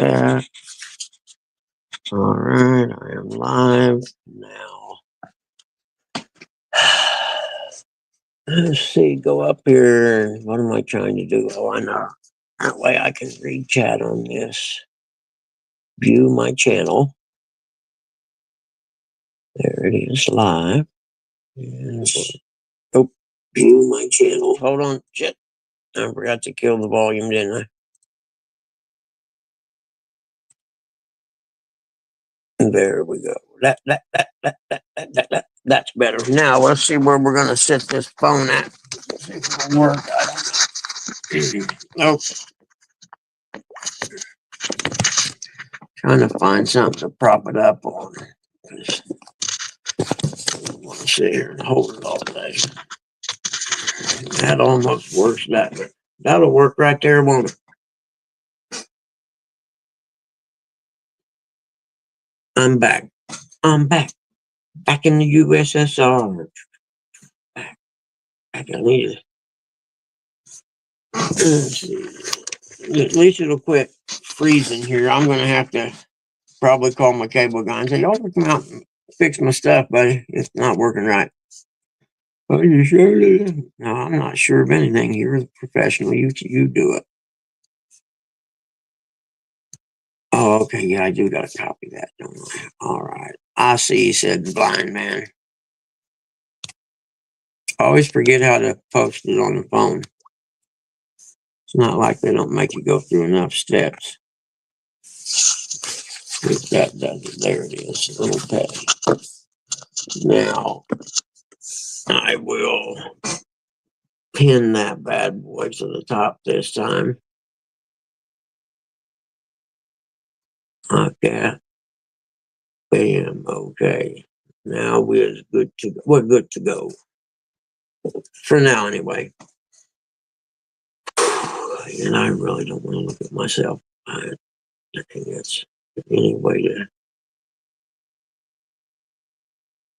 that. All right, I am live now. Let's see, go up here. What am I trying to do? Oh, I know. That way I can read chat on this. View my channel. There it is, live. And, oh, view my channel. Hold on, shit. I forgot to kill the volume, didn't I? There we go. That's better. Now let's see where we're gonna set this phone at. See if it'll work. I don't know. Trying to find something to prop it up on. I don't want to sit here and hold it all day. That almost works. That'll work right there, won't it? I'm back. I'm back. Back in the USSR. Back. I need it. Let's see. At least it'll quit freezing here. I'm gonna have to probably call my cable guy and say, "Y'all come out and fix my stuff, buddy. It's not working right." Are you sure? No, I'm not sure of anything. You're the professional. You do it. Oh, okay. Yeah, I do got to copy that, don't I? All right. I see, said the blind man. I always forget how to post it on the phone. It's not like they don't make you go through enough steps. If that does it, there it is. Okay. Now, I will pin that bad boy to the top this time. Okay. Bam. Okay. Now we're good to go. We're good to go. For now, anyway. And I really don't want to look at myself. I think that's any way to.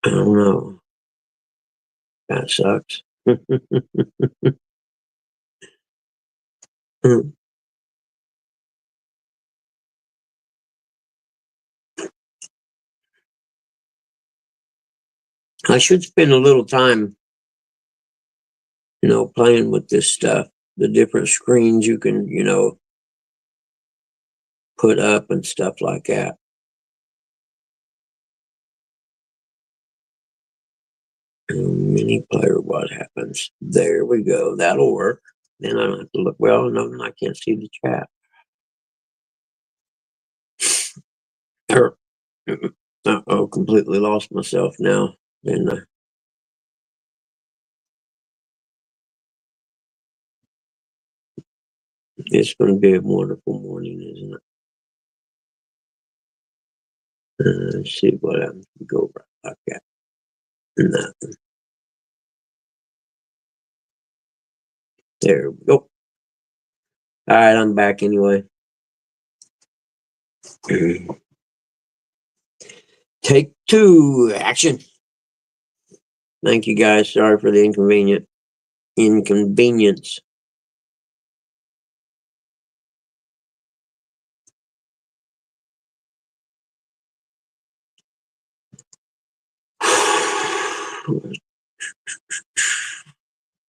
I don't know. That sucks. I should spend a little time, playing with this stuff. The different screens you can, put up and stuff like that. Mini player, what happens? There we go. That'll work. Then I don't have to look. Well, no, I can't see the chat. Oh, completely lost myself now. Then it's going to be a wonderful morning, isn't it? Let's see what happens. Go right like that. Nothing. There we go. All right, I'm back anyway. Take two, action. Thank you guys. Sorry for the inconvenience.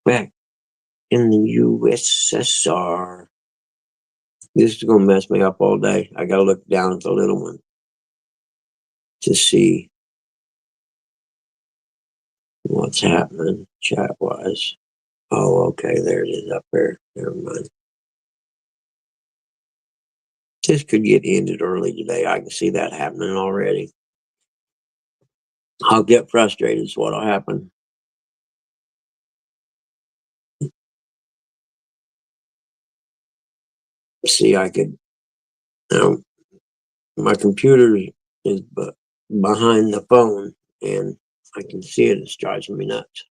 Back in the USSR. This is going to mess me up all day. I got to look down at the little one to see what's happening chat-wise. Oh, okay. There it is up there. Never mind. This could get ended early today. I can see that happening already. I'll get frustrated is what'll happen. See, I could, my computer is behind the phone and I can see it. It's driving me nuts.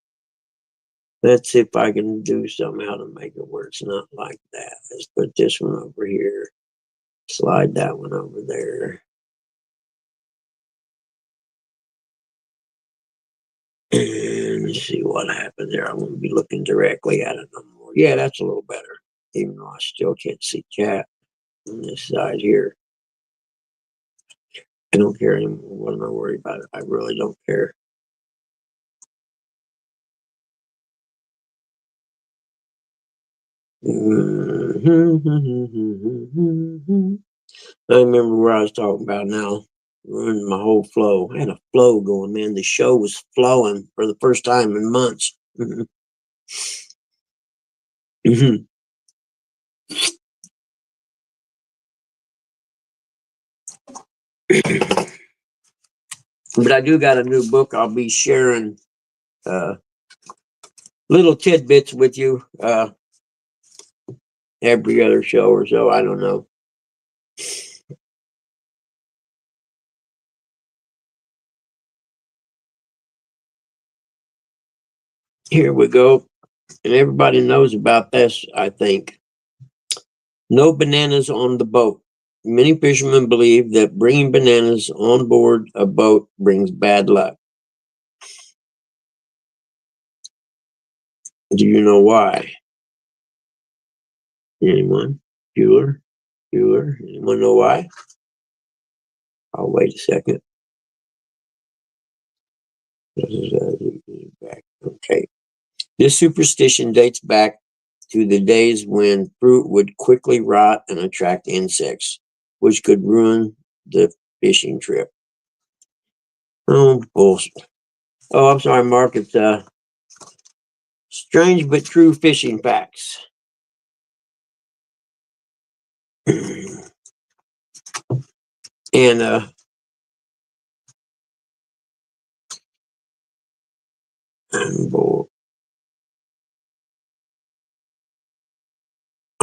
Let's see if I can do somehow to make it where it's not like that. Let's put this one over here. Slide that one over there. And let's see what happens there. I won't be looking directly at it no more. Yeah, that's a little better. Even though I still can't see chat on this side here. I don't care anymore. What am I worried about? I really don't care. I remember where I was talking about now. Ruined my whole flow. I had a flow going, man. The show was flowing for the first time in months. But I do got a new book. I'll be sharing uh, little tidbits with you every other show or so. I don't know. Here we go. And everybody knows about this, I think. No bananas on the boat. Many fishermen believe that bringing bananas on board a boat brings bad luck. Do you know why? Anyone? Bueller? Bueller? Anyone know why? I'll wait a second. This is back. Okay. This superstition dates back to the days when fruit would quickly rot and attract insects, which could ruin the fishing trip. Oh, bullshit. Oh, I'm sorry, Mark. It's strange but true fishing facts. And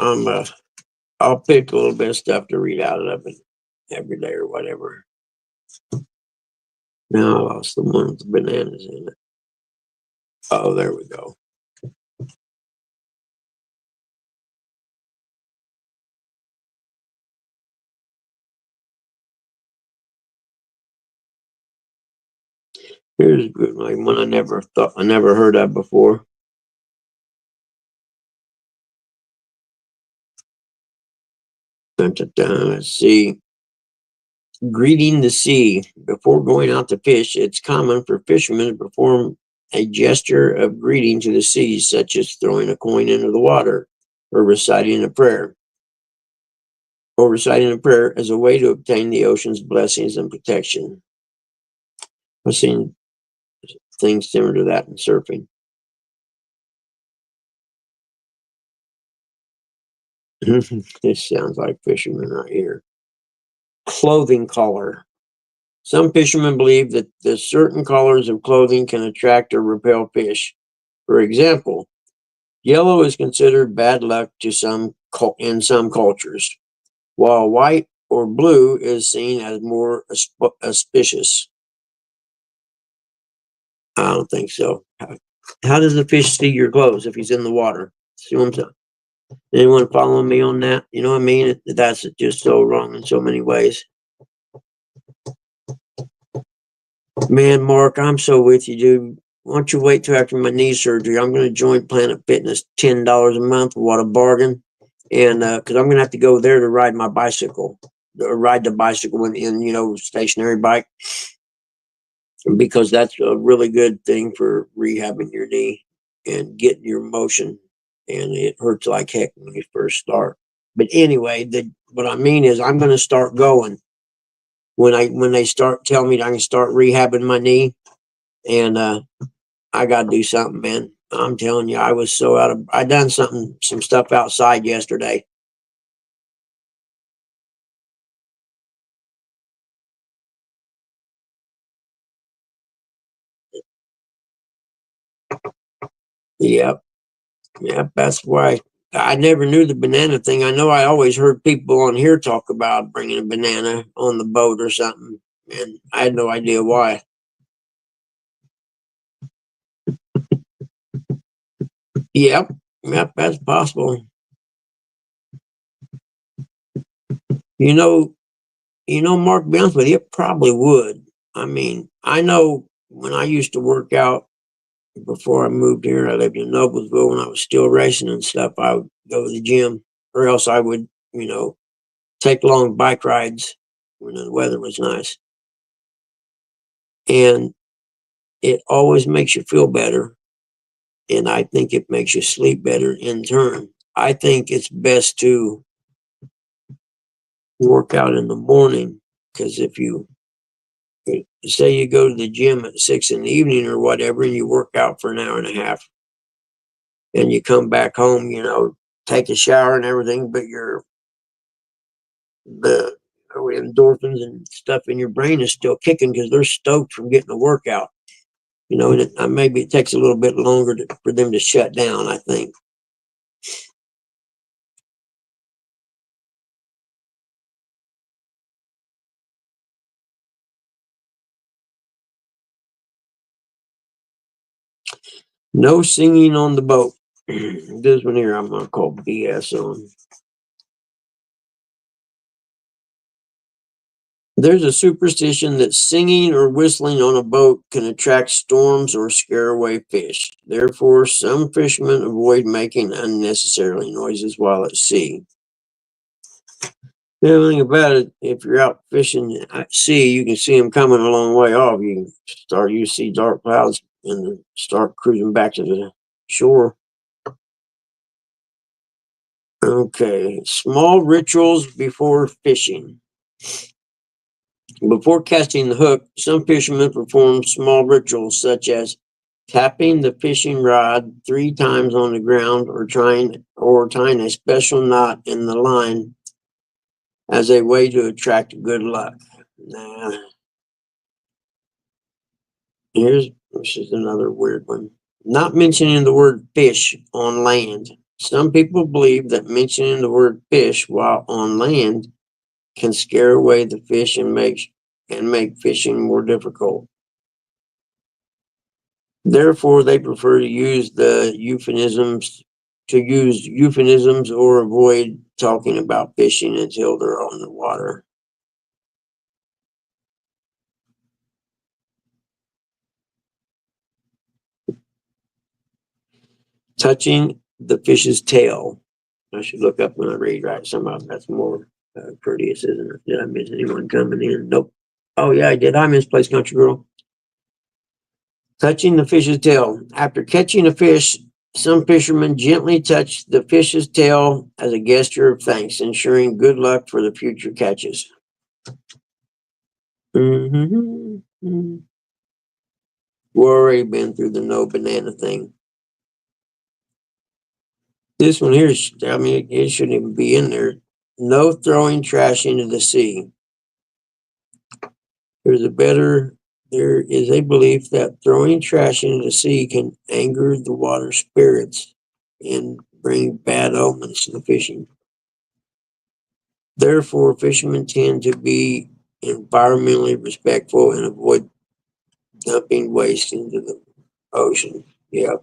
I'm I'll pick a little bit of stuff to read out of it every day or whatever. Now I lost the one with the bananas in it. Oh, there we go. Here's a good one I never heard of before. Let's see. Greeting the sea. Before going out to fish, it's common for fishermen to perform a gesture of greeting to the sea, such as throwing a coin into the water or reciting a prayer. Or reciting a prayer as a way to obtain the ocean's blessings and protection. I've seen things similar to that in surfing. This sounds like fishermen right here. Clothing color. Some fishermen believe that the certain colors of clothing can attract or repel fish. For example, yellow is considered bad luck to in some cultures, while white or blue is seen as more auspicious. I don't think so. How does the fish see your clothes if he's in the water? See what I'm saying? Anyone following me on that? You know what I mean? That's just so wrong in so many ways. Man, Mark, I'm so with you, dude. Why don't you wait till after my knee surgery? I'm going to join Planet Fitness, $10 a month. What a bargain! And because I'm going to have to go there to ride my bicycle, or ride the bicycle in stationary bike, because that's a really good thing for rehabbing your knee and getting your motion. And it hurts like heck when you first start. But anyway, what I mean is I'm going to start going when they start telling me I can start rehabbing my knee, and I got to do something, man. I'm telling you, I was so I done some stuff outside yesterday. Yep, yep. That's why I never knew the banana thing. I know I always heard people on here talk about bringing a banana on the boat or something, and I had no idea why. Yep, yep. That's possible. You know, Mark, be honest with you, it probably would. I mean, I know when I used to work out before I moved here, I lived in Noblesville when I was still racing and stuff. I would go to the gym, or else I would, take long bike rides when the weather was nice. And it always makes you feel better. And I think it makes you sleep better in turn. I think it's best to work out in the morning, because if you say you go to the gym at 6 in the evening or whatever, and you work out for an hour and a half, and you come back home, take a shower and everything, but the endorphins and stuff in your brain is still kicking because they're stoked from getting a workout. And maybe it takes a little bit longer for them to shut down, I think. No singing on the boat. This one here I'm going to call BS on. There's a superstition that singing or whistling on a boat can attract storms or scare away fish. Therefore, some fishermen avoid making unnecessary noises while at sea. The only thing about it, if you're out fishing at sea, you can see them coming a long way off. You see dark clouds and start cruising back to the shore. Okay, small rituals before fishing. Before casting the hook, some fishermen perform small rituals such as tapping the fishing rod 3 times on the ground or tying a special knot in the line as a way to attract good luck. This is another weird one. Not mentioning the word fish on land. Some people believe that mentioning the word fish while on land can scare away the fish and make fishing more difficult. Therefore, they prefer to use euphemisms or avoid talking about fishing until they're on the water. Touching the fish's tail. I should look up when I read right. Some of them that's more courteous, isn't it? Did I miss anyone coming in? Nope. Oh yeah, I did. I misplaced Country Girl. Touching the fish's tail. After catching a fish, some fishermen gently touch the fish's tail as a gesture of thanks, ensuring good luck for the future catches. We've already been through the no banana thing. This one here, it shouldn't even be in there. No throwing trash into the sea. There is a belief that throwing trash into the sea can anger the water spirits and bring bad omens to the fishing. Therefore, fishermen tend to be environmentally respectful and avoid dumping waste into the ocean. Yeah.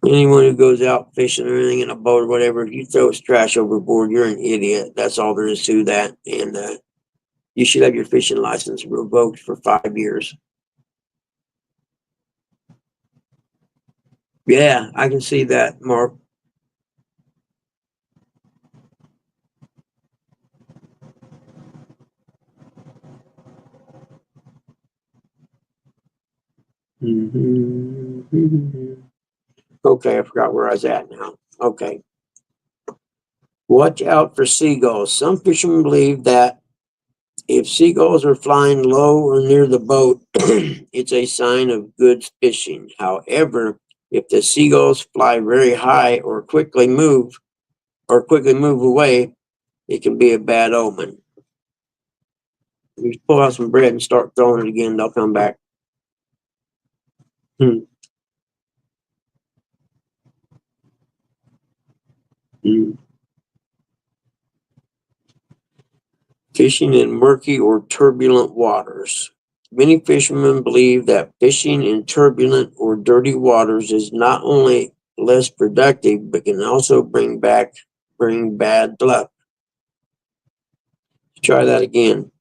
Anyone who goes out fishing or anything in a boat or whatever, if you throw trash overboard, you're an idiot. That's all there is to that. And you should have your fishing license revoked for 5 years. Yeah, I can see that, Mark. Okay, I forgot where I was at now. Okay. Watch out for seagulls. Some fishermen believe that if seagulls are flying low or near the boat, it's a sign of good fishing. However, if the seagulls fly very high or quickly move away, it can be a bad omen. You pull out some bread and start throwing it again, they'll come back. Fishing in murky or turbulent waters. Many fishermen believe that fishing in turbulent or dirty waters is not only less productive, but can also bring bad luck. Try that again.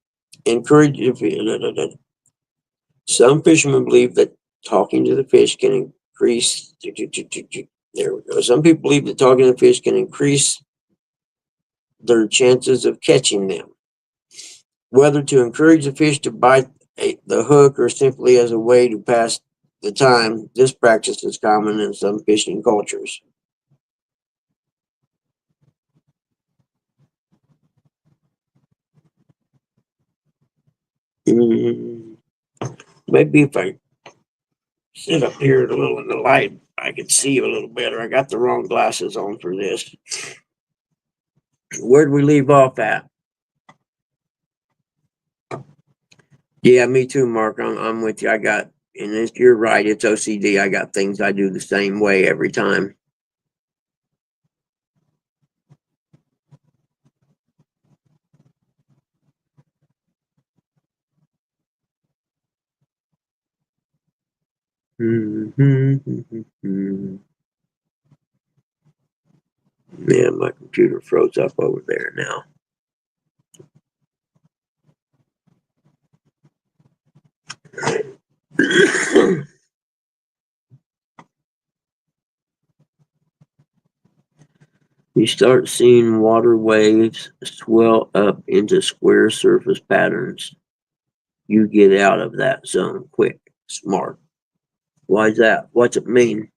Some fishermen believe that talking to the fish can increase. There we go. Some people believe that talking to the fish can increase their chances of catching them. Whether to encourage the fish to bite the hook or simply as a way to pass the time. This practice is common in some fishing cultures. Mm, maybe if I sit up here a little in the light, I could see a little better. I got the wrong glasses on for this. Where'd we leave off at? Yeah, me too, Mark. I'm with you. You're right. It's OCD. I got things I do the same way every time. Yeah, my computer froze up over there now. You start seeing water waves swell up into square surface patterns. You get out of that zone quick. Smart. Why is that? What's it mean?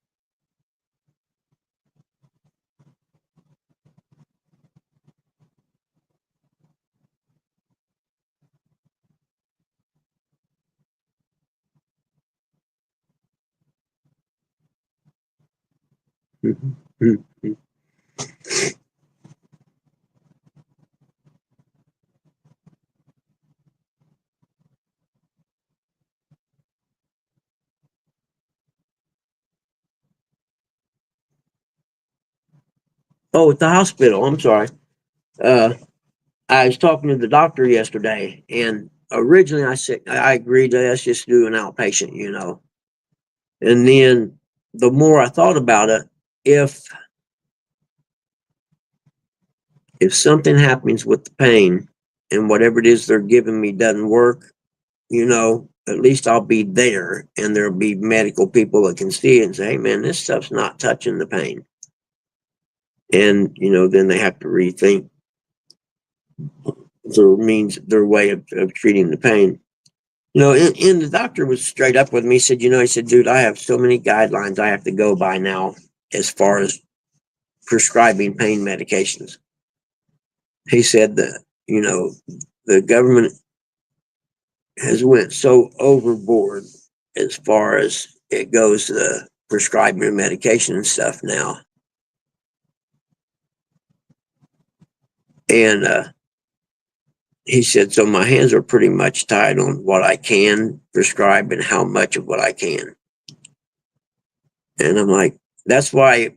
Oh, at the hospital. I'm sorry. Uh, I was talking to the doctor yesterday, and originally I said I agreed to let's just do an outpatient. And then the more I thought about it, if if something happens with the pain and whatever it is they're giving me doesn't work, at least I'll be there and there'll be medical people that can see it and say, hey man, this stuff's not touching the pain. And, then they have to rethink their way of treating the pain. And the doctor was straight up with me. He said, dude, I have so many guidelines I have to go by now as far as prescribing pain medications. He said that, the government has went so overboard as far as it goes to prescribing medication and stuff now. And he said, so my hands are pretty much tied on what I can prescribe and how much of what I can. And I'm like, that's why,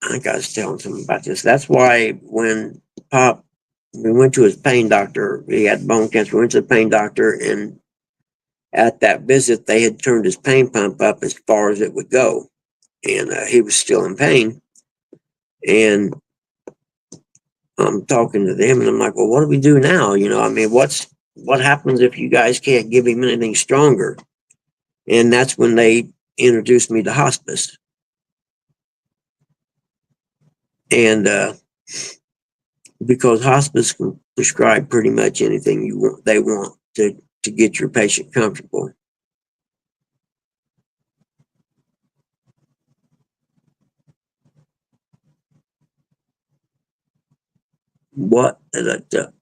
I think I was telling someone about this. That's why when Pop, we went to his pain doctor, he had bone cancer, we went to the pain doctor, and at that visit, they had turned his pain pump up as far as it would go. And he was still in pain. And I'm talking to them, and I'm like, well, what do we do now? What happens if you guys can't give him anything stronger? And that's when they introduced me to hospice. And because hospice can prescribe pretty much anything they want to get your patient comfortable. What that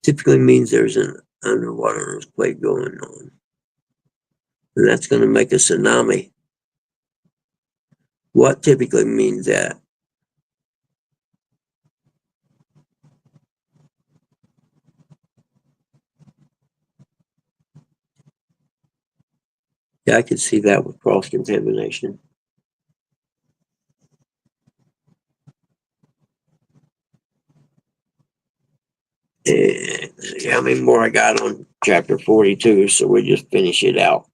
typically means there's an underwater earthquake going on. And that's going to make a tsunami. What typically means that? Yeah, I could see that with cross contamination. And see how many more I got on chapter 42, so we just finish it out.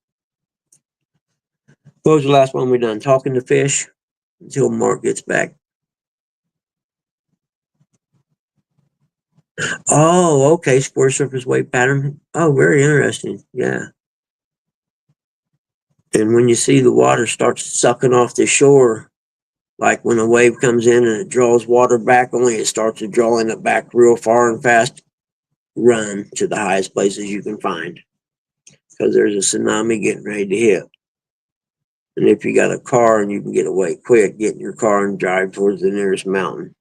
What was the last one we done? Talking to fish until Mark gets back. Oh, okay. Square surface wave pattern. Oh, very interesting. Yeah. And when you see the water starts sucking off the shore, like when a wave comes in and it draws water back, only it starts drawing it back real far and fast, run to the highest places you can find. because there's a tsunami getting ready to hit. And if you got a car and you can get away quick, get in your car and drive towards the nearest mountain.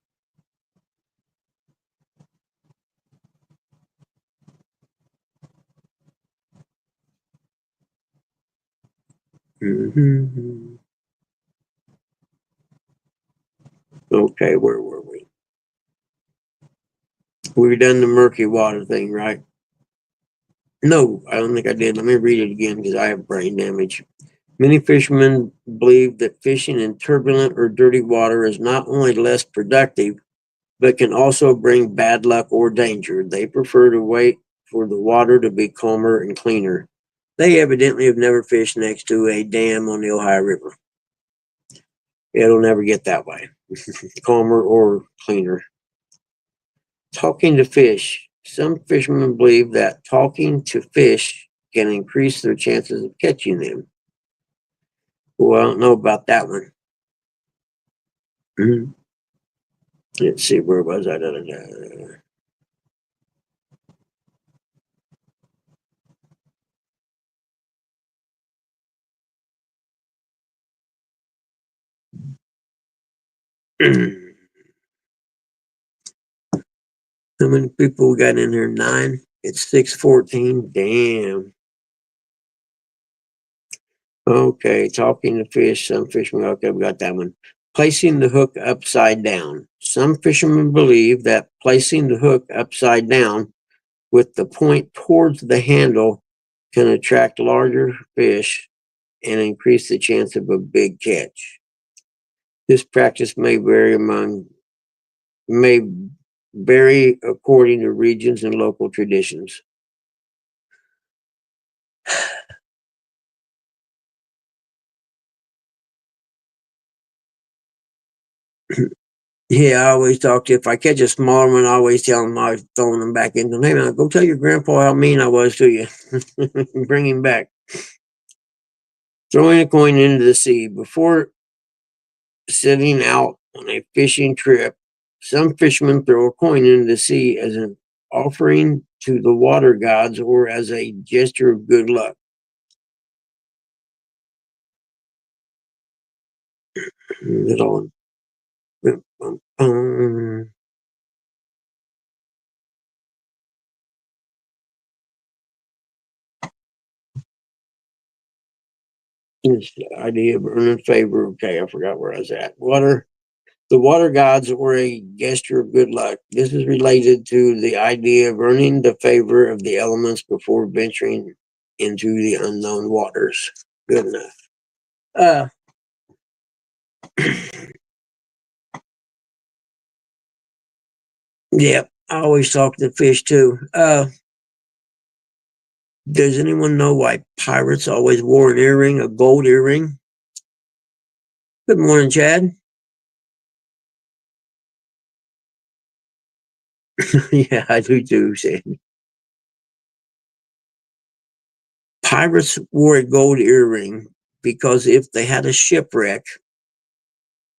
Mm-hmm. Okay, where were we? We done the murky water thing, right? No, I don't think I did. Let me read it again because I have brain damage. Many fishermen believe that fishing in turbulent or dirty water is not only less productive, but can also bring bad luck or danger. They prefer to wait for the water to be calmer and cleaner. They evidently have never fished next to a dam on the Ohio River. It'll never get that way, calmer or cleaner. Talking to fish. Some fishermen believe that talking to fish can increase their chances of catching them. Well, I don't know about that one. Mhm. Let's see, where was I? How many people we got in here? 9. It's 6:14. Damn. Okay, talking to fish. Some fishermen. Okay, we got that one. Placing the hook upside down. Some fishermen believe that placing the hook upside down with the point towards the handle can attract larger fish and increase the chance of a big catch. This practice may vary according to regions and local traditions. Yeah, I always talk to, if I catch a smaller one, I always tell them I was throwing them back into them. Hey man, go tell your grandpa how mean I was to you. Bring him back. Throwing a coin into the sea. Before setting out on a fishing trip, some fishermen throw a coin into the sea as an offering to the water gods or as a gesture of good luck. Little, this idea of earning favor. Okay, I forgot where I was at. The water gods were a gesture of good luck. This is related to the idea of earning the favor of the elements before venturing into the unknown waters. Good enough. Uh, yeah, I always talk to the fish too. Does anyone know why pirates always wore an earring, a gold earring? Good morning, Chad. Yeah, I do too, Sam. Pirates wore a gold earring because if they had a shipwreck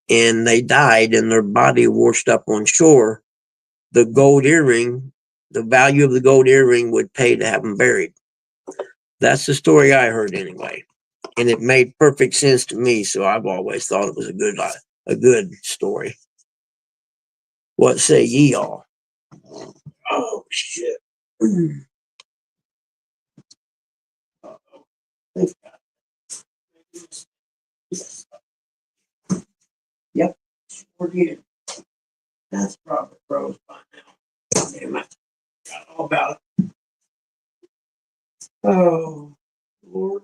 and they died and their body washed up on shore, the gold earring, the value of the gold earring would pay to have them buried. That's the story I heard anyway. And it made perfect sense to me, so I've always thought it was a good story. What say ye all? Oh shit. Yep, sure did. That's probably froze by now. Damn it. Got all about it. Oh, Lord,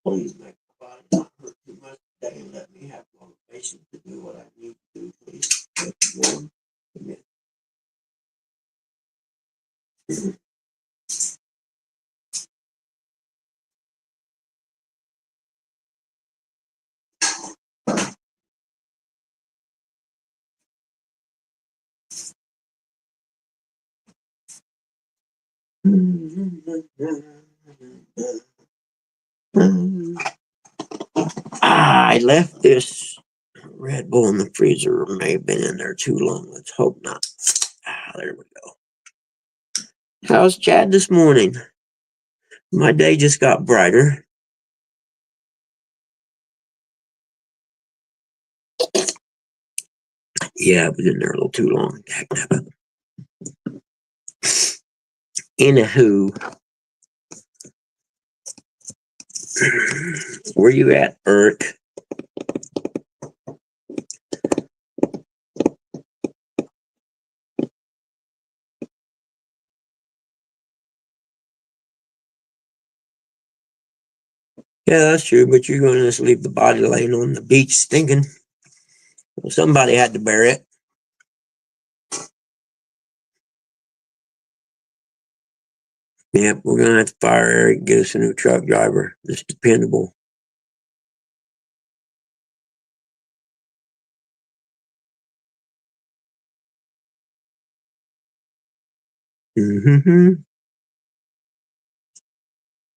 please make my body not hurt too much today and let me have motivation to do what I need to do, please. Lord, amen. I left this Red Bull in the freezer. May have been in there too long. Let's hope not. There we go. How's Chad this morning? My day just got brighter. Yeah, I was in there a little too long. Anywho, where you at, Bert? Yeah, that's true, but you're going to just leave the body laying on the beach stinking. Well, somebody had to bear it. Yep, we're going to have to fire Eric and get us a new truck driver that's dependable. Mm-hmm.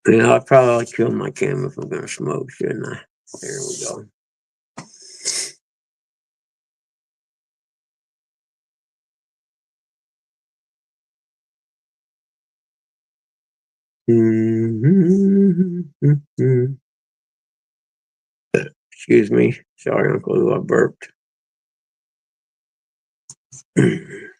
Yeah, I'll probably kill my camera if I'm going to smoke, shouldn't I? There we go. Mm-hmm. Excuse me. Sorry, Uncle Lou, I burped. You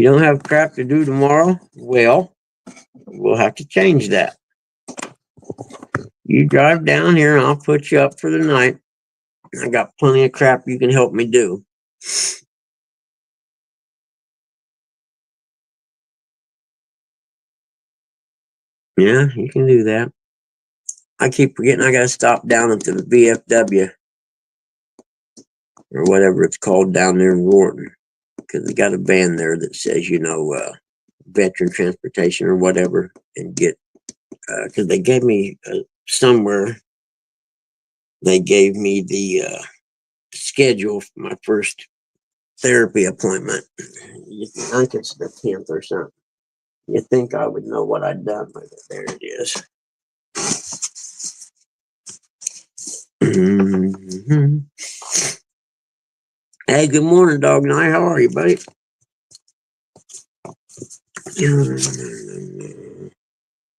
don't have crap to do tomorrow? Well, we'll have to change that. You drive down here and I'll put you up for the night. I got plenty of crap you can help me do. Yeah, you can do that. I keep forgetting I got to stop down at the VFW or whatever it's called down there in Rorton because they got a van there that says, veteran transportation or whatever, and get because they gave me somewhere. They gave me the schedule for my first therapy appointment. You think it's the 10th or something. You think I would know what I'd done, but there it is. Mm-hmm. Hey, good morning, Dog Night. How are you, buddy?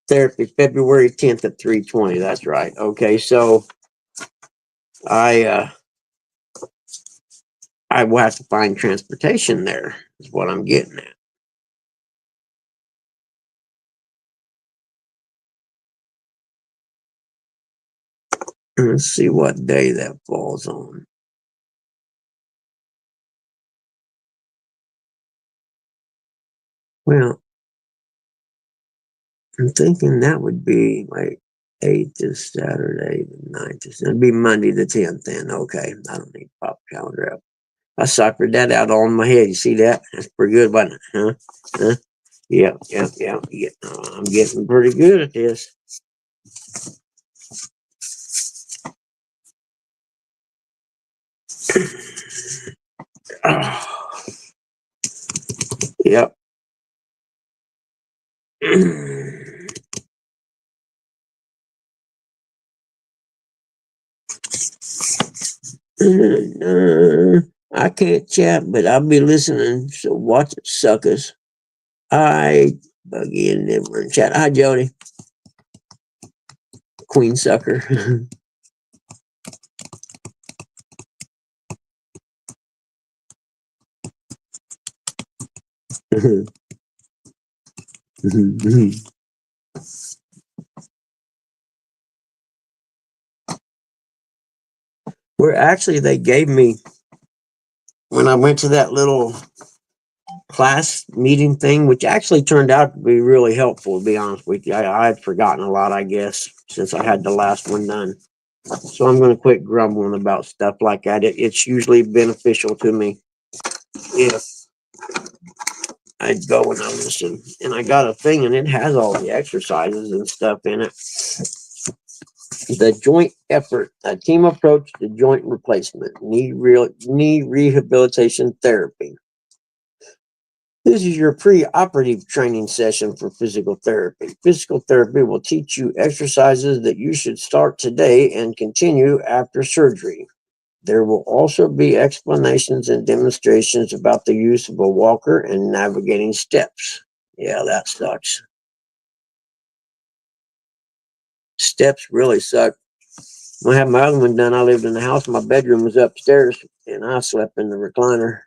Therapy, February 10th at 3:20. That's right. Okay, so I will have to find transportation there. Is what I'm getting at. Let's see what day that falls on. Well, I'm thinking that would be like 8th is Saturday, the 9th is it'd be Monday the 10th then. Okay. I don't need to pop the calendar up. I suckered that out all in my head. You see that? That's pretty good, wasn't it? Huh? Yeah. I'm getting pretty good at this. Yep. I can't chat, but I'll be listening. So watch it, suckers. Hi, Buggy and Nimmer in chat. Hi, Jody. Queen sucker. Where actually they gave me when I went to that little class meeting thing, which actually turned out to be really helpful, to be honest with you. I had forgotten a lot, I guess, since I had the last one done. So I'm going to quit grumbling about stuff like that. It's usually beneficial to me if I go and I listen. And I got a thing and it has all the exercises and stuff in it. The joint effort, a team approach to joint replacement, knee rehabilitation therapy. This is your pre-operative training session for physical therapy. Physical therapy will teach you exercises that you should start today and continue after surgery. There will also be explanations and demonstrations about the use of a walker and navigating steps. Yeah, that sucks. Steps really suck. When I had my other one done, I lived in the house. My bedroom was upstairs, and I slept in the recliner.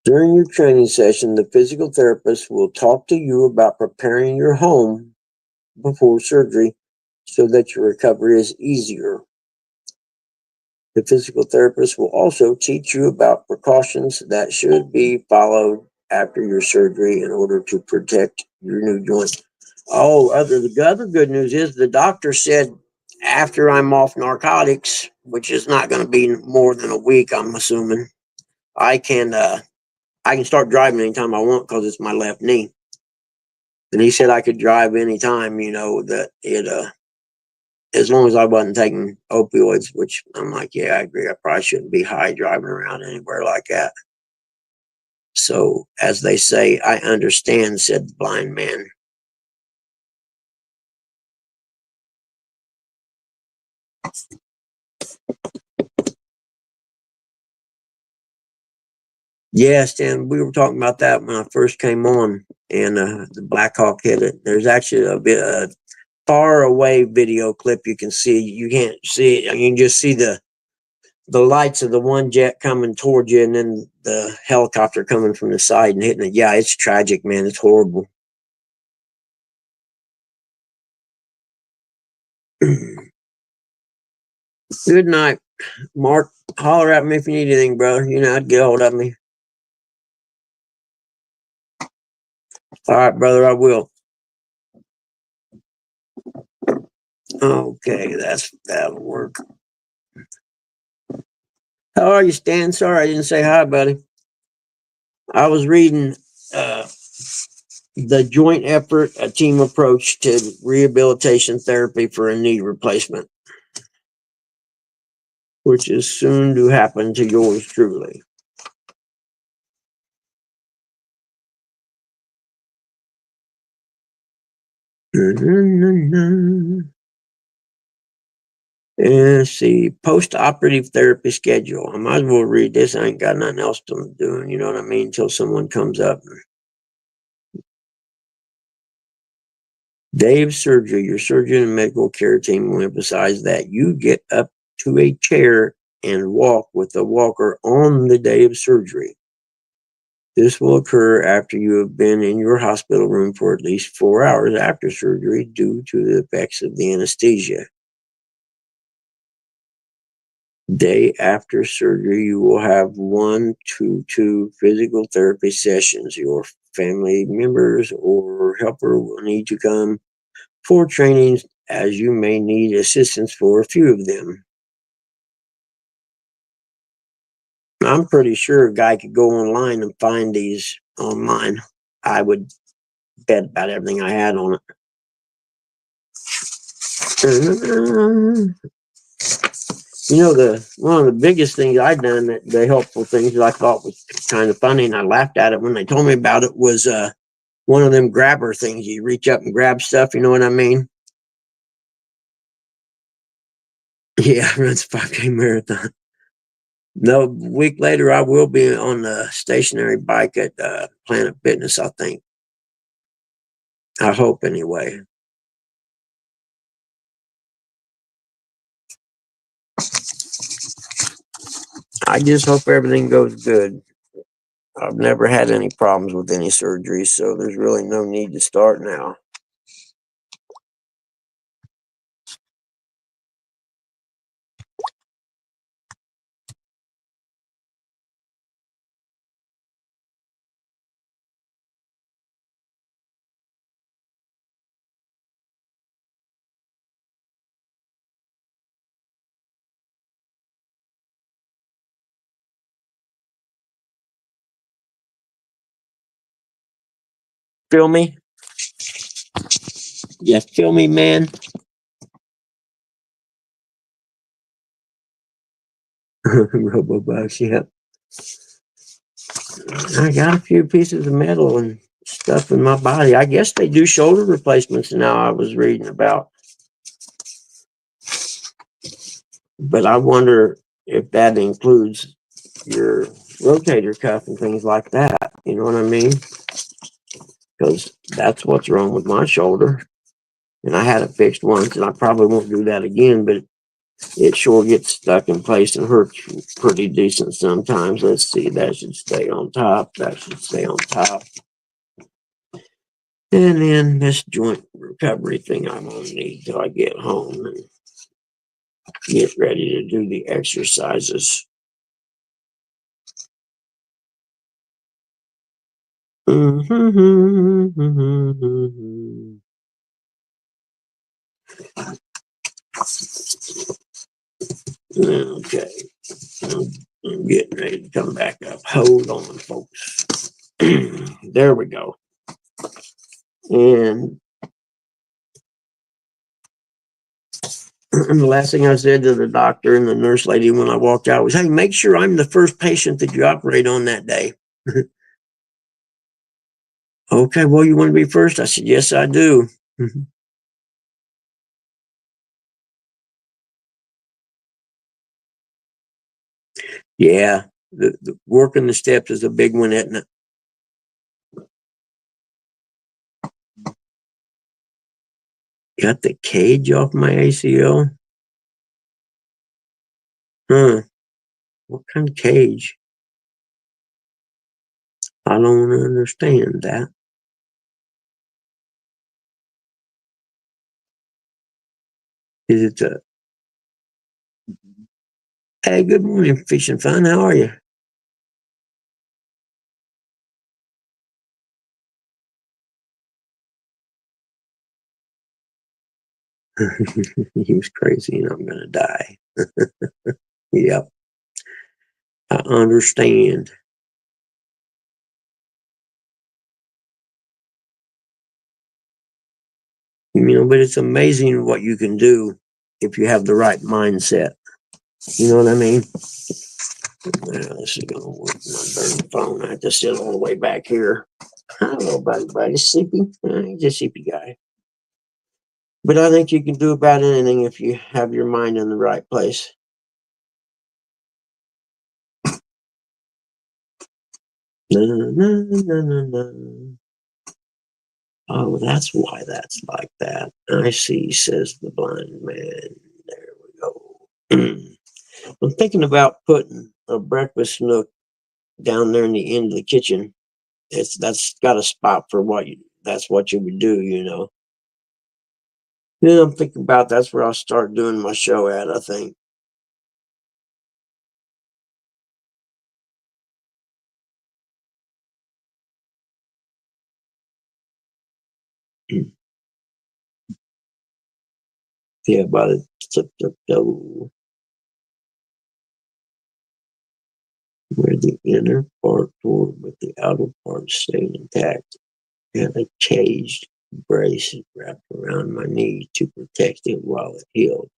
During your training session, the physical therapist will talk to you about preparing your home before surgery so that your recovery is easier. The physical therapist will also teach you about precautions that should be followed after your surgery in order to protect your new joint. Oh, the other good news is the doctor said after I'm off narcotics, which is not going to be more than a week, I'm assuming, I can I can start driving anytime I want because it's my left knee. And he said I could drive anytime, that it as long as I wasn't taking opioids, which I'm like, yeah, I agree. I probably shouldn't be high driving around anywhere like that. So, as they say, I understand, said the blind man. Yes, and we were talking about that when I first came on, and the Black Hawk hit it. There's actually a far away video clip you can see. You can't see it. You can just see the lights of the one jet coming towards you, and then the helicopter coming from the side and hitting it. Yeah, it's tragic, man. It's horrible. Good night, Mark. Holler at me if you need anything, brother. I'd get a hold of me. All right, brother, I will. Okay, that'll work. How are you, Stan? Sorry I didn't say hi, buddy. I was reading uh, the joint effort, a team approach to rehabilitation therapy for a knee replacement, which is soon to happen to yours truly. Let's see, post-operative therapy schedule. I might as well read this. I ain't got nothing else to do. You know what I mean? Until someone comes up. Day of surgery. Your surgeon and medical care team will emphasize that you get up to a chair and walk with a walker on the day of surgery. This will occur after you have been in your hospital room for at least 4 hours after surgery due to the effects of the anesthesia. Day after surgery, you will have 1 to 2 physical therapy sessions. Your family members or helper will need to come for trainings as you may need assistance for a few of them. I'm pretty sure a guy could go online and find these online. I would bet about everything I had on it. One of the biggest things I'd done, that the helpful things that I thought was kind of funny, and I laughed at it when they told me about it, was one of them grabber things. You reach up and grab stuff, you know what I mean? Yeah, runs 5K marathon. No, a week later, I will be on the stationary bike at Planet Fitness, I think. I hope, anyway. I just hope everything goes good. I've never had any problems with any surgery, so there's really no need to start now. Feel me? Yeah, feel me, man? Robobucks, yeah. I got a few pieces of metal and stuff in my body. I guess they do shoulder replacements now, I was reading about. But I wonder if that includes your rotator cuff and things like that. You know what I mean? Because that's what's wrong with my shoulder. And I had it fixed once, and I probably won't do that again, but it sure gets stuck in place and hurts pretty decent sometimes. Let's see, that should stay on top. That should stay on top. And then this joint recovery thing I'm going to need till I get home and get ready to do the exercises. Okay, I'm getting ready to come back up. Hold on, folks. There we go. And the last thing I said to the doctor and the nurse lady when I walked out was, hey, make sure I'm the first patient that you operate on that day. Okay, well, you want to be first? I said, yes, I do. Yeah, the working the steps is a big one, isn't it? Got the cage off my ACL? Huh. What kind of cage? I don't understand that. Is it a... Hey, good morning, Fish and Fun. How are you? He was crazy and I'm gonna die. Yep, I understand. But it's amazing what you can do if you have the right mindset. You know what I mean? Now, this is gonna work my darn phone. I have to sit all the way back here. Hello, buddy. Sleepy? He's a sleepy guy. But I think you can do about anything if you have your mind in the right place. Na, na, na, na, na. Oh, that's why that's like that. I see, says the blind man. There we go. I'm thinking about putting a breakfast nook down there in the end of the kitchen. That's got a spot for that's what you would do. Then I'm thinking about that's where I'll start doing my show at, I think. Yeah, by the where the inner part tore but the outer part stayed intact. And a caged brace wrapped around my knee to protect it while it healed.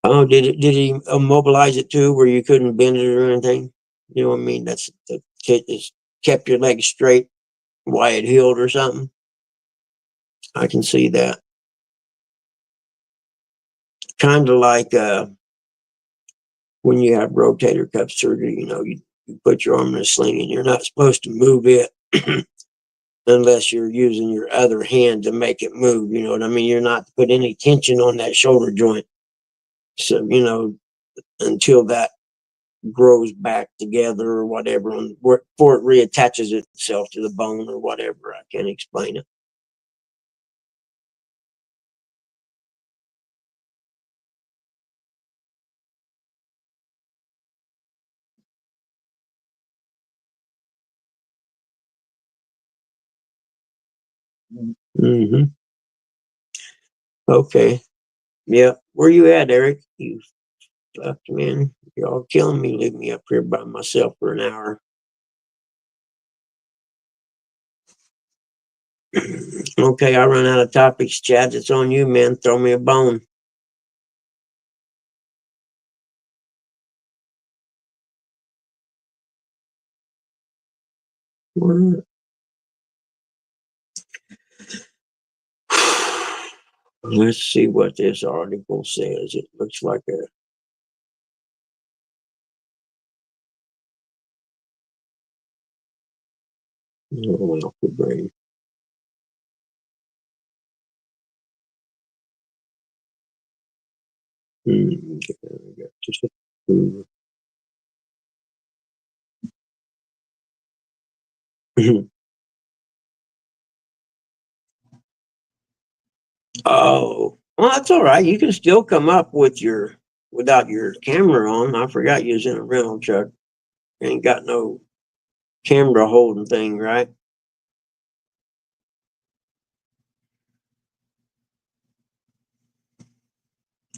Oh, did he immobilize it too, where you couldn't bend it or anything? You know what I mean? That's the kit is kept your legs straight while it healed or something. I can see that. Kind of like when you have rotator cuff surgery. You put your arm in a sling and you're not supposed to move it unless you're using your other hand to make it move. You know what I mean? You're not to put any tension on that shoulder joint. So, until that grows back together or whatever, and before it reattaches itself to the bone or whatever. I can't explain it. Mm-hmm. Okay. Yeah. Where you at, Eric? You fucked, man. You're all killing me. Leave me up here by myself for an hour. Okay, I run out of topics, Chad. It's on you, man. Throw me a bone. What? Let's see what this article says. It looks like a alpha brain. Oh, well, that's all right. You can still come up with your without your camera on. I forgot you was in a rental truck. Ain't got no camera holding thing, right?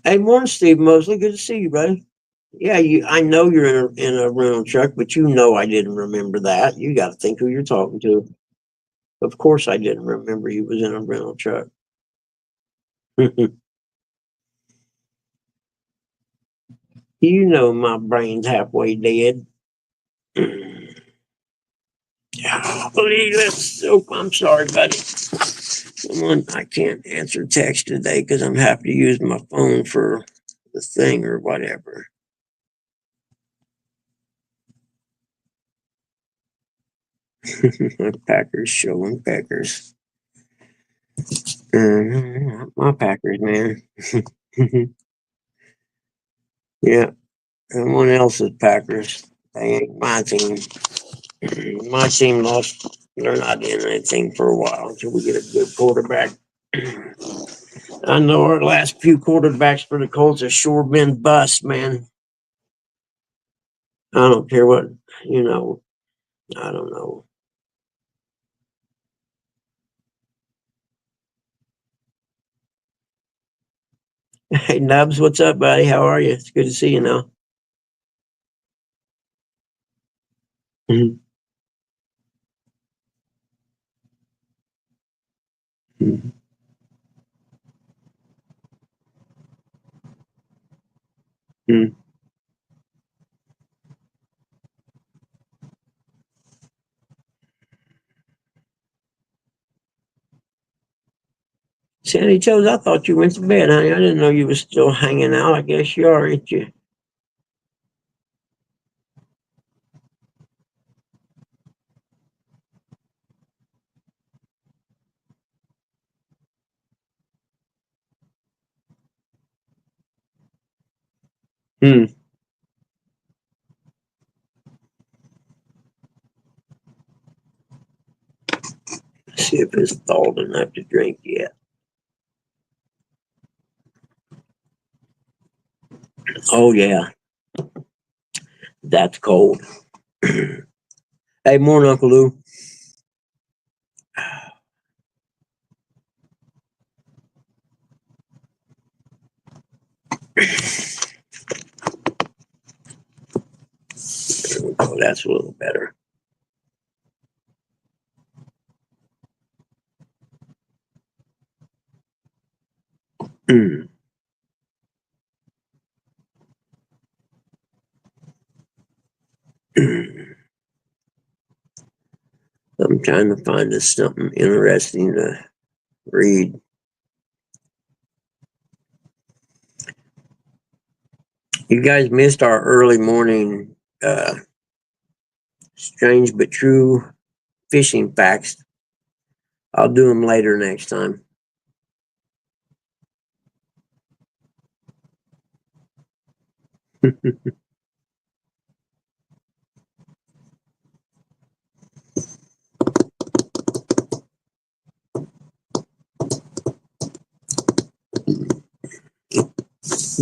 Hey, morning, Steve Mosley. Good to see you, buddy. Yeah, you. I know you're in a rental truck, but you know I didn't remember that. You got to think who you're talking to. Of course, I didn't remember he was in a rental truck. You know my brain's halfway dead. Oh, I'm sorry, buddy. Someone I can't answer text today because I'm having to use my phone for the thing or whatever. Packers showing Packers. My Packers, man. Yeah, someone else's Packers. They ain't my team. My team lost. They're not in anything for a while until we get a good quarterback. I know our last few quarterbacks for the Colts have sure been bust, man. I don't care what, you know, I don't know. Hey, Nubs, what's up, buddy? How are you? It's good to see you now. Mhm. Mhm. Mhm. Sandy Toes, I thought you went to bed, honey. I didn't know you were still hanging out. I guess you are, ain't you? Hmm. See if it's thawed enough to drink yet. Oh, yeah. That's cold. Hey, morning, Uncle Lou. Oh, that's a little better. Hmm. I'm trying to find us something interesting to read. You guys missed our early morning, strange but true fishing facts. I'll do them later next time.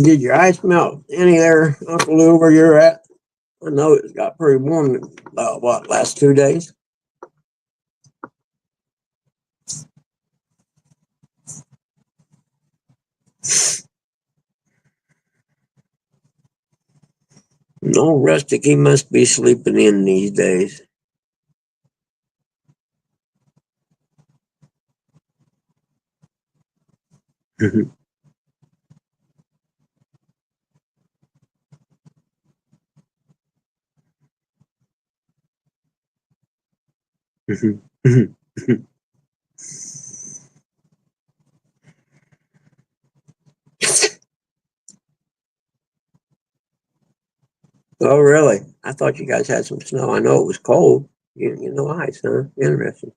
Did your ice melt any there, Uncle Lou, where you're at? I know it got pretty warm about what, last 2 days? No, Rustic, he must be sleeping in these days. Oh, really? I thought you guys had some snow. I know it was cold. You know ice, huh? Interesting.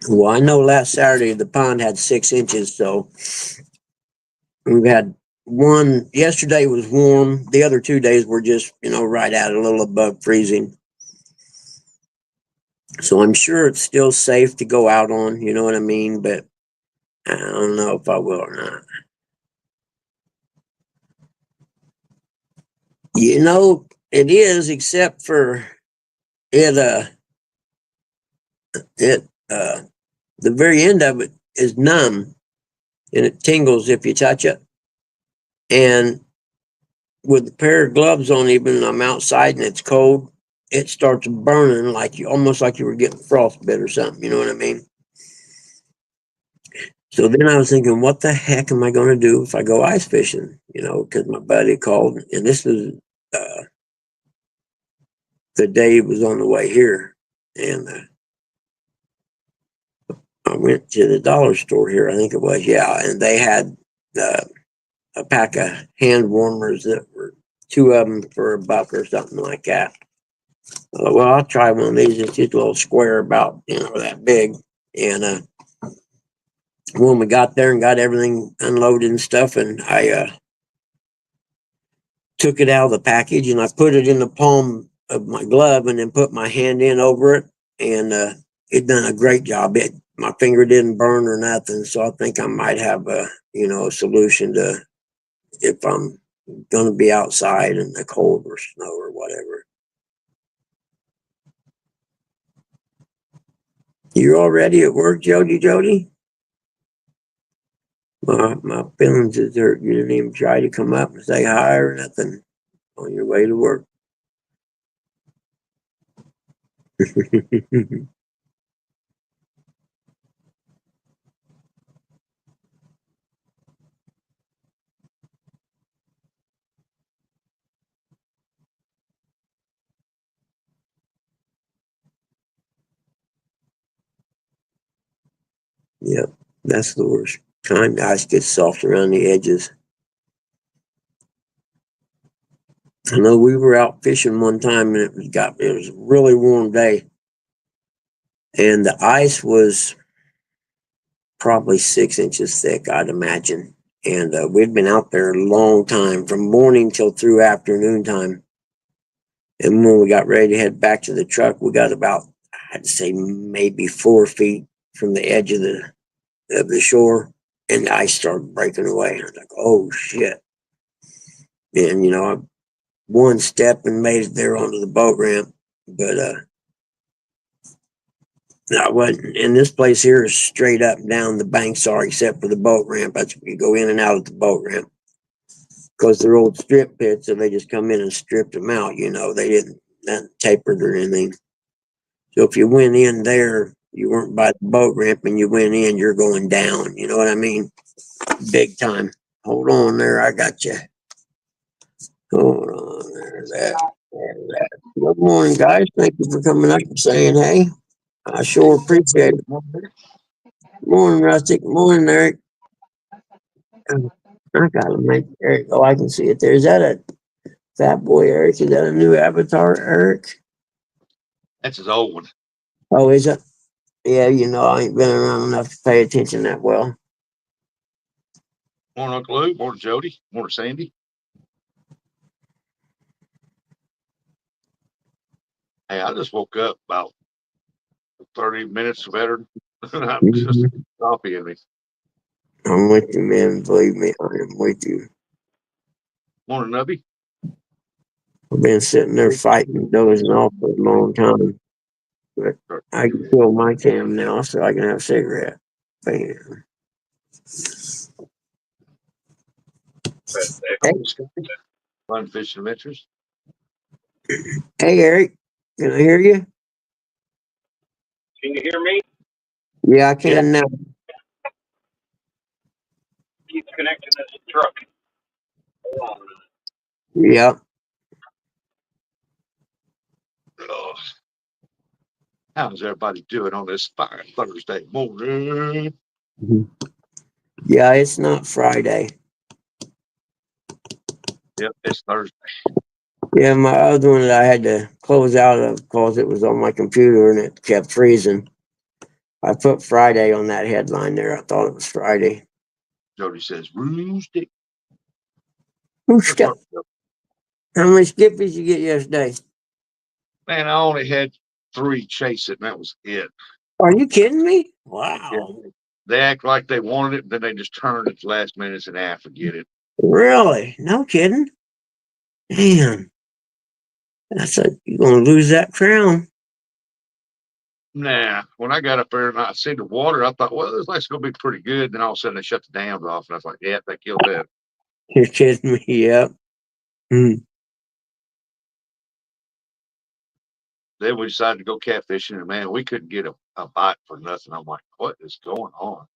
Well, I know last Saturday the pond had 6 inches, so we've had one. Yesterday was warm. The other 2 days were just, right at a little above freezing. So I'm sure it's still safe to go out on, you know what I mean? But I don't know if I will or not. It is, except for it, it, the very end of it is numb and it tingles if you touch it. And with a pair of gloves on, even when I'm outside and it's cold, it starts burning like almost like you were getting frostbite or something. You know what I mean? So then I was thinking, what the heck am I going to do if I go ice fishing? Because my buddy called, and this was uh, the day he was on the way here, and I went to the dollar store here, I think it was, yeah, and they had uh, a pack of hand warmers that were two of them for $1 or something like that. Well, I'll try one of these. It's just a little square about, that big. And when we got there and got everything unloaded and stuff, and I took it out of the package and I put it in the palm of my glove and then put my hand in over it. And it done a great job. My finger didn't burn or nothing. So I think I might have a solution to if I'm going to be outside in the cold or snow or whatever. You're already at work, Jody? My feelings is hurt. You didn't even try to come up and say hi or nothing on your way to work. Yep, that's the worst kind. The ice gets soft around the edges. I know we were out fishing one time and it was a really warm day, and the ice was probably 6 inches thick, I'd imagine. And we'd been out there a long time, from morning till through afternoon time. And when we got ready to head back to the truck, we got about, I'd say, maybe 4 feet from the edge of the shore, and the ice started breaking away. I was like, "Oh shit!" And I one step and made it there onto the boat ramp, but I wasn't. And this place here is straight up and down. The banks are, except for the boat ramp. That's where you go in and out of the boat ramp because they're old strip pits, so they just come in and stripped them out. They didn't not tapered or anything. So if you went in there, you weren't by the boat ramp, and you went in, you're going down. You know what I mean? Big time. Hold on there, I got you. Hold on, there's that. There's that. Good morning, guys. Thank you for coming up and saying hey. I sure appreciate it. Morning, Rustic. Morning, Eric. I gotta make Eric. Oh, I can see it there. Is that a Fat Boy Eric? Is that a new avatar, Eric? That's his old one. Oh, is it? Yeah, I ain't been around enough to pay attention that well. Morning, Uncle Lou. Morning, Jody. Morning, Sandy. Hey, I just woke up about 30 minutes better. I'm just Mhm. coffee in me. I'm with you, man. Believe me, I am with you. Morning, Nubby. I've been sitting there fighting, dozing off for a long time, but I can fill my cam now so I can have a cigarette. Bam. Hey, Fun fishing adventures. hey, Eric, can I hear you? Can you hear me? Yeah, I Yeah. can now. Keeps connecting this truck. Hold on. Yeah. Oh, how's everybody doing on this fine Thursday morning? Mhm. Yeah, it's not Friday. Yep, it's Thursday. Yeah, my other one that I had to close out of because it was on my computer and it kept freezing. I put Friday on that headline there. I thought it was Friday. Jody says, "Roostic." Who's got, how many skippies you get yesterday? Man, I only had 3 chase it, and that was it. Are you kidding me? Yeah. Wow. They act like they wanted it, then they just turn it at the last minute and forget it. Really? No kidding. Damn. You're gonna lose that crown. Nah, when I got up there and I see the water, I thought, well, this lake's gonna be pretty good. Then all of a sudden they shut the dams off, and I was like, yeah, they killed that. You're kidding me. Yep. Hmm. Then we decided to go catfishing, and man, we couldn't get a bite for nothing. I'm like, what is going on?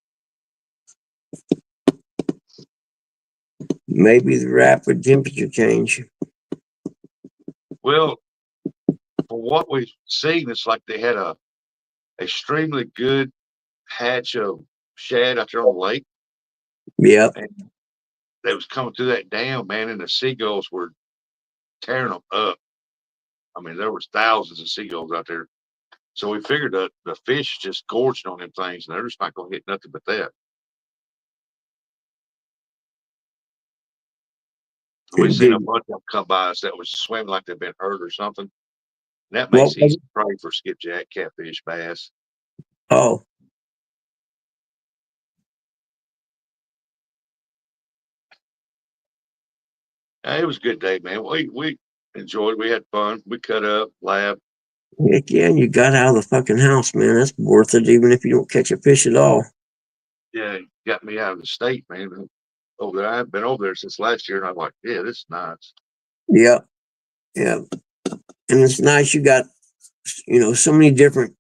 Maybe the rapid temperature change. Well, for what we've seen, it's like they had a extremely good hatch of shad out there on the lake, Yep. and they was coming through that dam, man, and the seagulls were tearing them up. I mean, there was thousands of seagulls out there. So we figured that the fish just gorged on them things, and they're just not going to hit nothing but that. We seen a bunch of them come by us that was swimming like they've been hurt or something. And that makes it easy to prey for skipjack, catfish, bass. Oh. It was a good day, man. We enjoyed. We had fun. We cut up, laughed. Heck yeah, you got out of the fucking house, man. That's worth it, even if you don't catch a fish at all. Yeah, got me out of the state, man. Over there, I haven't been over there since last year, and I'm like, yeah, this is nice. Yep. Yeah. And it's nice you got, so many different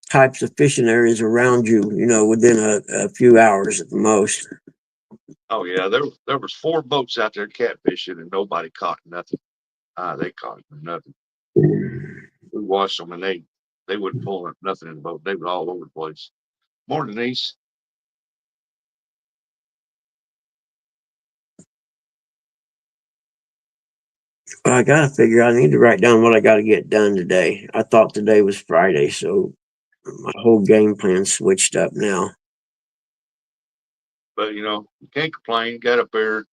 types of fishing areas around you, within a few hours at the most. Oh yeah, there was 4 boats out there catfishing, and nobody caught nothing. They caught nothing. We watched them, and they wouldn't pull nothing in the boat. They were all over the place. Morning, Denise. I gotta figure I need to write down what I gotta get done today. I thought today was Friday, so my whole game plan switched up now. But you can't complain. Got up there,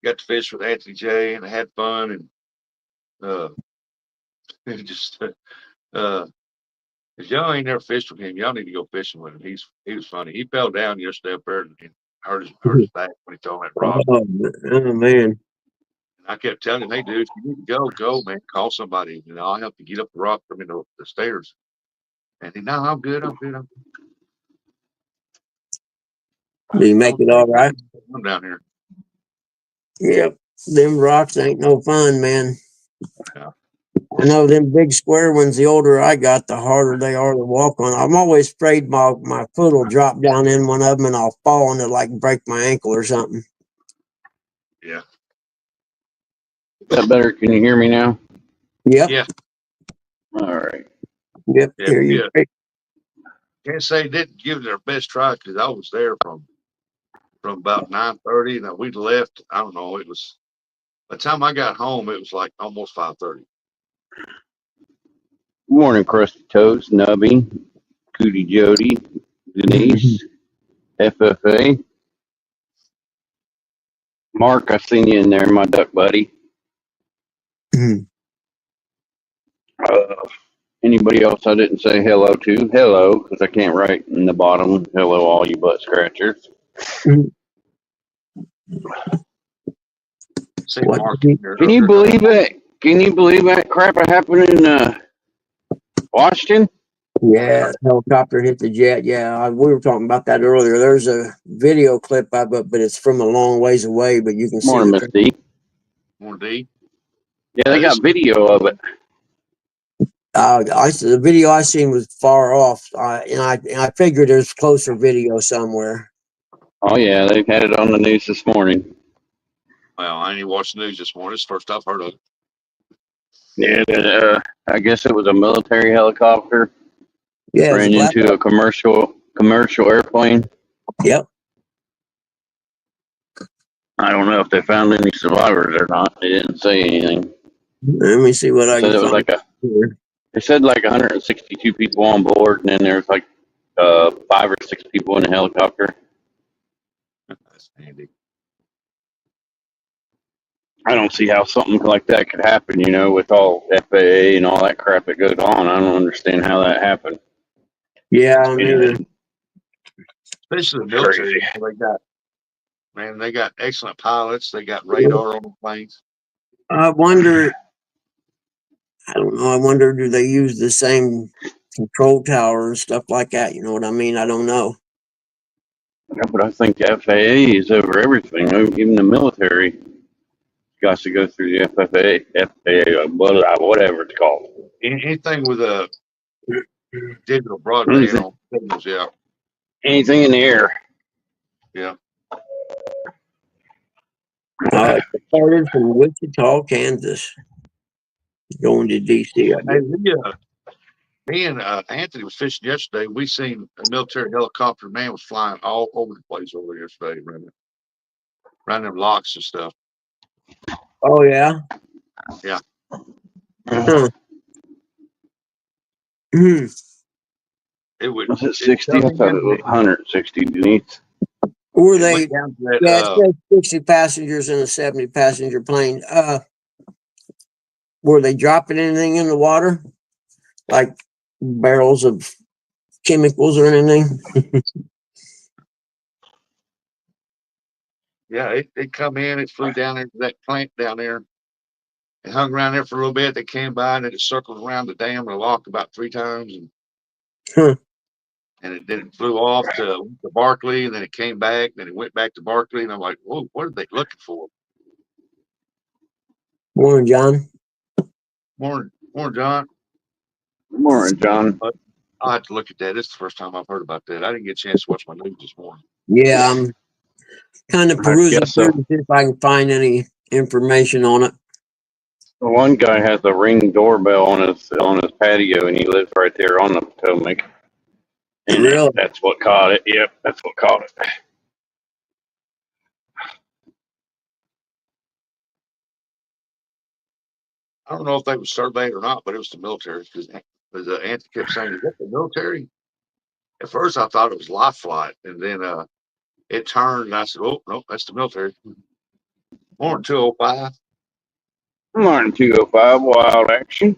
got to fish with Anthony J, and I had fun, and just if y'all ain't never fished with him, y'all need to go fishing with him. He was funny. He fell down yesterday up there and hurt his back when he threw that rock. Oh man. I kept telling him, hey, dude, if you need to go, man, call somebody. I'll help you get up the rock from the stairs. And he, no, I'm good. I'm good. Did you make it all right? I'm down here. Yep. Them rocks ain't no fun, man. Yeah. I know them big square ones, the older I got, the harder they are to walk on. I'm always afraid my foot will drop down in one of them and I'll fall and it'll like break my ankle or something. Yeah. Is that better? Can you hear me now? Yep. Yeah. All right. Yep. Yeah, Hear you. yeah. Can't say they didn't give it their best try because I was there from about 9:30 and we left. I don't know. It was by the time I got home, it was like almost 5:30. Morning, Crusty Toast, Nubby, Cootie Jody, Denise, FFA. Mark, I seen you in there, my duck buddy. Anybody else I didn't say hello to? Hello, because I can't write in the bottom. Hello, all you butt scratchers. See Mark in there. Can you believe it? Can you believe that crap happened in Washington? Yeah, helicopter hit the jet. Yeah, we were talking about that earlier. There's a video clip of it, but it's from a long ways away. But you can see Morning, Miss D. Morning, D. Yeah, they got video of it. The video I seen was far off, and I figured there's closer video somewhere. Oh yeah, they've had it on the news this morning. Well, I ain't even watched the news this morning. It's the first I've heard of it. Yeah, I guess it was a military helicopter. Yeah, ran into a commercial airplane. Yep. I don't know if they found any survivors or not. They didn't say anything. Let me see what I Said can it was find like here. they said like 162 people on board, and then there's like 5 or 6 people in a helicopter. That's handy. I don't see how something like that could happen, you know, with all FAA and all that crap that goes on. I don't understand how that happened. Yeah, I mean, Especially the Crazy. military. They got excellent pilots. They got radar on the planes. I wonder, I don't know, I wonder, do they use the same control tower and stuff like that? You know what I mean? I don't know. Yeah, but I think the FAA is over everything. Even the military got to go through the FAA, whatever it's called. Anything with a digital broadband on signals, yeah. Anything in the air. Yeah. It started from Wichita, Kansas, going to DC. I Hey, guess. me and Anthony was fishing yesterday. We seen a military helicopter. Man was flying all over the place over there yesterday, around them locks and stuff. Oh, yeah? Yeah. Huh. Hmm. It would. Was it 60? I thought it was 160, Denise. Were It they, went down to that, yeah, it says 60 passengers in a 70 passenger plane. Were they dropping anything in the water? Like barrels of chemicals or anything? yeah, it come in, it flew down into that plant down there. It hung around there for a little bit. They came by and then it circled around the dam and the lock about 3 times. Huh. And then it flew off to Barkley, and then it came back, then it went back to Barkley, and I'm like, whoa, what are they looking for? Morning, John. Morning, John. Good morning, John. I'll have to look at that. This is the first time I've heard about that. I didn't get a chance to watch my news this morning. Yeah, I'm kind of I perusing guess so. through to see if I can find any information on it. The one guy has a Ring doorbell on his patio, and he lives right there on the Potomac. And Really? that's what caught it. Yep, that's what caught it. I don't know if they were surveyed or not, but it was the military because Anthony kept saying, "Is that the military?" At first, I thought it was Life Flight, and then it turned, and I said, "Oh no, that's the military." Morning, 205. Morning, 205, wild action.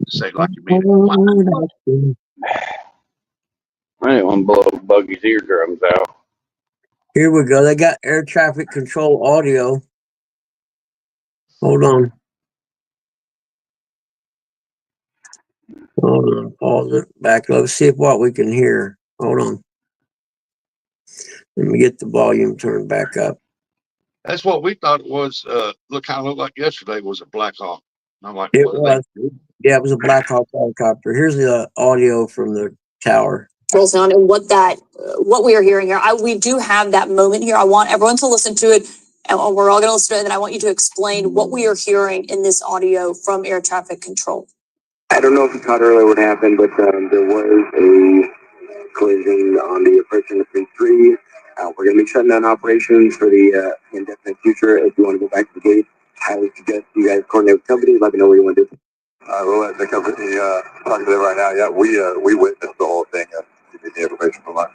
Say it like you mean it. I didn't want to blow Buggy's eardrums out. Here we go. They got air traffic control audio. Hold on. Hold on. Pause it. Back up. See what we can hear. Hold on. Let me get the volume turned back up. That's what we thought it was. Kind of looked like yesterday was a Black Hawk. And I'm like, It what are was. they doing? Yeah, it was a Black Hawk helicopter. Here's the audio from the tower. Sound and what we are hearing here. We do have that moment here. I want everyone to listen to it, and we're all going to listen to it. And then I want you to explain what we are hearing in this audio from air traffic control. I don't know if you caught earlier what happened, but there was a collision on the approach in the 3. We're going to be shutting down operations for the indefinite future. If you want to go back to the gate, I would suggest you guys coordinate with the company. Let me know what you want to do. We'll let the company talk to them right now. Yeah, we witnessed the whole thing. You need the information from us.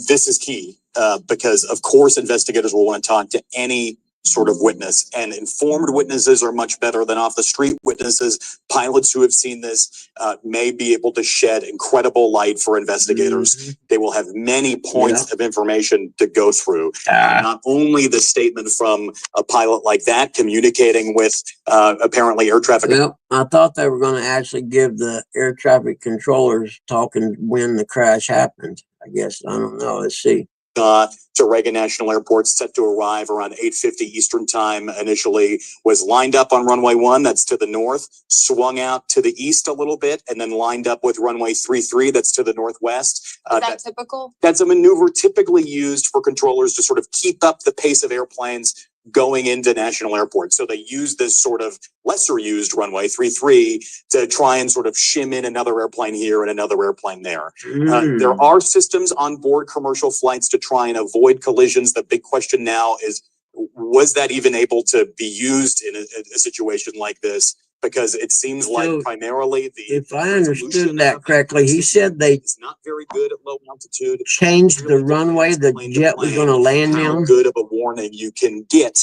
This is key because, of course, investigators will want to talk to any sort of witness, and informed witnesses are much better than off the street witnesses. Pilots who have seen this may be able to shed incredible light for investigators. Mm-hmm. They will have many points of information to go through. Not only the statement from a pilot like that communicating with apparently air traffic. Well, I thought they were going to actually give the air traffic controllers talking when the crash happened. I guess. I don't know. Let's see. To Reagan National Airport, set to arrive around 8:50 Eastern time initially, was lined up on runway 1, that's to the north, swung out to the east a little bit, and then lined up with runway 33, that's to the northwest. Is that typical? That's a maneuver typically used for controllers to sort of keep up the pace of airplanes going into National Airport. So they use this sort of lesser used runway 33 to try and sort of shim in another airplane here and another airplane there. There are systems on board commercial flights to try and avoid collisions. The big question now is, was that even able to be used in a situation like this? Because it seems like So, primarily if I understood that correctly, he said they is not very good at low altitude. changed the runway the jet was going to land How on. good of a warning you can get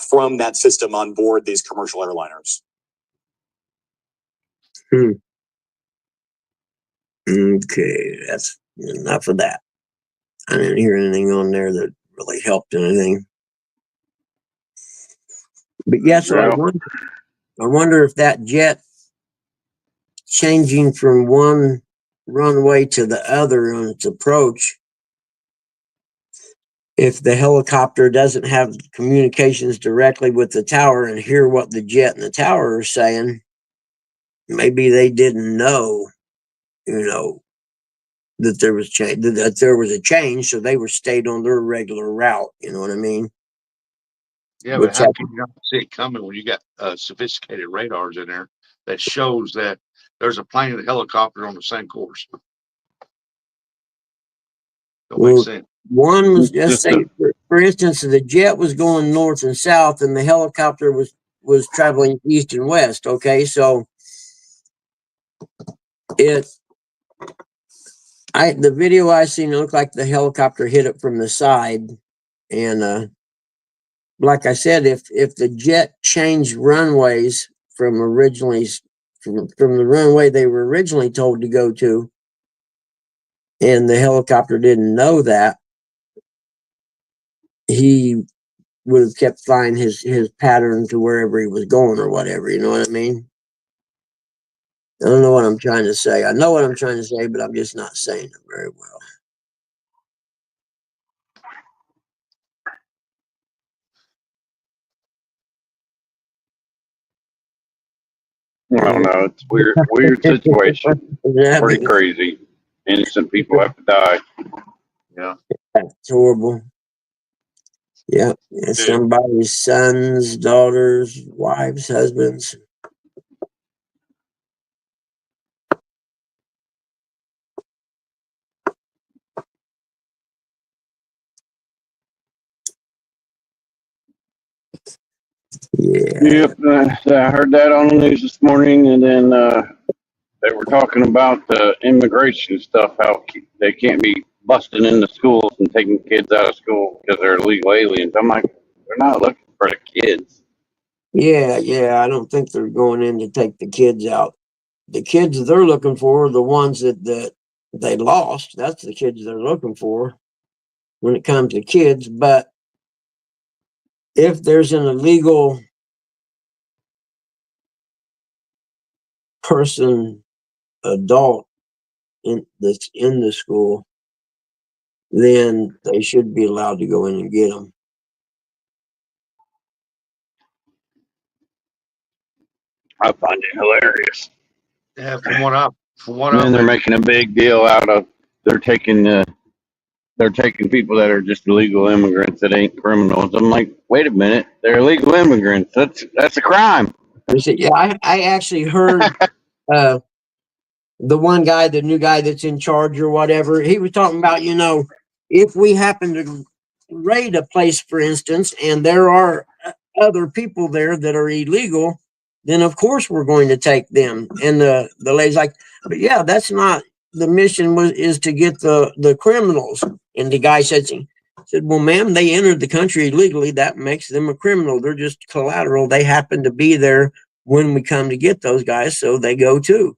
from that system on board these commercial airliners. Okay, that's enough of that. I didn't hear anything on there that really helped anything. But yes, so I wonder if that jet changing from one runway to the other on its approach, if the helicopter doesn't have communications directly with the tower and hear what the jet and the tower are saying, maybe they didn't know, that there was a change, so they were stayed on their regular route. You know what I mean? Yeah, but how can you not see it coming when you got sophisticated radars in there that shows that there's a plane and a helicopter on the same course? Don't make sense. One was, just say, for instance, the jet was going north and south, and the helicopter was traveling east and west. Okay, so the video I seen, it looked like the helicopter hit it from the side, and like I said, if the jet changed runways from the runway they were originally told to go to, and the helicopter didn't know that, he would have kept flying his pattern to wherever he was going or whatever. You know what I mean? I don't know what I'm trying to say. I know what I'm trying to say, but I'm just not saying it very well. I don't know. It's weird situation. Pretty crazy. Innocent people have to die. Yeah. That's horrible. Yeah. It's somebody's sons, daughters, wives, husbands. Yeah. Yep. I heard that on the news this morning, and then they were talking about the immigration stuff, how they can't be busting into schools and taking kids out of school because they're illegal aliens. I'm like, they're not looking for the kids. Yeah. I don't think they're going in to take the kids out. The kids they're looking for are the ones that they lost. That's the kids they're looking for when it comes to kids. But if there's an illegal person, adult that's in the school, then they should be allowed to go in and get them. I find it hilarious. Yeah, from what And they're making a big deal out of they're taking people that are just illegal immigrants that ain't criminals. I'm like, wait a minute, they're illegal immigrants. That's a crime. Yeah, I actually heard the one guy, the new guy that's in charge or whatever, he was talking about, if we happen to raid a place, for instance, and there are other people there that are illegal, then of course we're going to take them. And the lady's like, but yeah, that's not the mission is to get the criminals. And the guy said, well, ma'am, they entered the country illegally. That makes them a criminal. They're just collateral. They happen to be there when we come to get those guys, so they go too.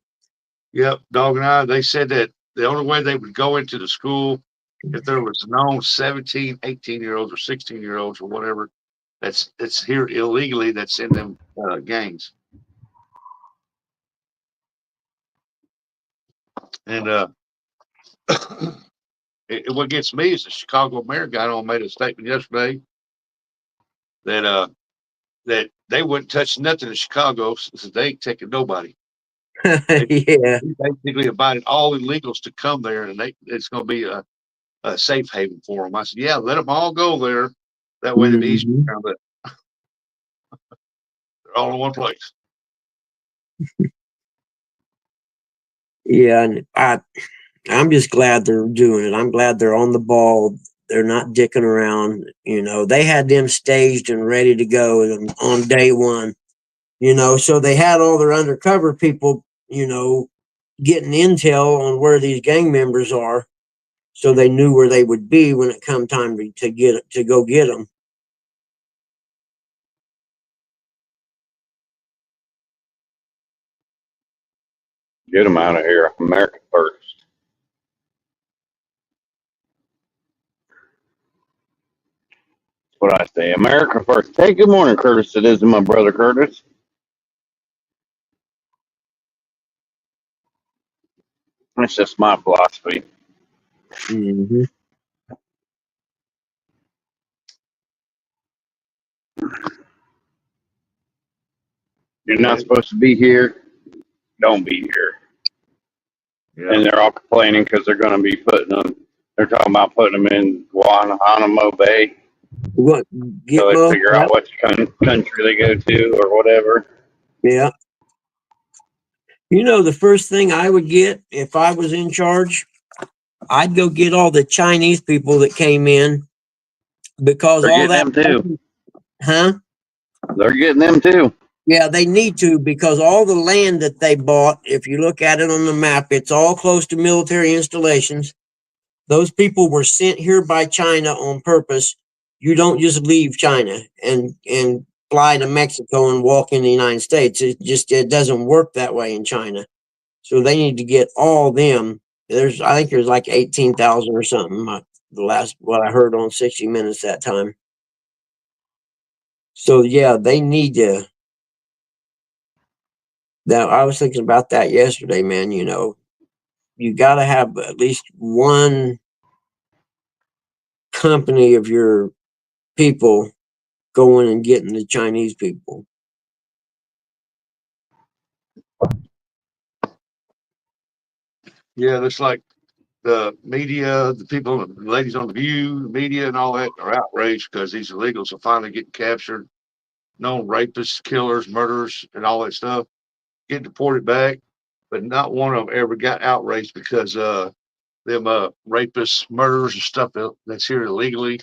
Yep, Dog and I, they said that the only way they would go into the school if there was known 17, 18-year-olds or 16-year-olds or whatever that's here illegally that's in them gangs. And what gets me is the Chicago mayor got on, made a statement yesterday that that they wouldn't touch nothing in Chicago since they ain't taking nobody. Yeah. He basically invited all illegals to come there, and it's going to be a safe haven for them. I said, yeah, let them all go there. That way it'll be easier. But They're all in one place. Yeah, and I'm just glad they're doing it. I'm glad they're on the ball. They're not dicking around. You know, they had them staged and ready to go on day one. You know, so they had all their undercover people, you know, getting intel on where these gang members are, so they knew where they would be when it come time to go get them. Get them out of here. America first. That's what I say. America first. Hey, good morning, Curtis. It is my brother Curtis. That's just my philosophy. Mm-hmm. You're not supposed to be here. Don't be here. Yeah. And they're all complaining because they're going to be putting them. They're talking about putting them in Guantanamo Bay. What? So they Gitmo? figure Yep. out which country they go to or whatever. Yeah. You know, the first thing I would get if I was in charge, I'd go get all the Chinese people that came in, because They're all getting that, them too. huh? They're getting them too. Yeah, they need to, because all the land that they bought, if you look at it on the map, it's all close to military installations. Those people were sent here by China on purpose. You don't just leave China and fly to Mexico and walk in the United States. It doesn't work that way in China. So they need to get all them. I think there's like 18,000 or something. The last what I heard on 60 Minutes that time. So yeah, they need to. Now I was thinking about that yesterday, man. You know, you got to have at least one company of your people going and getting the Chinese people. Yeah, that's like the media, the people, the ladies on the View, the media, and all that are outraged because these illegals are finally getting captured. Known rapists, killers, murderers, and all that stuff get deported back, but not one of them ever got outraged because them rapists, murderers, and stuff that's here illegally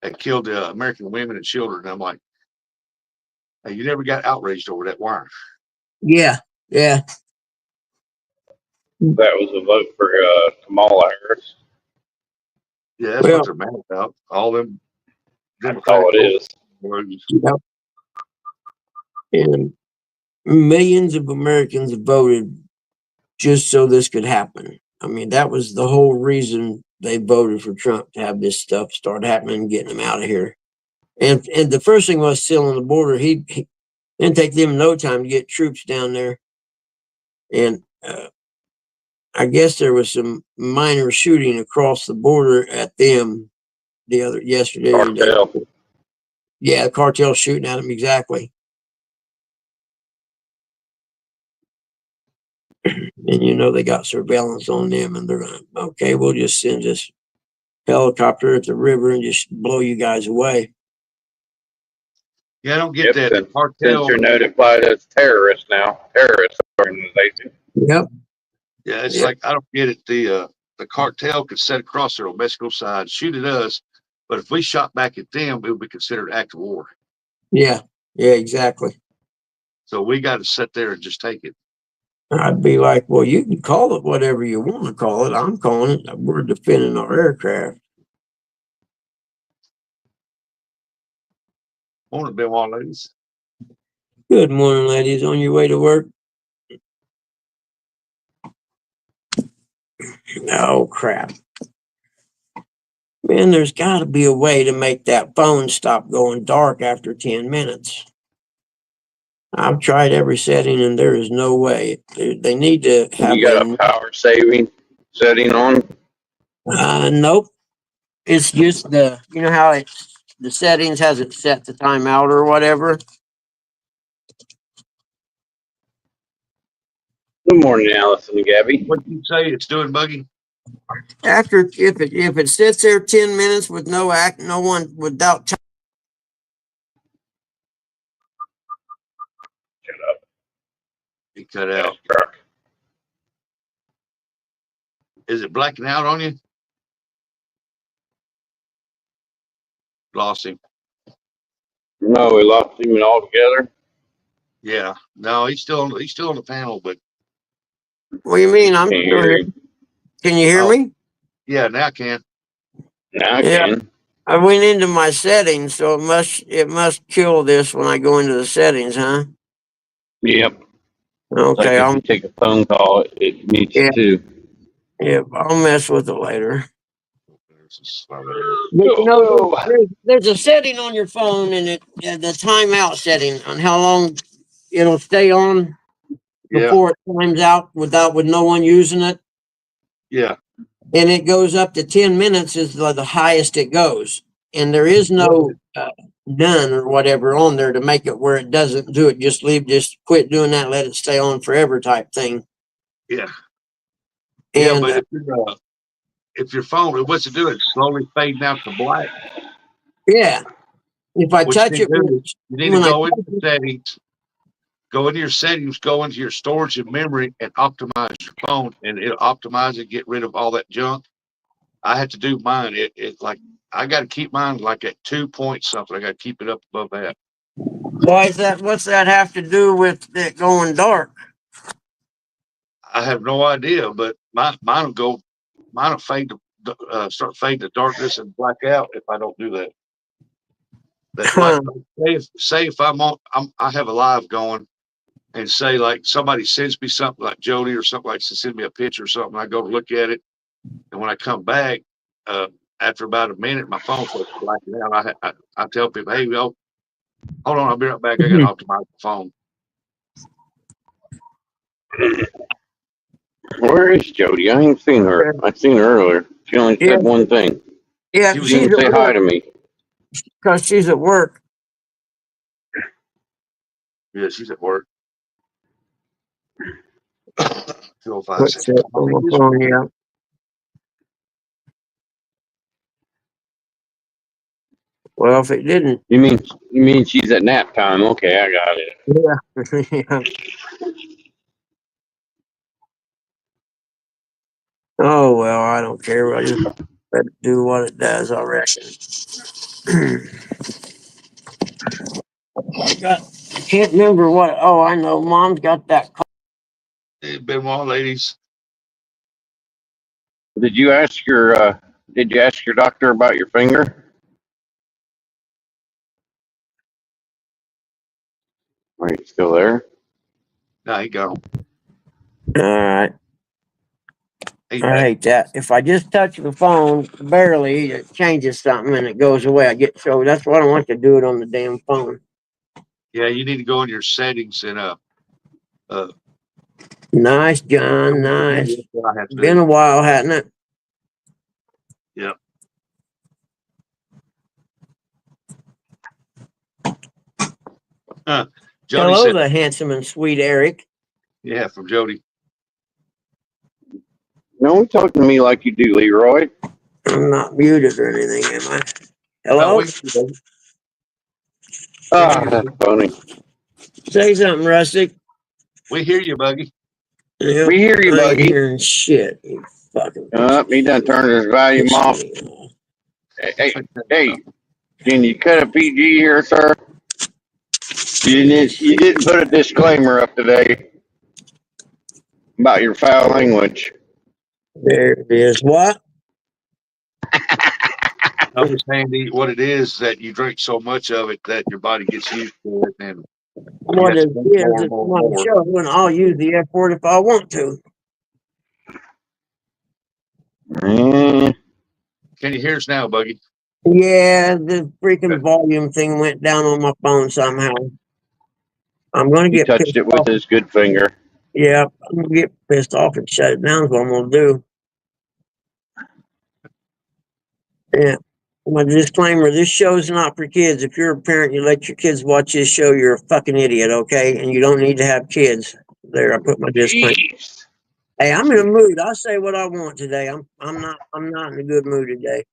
that killed American women and children. And I'm like, hey, you never got outraged over that. Why? Yeah, yeah, That was a vote for Kamala Harris. Yeah, that's well, what they're mad about. All them That's Democratic all it is. voters. yeah. And millions of Americans voted just so this could happen. I mean, that was the whole reason they voted for Trump, to have this stuff start happening and getting them out of here. And the first thing was sealing the border. He didn't take them no time to get troops down there. And I guess there was some minor shooting across the border at them yesterday or the day. Cartel. Yeah, the cartel shooting at them, exactly. And you know they got surveillance on them, and they're going, okay, we'll just send this helicopter at the river and just blow you guys away. Yeah, I don't get Yep, that. The since cartel. you're notified as terrorists now, terrorist organization. Yep. Yeah, it's Yep. like I don't get it. The cartel could set across there on Mexico side, shoot at us, but if we shot back at them, it would be considered act of war. Yeah. Yeah, exactly. So we got to sit there and just take it. I'd be like, well, you can call it whatever you want to call it. I'm calling it, we're defending our aircraft. Morning, Benoit ladies. Good morning, ladies. On your way to work? Oh, crap. Man, there's got to be a way to make that phone stop going dark after 10 minutes. I've tried every setting and there is no way. They need to have You got a power saving setting on? nope. It's just you know how the settings has it set to timeout or whatever. Good morning, Allison and Gabby. What do you say it's doing, Buggy? After if it sits there 10 minutes with no one without He cut out. Truck. Is it blacking out on you? Lost him. No, we lost him altogether. Yeah. No, he's still on the panel, but What do you mean? I'm Can't still hear here. him. Can you hear Oh. me? yeah, now I can. Now I Yeah. can. I went into my settings, so it must kill this when I go into the settings, huh? Yep. Like Okay, if you take a phone call, it needs Yeah. to. I'll mess with it later. There's a slide. But you know, Oh, there's a setting on your phone, and the timeout setting on how long it'll stay on Yeah, before it times out with no one using it, yeah. and it goes up to 10 minutes is the highest it goes, and there is no none or whatever on there to make it where it doesn't do it. Just quit doing that, let it stay on forever type thing. Yeah. Yeah, And but if your phone, what's it doing? Slowly fading out to black. yeah, if I What touch you it, need to do is you need to when I go into touch it, settings, go into your settings, go into your storage and memory, and optimize your phone, and it'll optimize it, get rid of all that junk. I had to do mine. It's like I got to keep mine like at 2 point something. I got to keep it up above that. why is that? What's that have to do with it going dark? I have no idea, but mine will fade to start fade to darkness and black out if I don't do that. That like say if I have a live going and say like somebody sends me something like Jody or something like to send me a picture or something, I go to look at it, and when I come back after about a minute, my phone starts blacking out. I tell people, hey, hold on, I'll be right back. I got to optimize the phone. where is Jody? I ain't seen her. I seen her earlier. She only Yeah. said one thing. Yeah, She was She didn't say hi to me. because she's at work. Yeah, she's at work. 205. What's that on my phone? Yeah. Well, if it didn't, You mean she's at nap time? Okay, I got it. yeah. Oh well, I don't care. I just let it do what it does. I reckon. I can't remember what. Oh, I know. Mom's got that. Hey, Benoit ladies. Did you ask your doctor about your finger? Are you still there? No, he gone. All right. He's I back. hate that. If I just touch the phone barely, it changes something and it goes away. So that's why I don't like to do it on the damn phone. Yeah, you need to go in your settings and Nice, John. Nice. That's what I have to Been do. a while, hasn't it? Yeah. Jody Hello, said, the handsome and sweet Eric. yeah, from Jody. Don't talk to me like you do, Leroy. I'm not muted or anything, am I? No, Hello? That's funny. Say something, Rustic. we hear you, Buggy. Yep, We hear you, I ain't Buggy. hearing shit. You fucking He done turned his volume off. Hey, can you cut a PG here, sir? You didn't put a disclaimer up today about your foul language. There it is. What? Understand what it is that you drink so much of it that your body gets used to it, and What you it have to drink is, more and it's more and my more. show, and I'll use the F word if I want to. Mm, Can you hear us now, Buggy? Yeah, the freaking volume thing went down on my phone somehow. I'm gonna he get touched pissed it with off. his good finger. Yeah, I'm gonna get pissed off and shut it down. Is what I'm gonna do. Yeah. My disclaimer: this show's not for kids. If you're a parent, you let your kids watch this show, you're a fucking idiot, okay? And you don't need to have kids. There, I put my disclaimer. Jeez. Hey, I'm in a mood. I'll say what I want today. I'm not in a good mood today.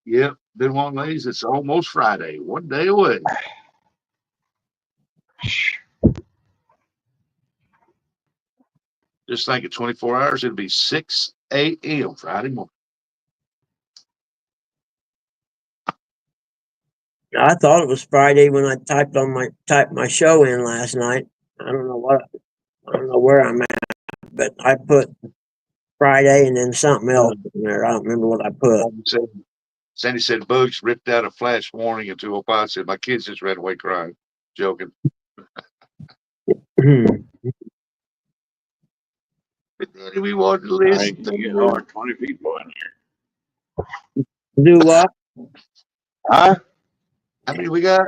Yep, been one of these. It's almost Friday. One day away. Just think of 24 hours, it'll be 6 a.m. Friday morning. I thought it was Friday when I typed my show in last night. I don't know where I'm at, but I put Friday and then something else in there. I don't remember what I put. Sandy said Bugs ripped out a flash warning at 205. Said my kids just ran away crying. Joking. But Daddy, we wanted to listen to You you. are 20 people in here. Do what? Huh? How many we got?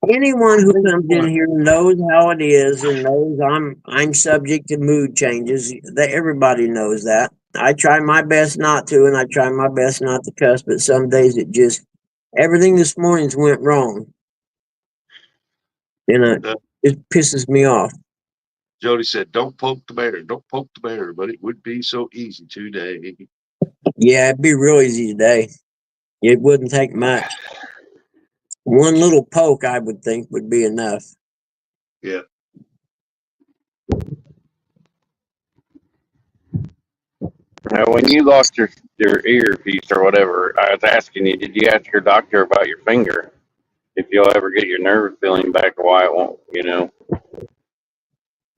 Anyone who comes in here knows how it is and knows I'm subject to mood changes. Everybody knows that. I try my best not to, and I try my best not to cuss, but some days everything this morning's went wrong, and it pisses me off. Jody said, "Don't poke the bear. Don't poke the bear." But it would be so easy today. Yeah, it'd be real easy today. It wouldn't take much. One little poke, I would think, would be enough. Yeah. Now, when you lost your earpiece or whatever, I was asking you, did you ask your doctor about your finger? If you'll ever get your nerve feeling back, or why it won't,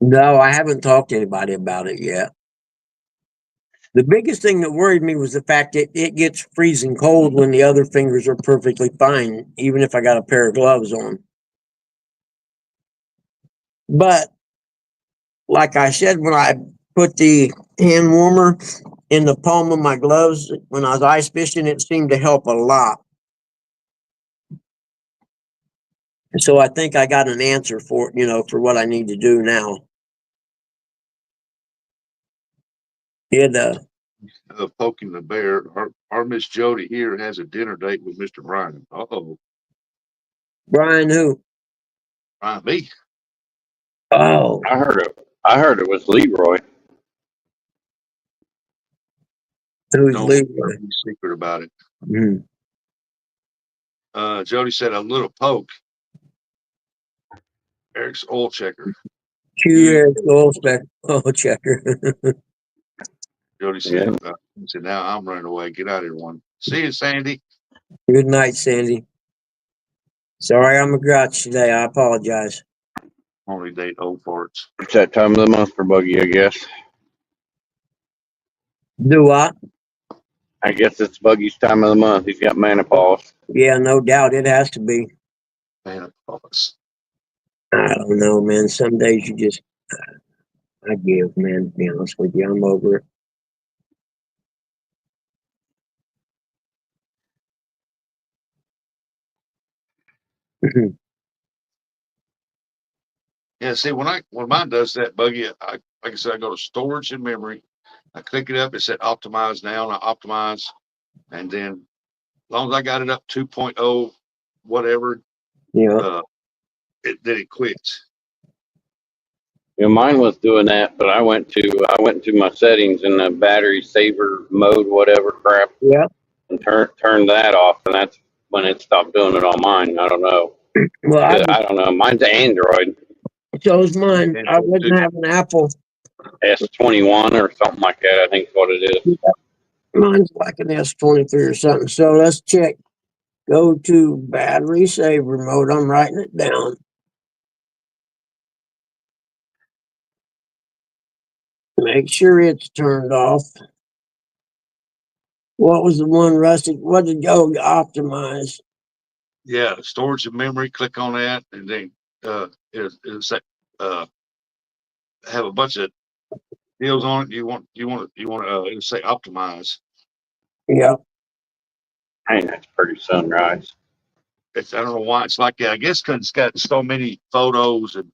No, I haven't talked to anybody about it yet. The biggest thing that worried me was the fact that it gets freezing cold when the other fingers are perfectly fine, even if I got a pair of gloves on. But like I said, when I put the hand warmer in the palm of my gloves when I was ice fishing, it seemed to help a lot. So I think I got an answer for what I need to do now. Poking the bear. Our Miss Jody here has a dinner date with Mr. Brian. Uh-oh. Brian who? Brian B. Oh. I heard it was Leroy. Who's Don't Leroy? be secret about it. Mm. Jody said a little poke. Eric's oil checker. Eric's oil checker. Jody said, he said, now I'm running away. Get out of here, one. See you, Sandy. Good night, Sandy. Sorry I'm a grouch today. I apologize. Only date old farts. It's that time of the month for Buggy, I guess. Do what? I guess it's Buggy's time of the month. He's got menopause. Yeah, no doubt. It has to be. Menopause. I don't know, man. Some days you just, I give, man, to be honest with you. I'm over it. Yeah, see, when mine does that, Buggy, like I said, I go to storage and memory. I click it up. It said optimize now, and I optimize. And then as long as I got it up 2.0, whatever, Yeah. Then it quits. Mine was doing that, but I went to my settings in the battery saver mode, whatever crap. Yeah. And turned that off, and that's when it stopped doing it on mine. I don't know. Well, I don't know. Mine's Android. So is mine. I wouldn't have an Apple. S21 or something like that, I think is what it is. Mine's like an S23 or something. So let's check. Go to battery saver mode. I'm writing it down. Make sure it's turned off. What was the one, Rusty? What did you optimize? Yeah, storage and memory. Click on that, and then it'll say have a bunch of deals on it. You want it'll say optimize. Yeah. Dang, that's pretty sunrise. I don't know why it's like that. I guess because it's got so many photos and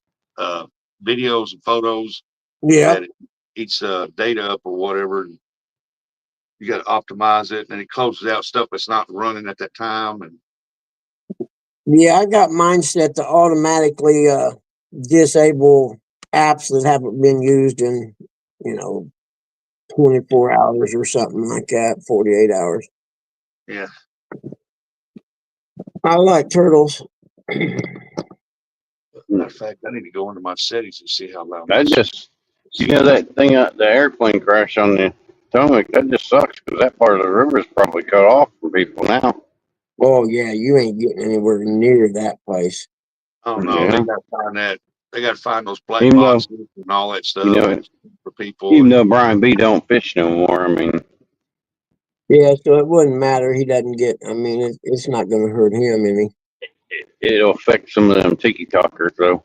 videos and photos. Yeah. That it eats data up or whatever. And you got to optimize it, and it closes out stuff that's not running at that time. And Yeah, I got mine set to automatically disable apps that haven't been used in, 24 hours or something like that, 48 hours. yeah. I like turtles. Matter of fact, I need to go into my settings and see how loud. I just You know that thing, the airplane crash on the Potomac, that just sucks because that part of the river is probably cut off from people now. Oh yeah, you ain't getting anywhere near that place. Oh no, they Yeah. gotta find that. They gotta find those black Even though- boxes and all that stuff You know, for people. even though Brian B don't fish no more, I mean, Yeah, so it wouldn't matter. He doesn't get. I mean, it's not going to hurt him any. it'll affect some of them tiki talkers though.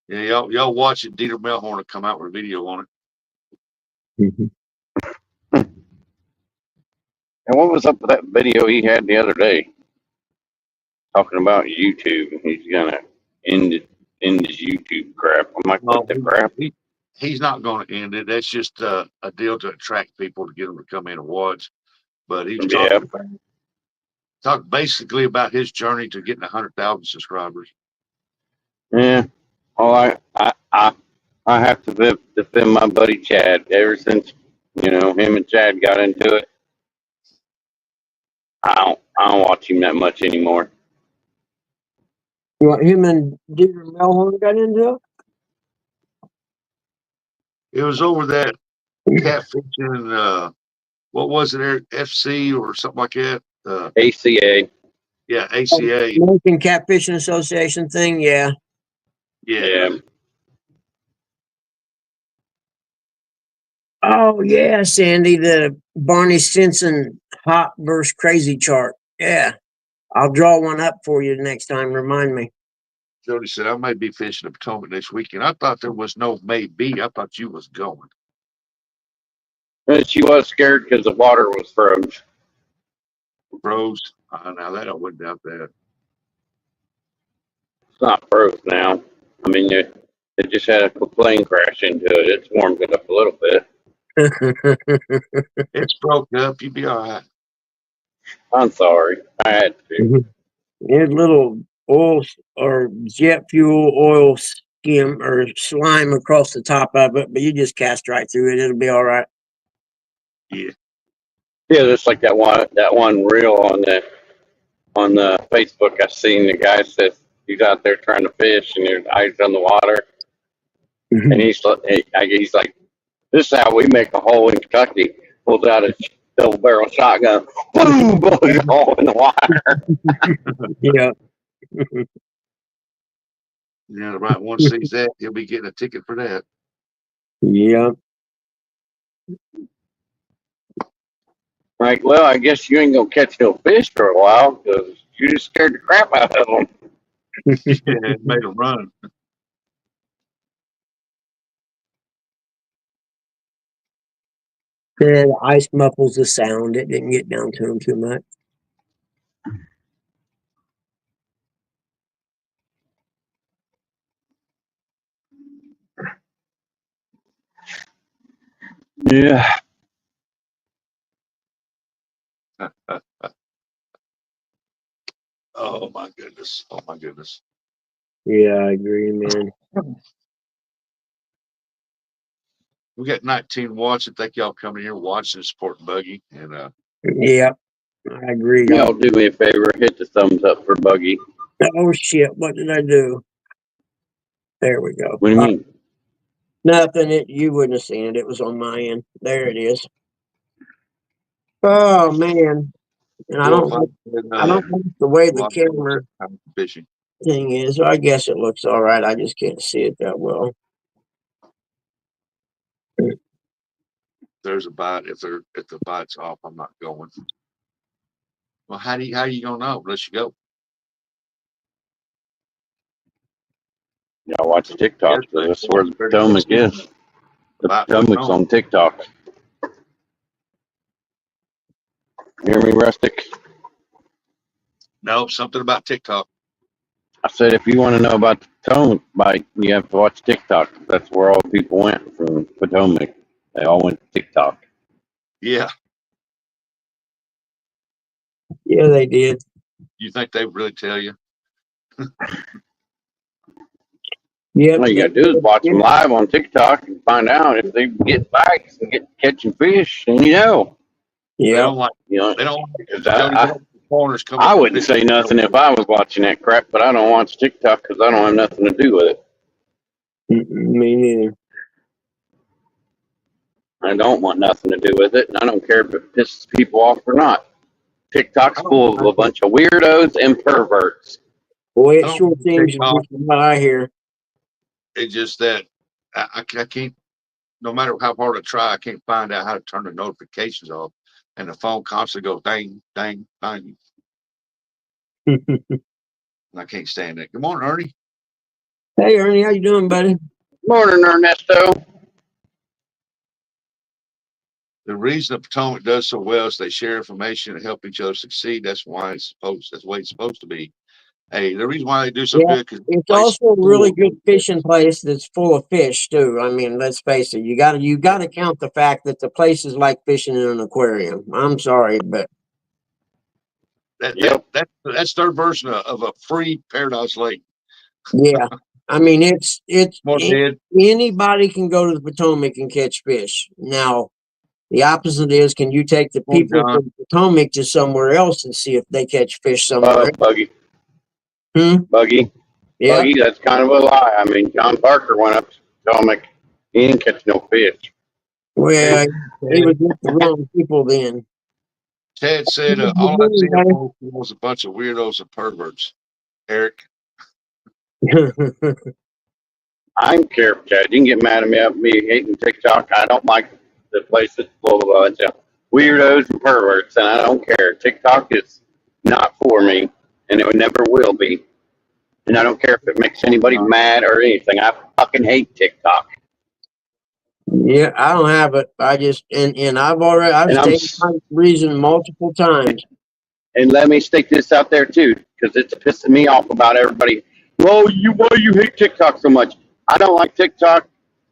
Yeah, y'all watch it. Dieter Melhorn will come out with a video on it. Mm-hmm. And what was up with that video he had the other day? Talking about YouTube. He's gonna end his YouTube crap. I'm like, what the crap? He's not going to end it. That's just a deal to attract people to get them to come in and watch. But he was talking basically about his journey to getting 100,000 subscribers. Yeah. Well, I have to defend my buddy Chad. Ever since, you know, him and Chad got into it, I don't watch him that much anymore. You want him and Dieter Melhorn got into it? It was over that catfishing, what was it, Eric? FC or something like that? ACA. Yeah, ACA. American Catfishing Association thing. Yeah. Yeah. Oh yeah, Sandy, the Barney Stinson hot versus crazy chart. Yeah, I'll draw one up for you next time. Remind me. Jody said, I may be fishing the Potomac next weekend. I thought there was no maybe. I thought you was going. And she was scared because the water was froze. Froze. Now that I wouldn't doubt that. It's not froze now. I mean, it just had a plane crash into it. It's warmed it up a little bit. It's broke up. You'd be all right. I'm sorry. I had to. There's little oil or jet fuel oil skim or slime across the top of it, but you just cast right through it. It'll be all right. Yeah. Yeah, just like that one reel on the Facebook. I seen the guy says he's out there trying to fish and his eyes on the water, and he's like, "This is how we make a hole in Kentucky." Pulls out a double barrel shotgun, boom, blows a hole in the water. Yeah. Yeah, the right one sees that, he'll be getting a ticket for that. Yeah. Like, well, I guess you ain't gonna catch no fish for a while because you just scared the crap out of them. Yeah, it made them run. Yeah, the ice muffles the sound. It didn't get down to them too much. Yeah. Oh my goodness. Oh my goodness. Yeah, I agree, man. We got 19 watching. Thank y'all coming here, watching, supporting Buggy. And Yeah, I agree. Y'all do me a favor, hit the thumbs up for Buggy. Oh shit! What did I do? There we go. What do you mean? Nothing. You wouldn't have seen it. It was on my end. There it is. Oh man! And I don't like the way the camera fishing. thing is. So I guess it looks all right. I just can't see it that well. There's a bite. If the bite's off, I'm not going. Well, how you gonna know unless you go? Y'all watch TikTok. That's where the Potomac is. The Potomac's on TikTok. Hear me, Rustic? No, something about TikTok. I said if you want to know about the Potomac bite, you have to watch TikTok. That's where all the people went from Potomac. They all went to TikTok. Yeah. Yeah, they did. You think they really tell you? Yeah. All you gotta do is watch them live on TikTok and find out if they get bites and get catching fish, and you know. They Yeah. don't like. You know, They don't like because corners coming. I wouldn't say nothing if I was watching that crap, but I don't watch TikTok because I don't have nothing to do with it. Me neither. I don't want nothing to do with it, and I don't care if it pisses people off or not. TikTok's full of a bunch of weirdos and perverts. Boy, I it don't sure like seems to TikTok. be from what I hear. It's just that I can't, no matter how hard I try, I can't find out how to turn the notifications off. And the phone constantly goes dang, dang, dang. And I can't stand it. Good morning, Ernie. Hey, Ernie, how you doing, buddy? Morning, Ernesto. The reason the Potomac does so well is they share information and help each other succeed. That's why that's the way it's supposed to be. Hey, the reason why they do so Yeah, good because it's also a really good fishing place that's full of fish too. I mean, let's face it, you gotta count the fact that the place is like fishing in an aquarium. I'm sorry, but that's their version of a free Paradise Lake. yeah, I mean it's More dead. anybody can go to the Potomac and catch fish. Now, the opposite is, can you take the Well, people John. from the Potomac to somewhere else and see if they catch fish somewhere? Buggy. Hmm? Buggy. Yeah, Buggy, that's kind of a lie. I mean, John Parker went up to Potomac. He didn't catch no fish. well, he was with the wrong people then. Ted said, all I see was a bunch of weirdos and perverts. Eric, I don't care, Chad. You can get mad at me hating TikTok. I don't like the place that's full of a bunch of weirdos and perverts, and I don't care. TikTok is not for me, and it never will be. And I don't care if it makes anybody mad or anything. I fucking hate TikTok. Yeah, I don't have it. I just and I've And stated my reason multiple times. And let me stick this out there too, because it's pissing me off about everybody. Well, why you hate TikTok so much? I don't like TikTok.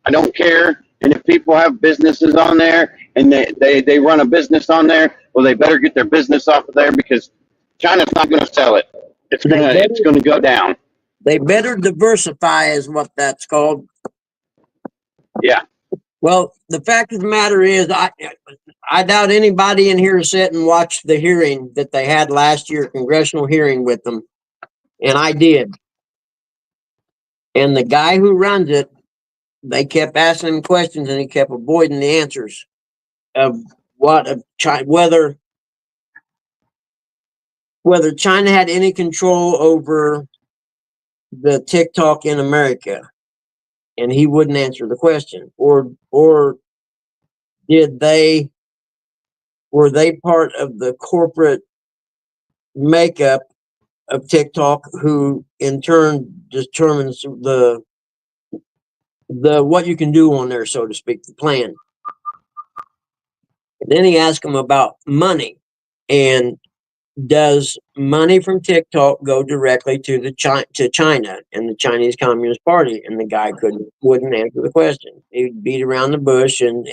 I don't care. And if people have businesses on there and they run a business on there, well, they better get their business off of there because China's not going to sell it. It's gonna go down. They better diversify, is what that's called. Yeah. Well, the fact of the matter is, I doubt anybody in here sat and watched the hearing that they had last year, congressional hearing with them, and I did. And the guy who runs it, they kept asking him questions, and he kept avoiding the answers of whether China had any control over the TikTok in America, and he wouldn't answer the question. Or were they part of the corporate makeup of TikTok, who in turn determines the what you can do on there, so to speak, the plan. And then he asked him about money, and does money from TikTok go directly to China and the Chinese Communist Party? And the guy wouldn't answer the question. He'd beat around the bush and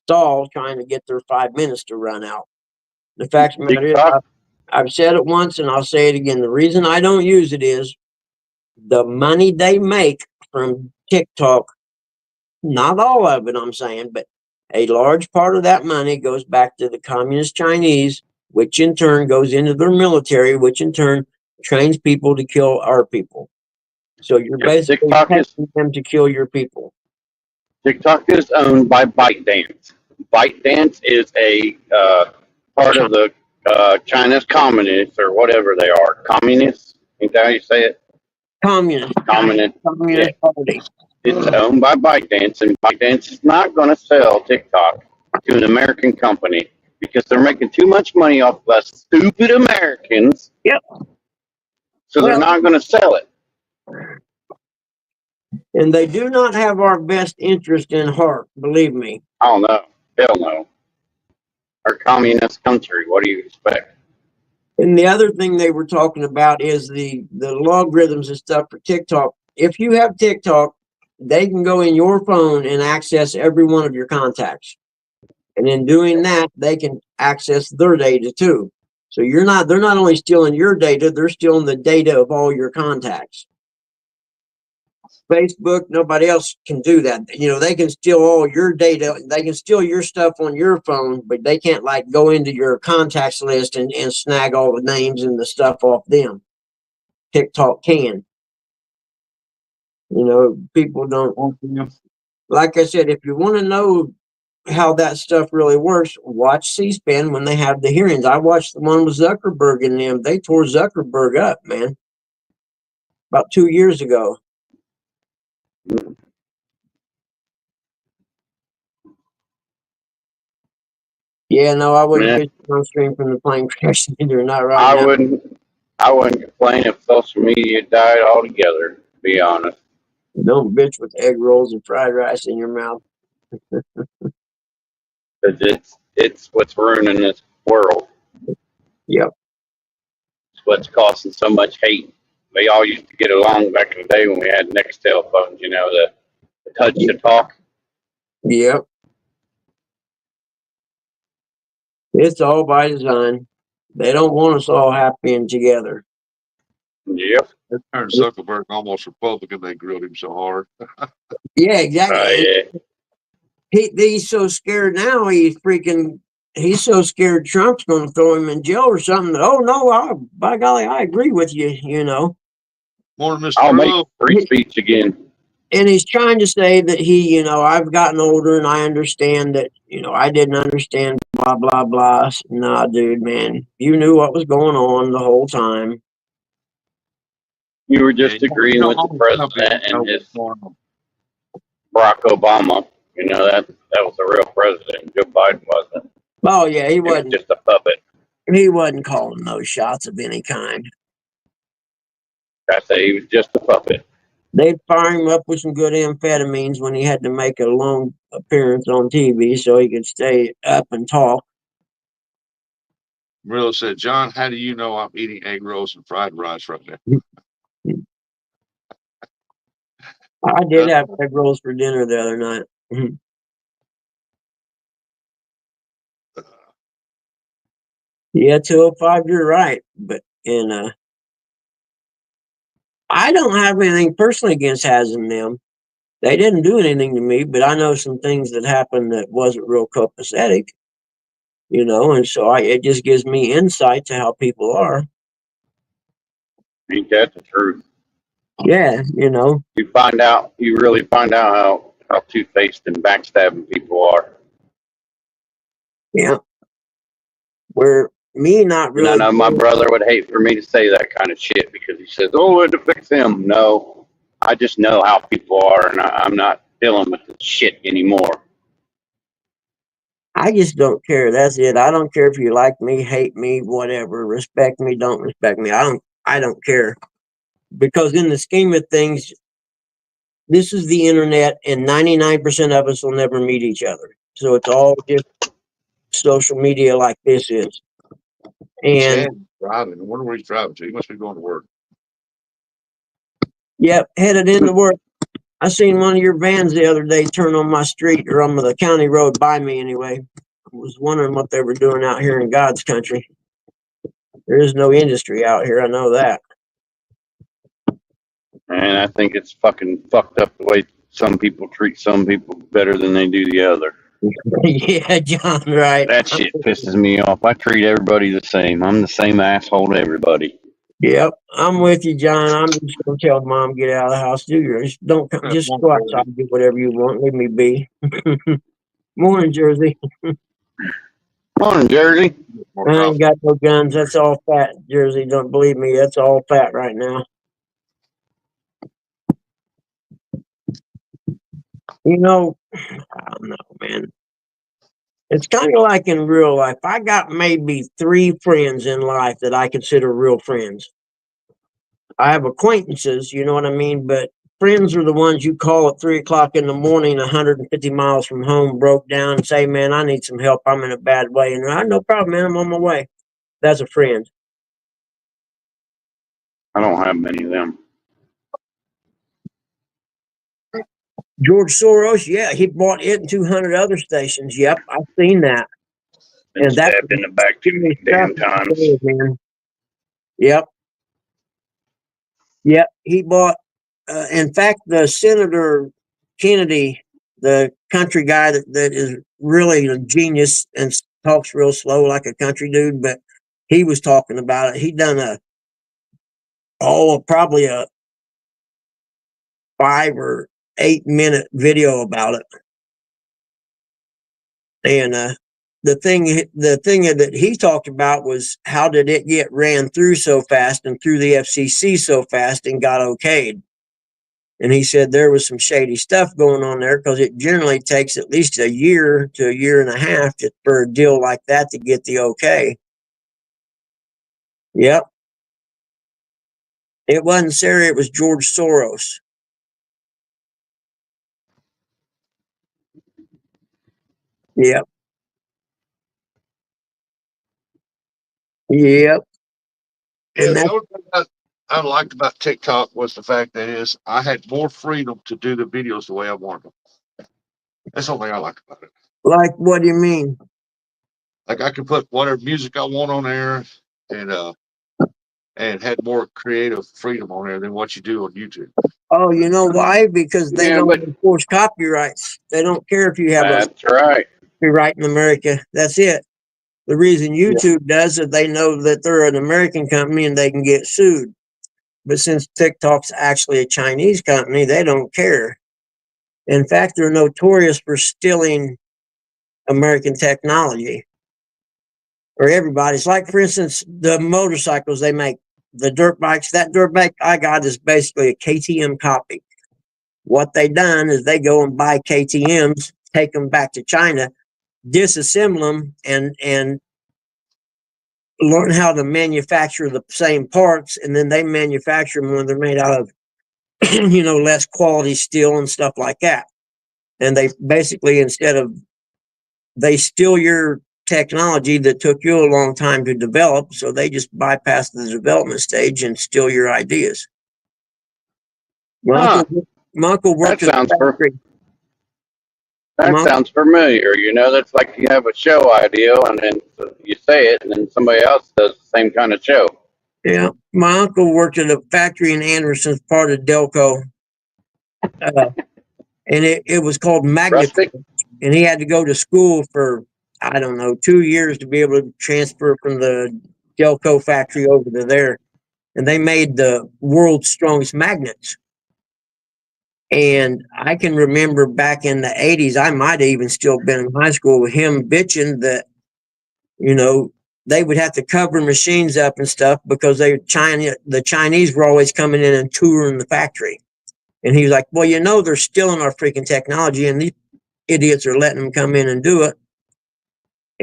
stall trying to get their 5 minutes to run out. The fact of the matter is, I've said it once and I'll say it again. The reason I don't use it is the money they make from TikTok, not all of it, I'm saying, but a large part of that money goes back to the Communist Chinese, which in turn goes into their military, which in turn trains people to kill our people. So you're basically paying them to kill your people. TikTok is owned by ByteDance. ByteDance is a part of the China's communists or whatever they are. Communists? Ain't that how you say it? Communist Party. It's owned by ByteDance, and ByteDance is not going to sell TikTok to an American company because they're making too much money off of us stupid Americans. Yep. So they're not going to sell it. And they do not have our best interest in heart, believe me. Oh, no. Hell no. Our communist country. What do you expect? And the other thing they were talking about is the logarithms and stuff for TikTok. If you have TikTok, they can go in your phone and access every one of your contacts. And in doing that, they can access their data too. So they're not only stealing your data, they're stealing the data of all your contacts. Facebook, nobody else can do that. You know, they can steal all your data. They can steal your stuff on your phone, but they can't like go into your contacts list and snag all the names and the stuff off them. TikTok can. You know, people don't. Like I said, if you want to know how that stuff really works, watch C-SPAN when they have the hearings. I watched the one with Zuckerberg and them. They tore Zuckerberg up, man. About 2 years ago. Yeah, no, I wouldn't Yeah. bitch on stream from the plane crash either, not right I now. wouldn't complain if social media died altogether, to be honest. Don't bitch with egg rolls and fried rice in your mouth. Because it's what's ruining this world. Yep. It's what's causing so much hate. We all used to get along back in the day when we had Nextel phones, you know, the touch to talk. Yep. It's all by design. They don't want us all happy and together. Yep. It turned Zuckerberg almost Republican. They grilled him so hard. Yeah, exactly. Yeah. He's so scared now. He's so scared Trump's going to throw him in jail or something. Oh no! By golly, I agree with you. You know, Morning, Mr. I'll make Trullo. free speech again. and he's trying to say that I've gotten older and I understand that. I didn't understand blah blah blah. Nah, dude, man, you knew what was going on the whole time. You were just Yeah, agreeing with the president and his Barack Obama. You know, that was a real president. Joe Biden wasn't. Oh yeah, he He was wasn't. just a puppet. He wasn't calling those shots of any kind. I say he was just a puppet. They'd fire him up with some good amphetamines when he had to make a lone appearance on TV so he could stay up and talk. Murillo said, John, how do you know I'm eating egg rolls and fried rice right now? I did have egg rolls for dinner the other night. Yeah, 205, you're right. I don't have anything personally against Haz and them. They didn't do anything to me, but I know some things that happened that wasn't real copacetic, and so it just gives me insight to how people are. Ain't that the truth? Yeah, You really find out how two-faced and backstabbing people are. yeah. Where me not And really. I know my brother would hate for me to say that kind of shit because he says, oh, it affects him. No, I just know how people are, and I'm not dealing with this shit anymore. I just don't care. That's it. I don't care if you like me, hate me, whatever, respect me, don't respect me. I don't care. Because in the scheme of things, this is the internet and 99% of us will never meet each other. So it's all just social media like this is. And Chad driving. I wonder where he's driving to. He must be going to work. yep, headed into work. I seen one of your vans the other day turn on my street or on the county road by me anyway. I was wondering what they were doing out here in God's country. There is no industry out here, I know that. And I think it's fucking fucked up the way some people treat some people better than they do the other. Yeah, John, right. That shit pisses me off. I treat everybody the same. I'm the same asshole to everybody. Yep, I'm with you, John. I'm just gonna tell Mom get out of the house. Do yours. Don't come. Just go outside and do whatever you want. Leave me be. Morning, Jersey. Morning, Jersey. I ain't got no guns. That's all fat, Jersey. Don't believe me. That's all fat right now. I don't know, man. It's kind of like in real life. I got maybe 3 friends in life that I consider real friends. I have acquaintances, you know what I mean? But friends are the ones you call at 3 o'clock in the morning, 150 miles from home, broke down, and say, man, I need some help. I'm in a bad way. And I no problem, man. I'm on my way. That's a friend. I don't have many of them. George Soros, yeah, he bought it and 200 other stations. Yep, I've seen that. Been And that's stabbed in the back 2 damn times. man. Yep. Yep. He bought, in fact, the Senator Kennedy, the country guy that is really a genius and talks real slow like a country dude, but he was talking about it. He done probably a 5 or 8 minute video about it. And the thing that he talked about was how did it get ran through so fast and through the FCC so fast and got okayed. And he said there was some shady stuff going on there because it generally takes at least a year to a year and a half for a deal like that to get the okay. Yep. It wasn't Sarah, it was George Soros. Yep. Yep. Yeah, And the that's only thing I liked about TikTok was the fact that is I had more freedom to do the videos the way I wanted them. That's the only thing I like about it. like, what do you mean? Like I could put whatever music I want on there and had more creative freedom on there than what you do on YouTube. Oh, you know why? Because they Yeah, don't but enforce copyrights. They don't care if you have a that's right. copyright in America. That's it. The reason YouTube does is they know that they're an American company and they can get sued. But since TikTok's actually a Chinese company, they don't care. In fact, they're notorious for stealing American technology. Or everybody's like, for instance, the motorcycles they make, the dirt bikes. That dirt bike I got is basically a KTM copy. What they done is they go and buy KTMs, take them back to China, disassemble them, and learn how to manufacture the same parts, and then they manufacture them when they're made out of, less quality steel and stuff like that. And they basically, they steal your technology that took you a long time to develop, so they just bypass the development stage and steal your ideas. Huh. My uncle worked That at a sounds factory. That sounds familiar. That's like you have a show idea and then you say it and then somebody else does the same kind of show. Yeah, my uncle worked at a factory in Anderson's, part of Delco, and it was called Magnet, Rustic? and he had to go to school for, I don't know, 2 years to be able to transfer from the Delco factory over to there, and they made the world's strongest magnets. And I can remember back in the 80s, I might have even still been in high school with him bitching that, they would have to cover machines up and stuff because the Chinese were always coming in and touring the factory. And he was like, well, they're stealing our freaking technology and these idiots are letting them come in and do it.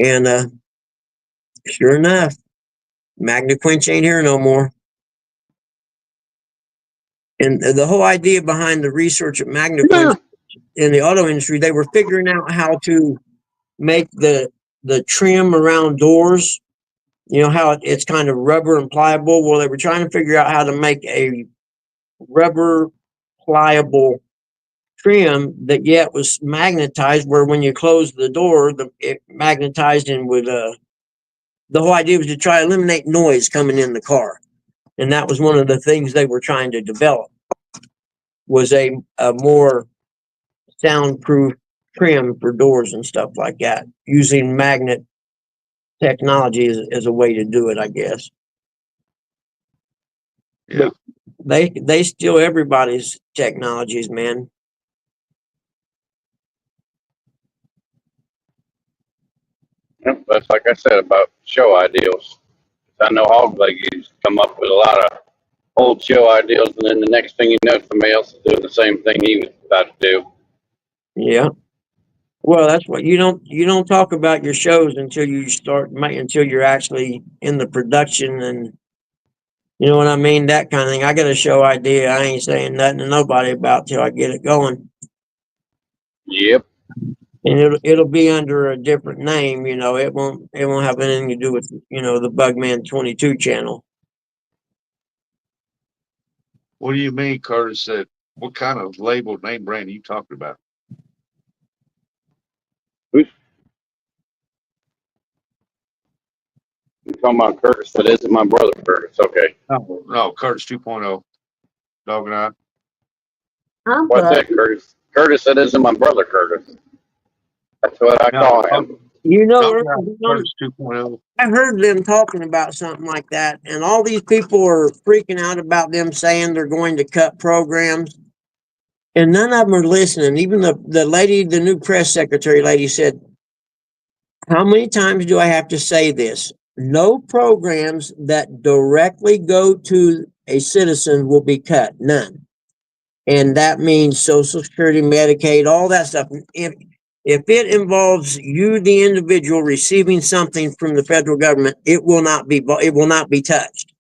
And sure enough, Magnequench ain't here no more. And the whole idea behind the research at Magnequench in the auto industry, they were figuring out how to make the trim around doors, how it's kind of rubber and pliable. Well, they were trying to figure out how to make a rubber pliable trim that yet was magnetized, where when you close the door, it magnetized and would, the whole idea was to try to eliminate noise coming in the car. And that was one of the things they were trying to develop, was a more soundproof trim for doors and stuff like that, using magnet technology as a way to do it, I guess. Yeah. But they steal everybody's technologies, man. Yep, that's like I said about show ideals. I know Hogleg used to come up with a lot of old show ideals, and then the next thing you know, somebody else is doing the same thing he was about to do. Yeah. Well, that's what you don't talk about your shows until until you're actually in the production, and you know what I mean, that kind of thing. I got a show idea, I ain't saying nothing to nobody about till I get it going, Yep. and it'll be under a different name. It won't have anything to do with the Bugman 22 channel. What do you mean, Curtis? Said what kind of label name brand are you talking about? You're talking about Curtis, that isn't my brother Curtis. Okay. Oh, no, Curtis 2.0. Dog and I. What's that, Curtis? Curtis, that isn't my brother Curtis. That's what I call him. Curtis 2.0. I heard them talking about something like that, and all these people are freaking out about them saying they're going to cut programs, and none of them are listening. Even the lady, the new press secretary lady, said How many times do I have to say this? No programs that directly go to a citizen will be cut. None. And that means Social Security, Medicaid, all that stuff. If it involves you, the individual, receiving something from the federal government, it will not be touched.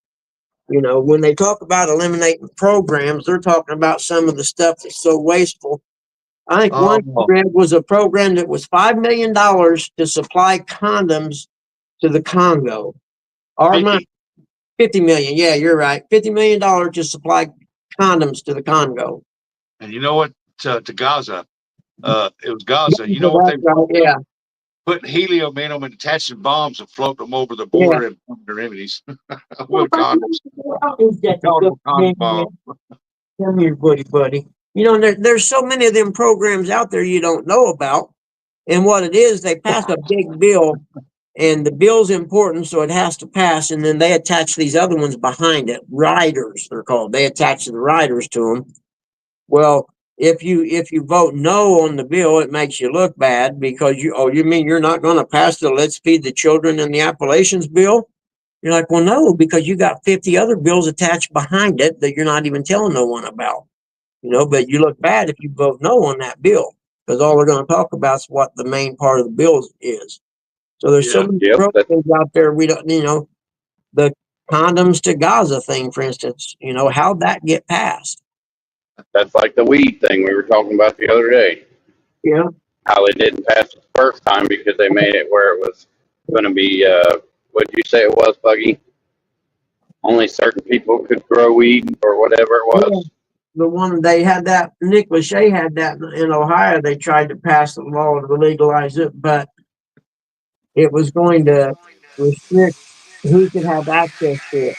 You know, when they talk about eliminating programs, they're talking about some of the stuff that's so wasteful. I think one Oh, program was a program that was $5 million to supply condoms to the Congo. Our money, 50. 50 million. Yeah, you're right. $50 million to supply condoms to the Congo. And you know what? To Gaza. It was Gaza. You know what That's they right. Yeah, putting helium in them and attaching bombs and floating them over the yeah. border and pumping their enemies with condoms. Called them condom bomb. Come here, buddy. You know, there's so many of them programs out there you don't know about. And what it is, they pass a big bill, and the bill's important, so it has to pass. And then they attach these other ones behind it. Riders, they're called. They attach the riders to them. Well, if you vote no on the bill, it makes you look bad because you mean you're not going to pass the Let's Feed the Children in the Appalachians bill? You're like, well, no, because you got 50 other bills attached behind it that you're not even telling no one about. You know, but you look bad if you vote no on that bill because all we're going to talk about is what the main part of the bill is. So there's so Yeah. many Yep, programs out there we don't, you know, the condoms to Gaza thing, for instance, you know, how'd that get passed? that's like the weed thing we were talking about the other day. Yeah. How they didn't pass it the first time because they made it where it was going to be, what'd you say it was, Buggy? Only certain people could grow weed or whatever it was. The one they had that, Nick Lachey had that in Ohio. They tried to pass a law to legalize it, but it was going to restrict who could have access to it.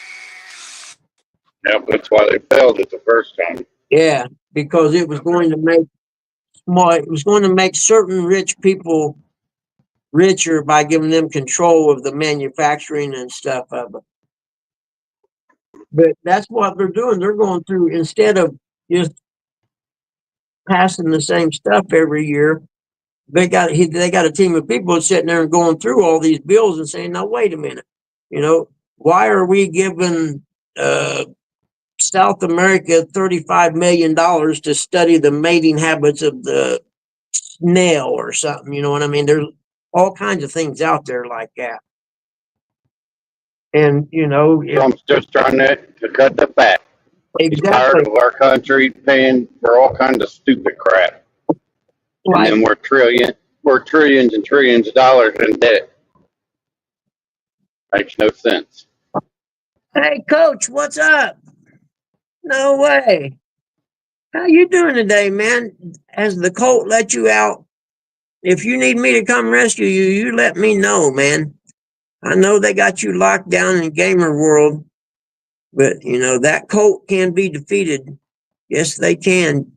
Yep, that's why they failed it the first time. Yeah, because it was going to make it was going to make certain rich people richer by giving them control of the manufacturing and stuff of it. But that's what they're doing. They're going through, instead of just passing the same stuff every year, they got a team of people sitting there and going through all these bills and saying, now wait a minute, you know, why are we giving South America $35 million to study the mating habits of the snail or something? You know what I mean? There's all kinds of things out there like that. And you know, Trump's just trying to cut the fat. He's tired exactly of our country paying for all kinds of stupid crap. And like, then we're trillions and trillions of dollars in debt. Makes no sense. hey coach, what's up? No way. How you doing today, man? Has the Colt let you out? If you need me to come rescue you, you let me know, man. I know they got you locked down in gamer world, but you know that Colt can be defeated. Yes, they can.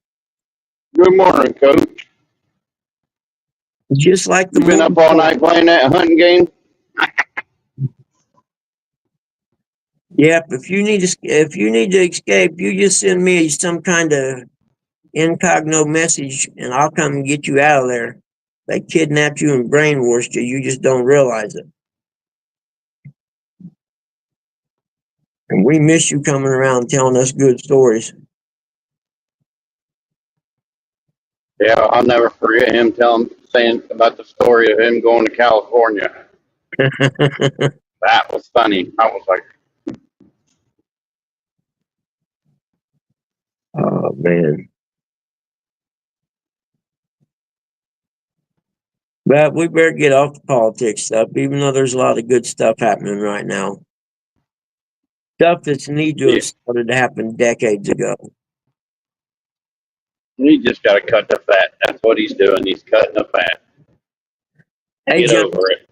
Good morning, Coach. Just like the You been up all night playing that hunting game? Yep. If you need to escape, you just send me some kind of incognito message, and I'll come and get you out of there. They kidnapped you and brainwashed you. You just don't realize it. And we miss you coming around telling us good stories. Yeah, I'll never forget him saying about the story of him going to California. That was funny. I was like, Oh man. But we better get off the politics stuff, even though there's a lot of good stuff happening right now. Stuff that's need to yeah, have started to happen decades ago. he just got to cut the fat. That's what he's doing. He's cutting the fat. Hey Get John, over it.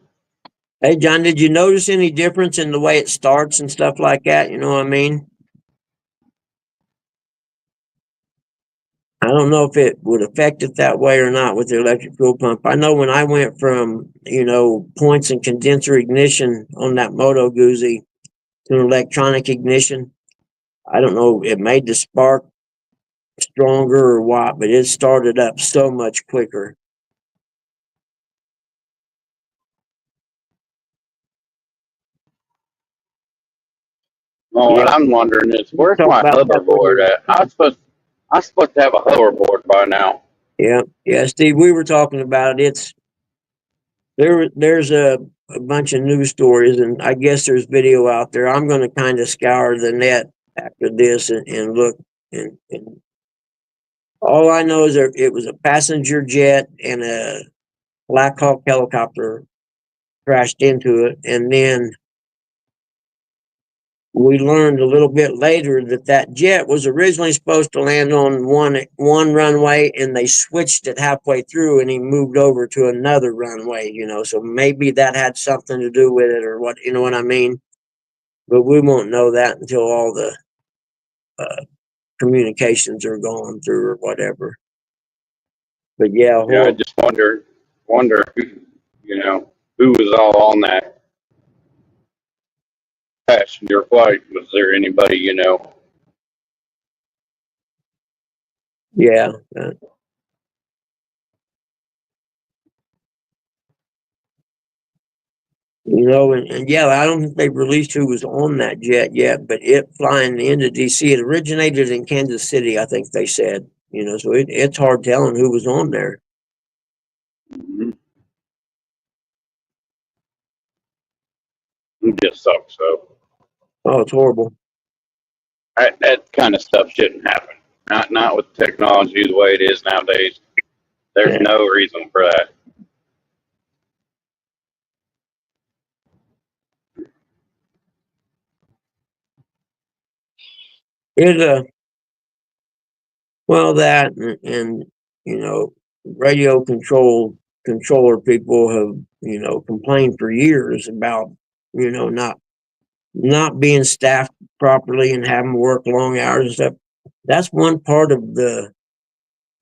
hey John, did you notice any difference in the way it starts and stuff like that? You know what I mean? I don't know if it would affect it that way or not with the electric fuel pump. I know when I went from, you know, points and condenser ignition on that Moto Guzzi to an electronic ignition, I don't know, it made the spark stronger or what, but it started up so much quicker. Well, what Yeah. I'm wondering is, where's Talk my about that hoverboard later. at? I'm supposed to have a hoverboard by now. Yeah, Steve, we were talking about it. There's a bunch of news stories, and I guess there's video out there. I'm going to kind of scour the net after this and look. And all I know is that it was a passenger jet and a Black Hawk helicopter crashed into it, and then we learned a little bit later that that jet was originally supposed to land on one runway, and they switched it halfway through, and he moved over to another runway. So maybe that had something to do with it, or what, you know what I mean? But we won't know that until all the communications are gone through or whatever. But yeah, Yeah, I horrible. just wonder who was all on that passenger flight. Was there anybody, Yeah. And yeah, I don't think they've released who was on that jet yet, but it flying into DC, it originated in Kansas City, I think they said. So it's hard telling who was on there. It just sucks. So Oh, it's horrible. that kind of stuff shouldn't happen. Not with technology the way it is nowadays. There's Yeah. no reason for that. It well, that and radio controller people have complained for years about not being staffed properly and having to work long hours and stuff. That's one part of the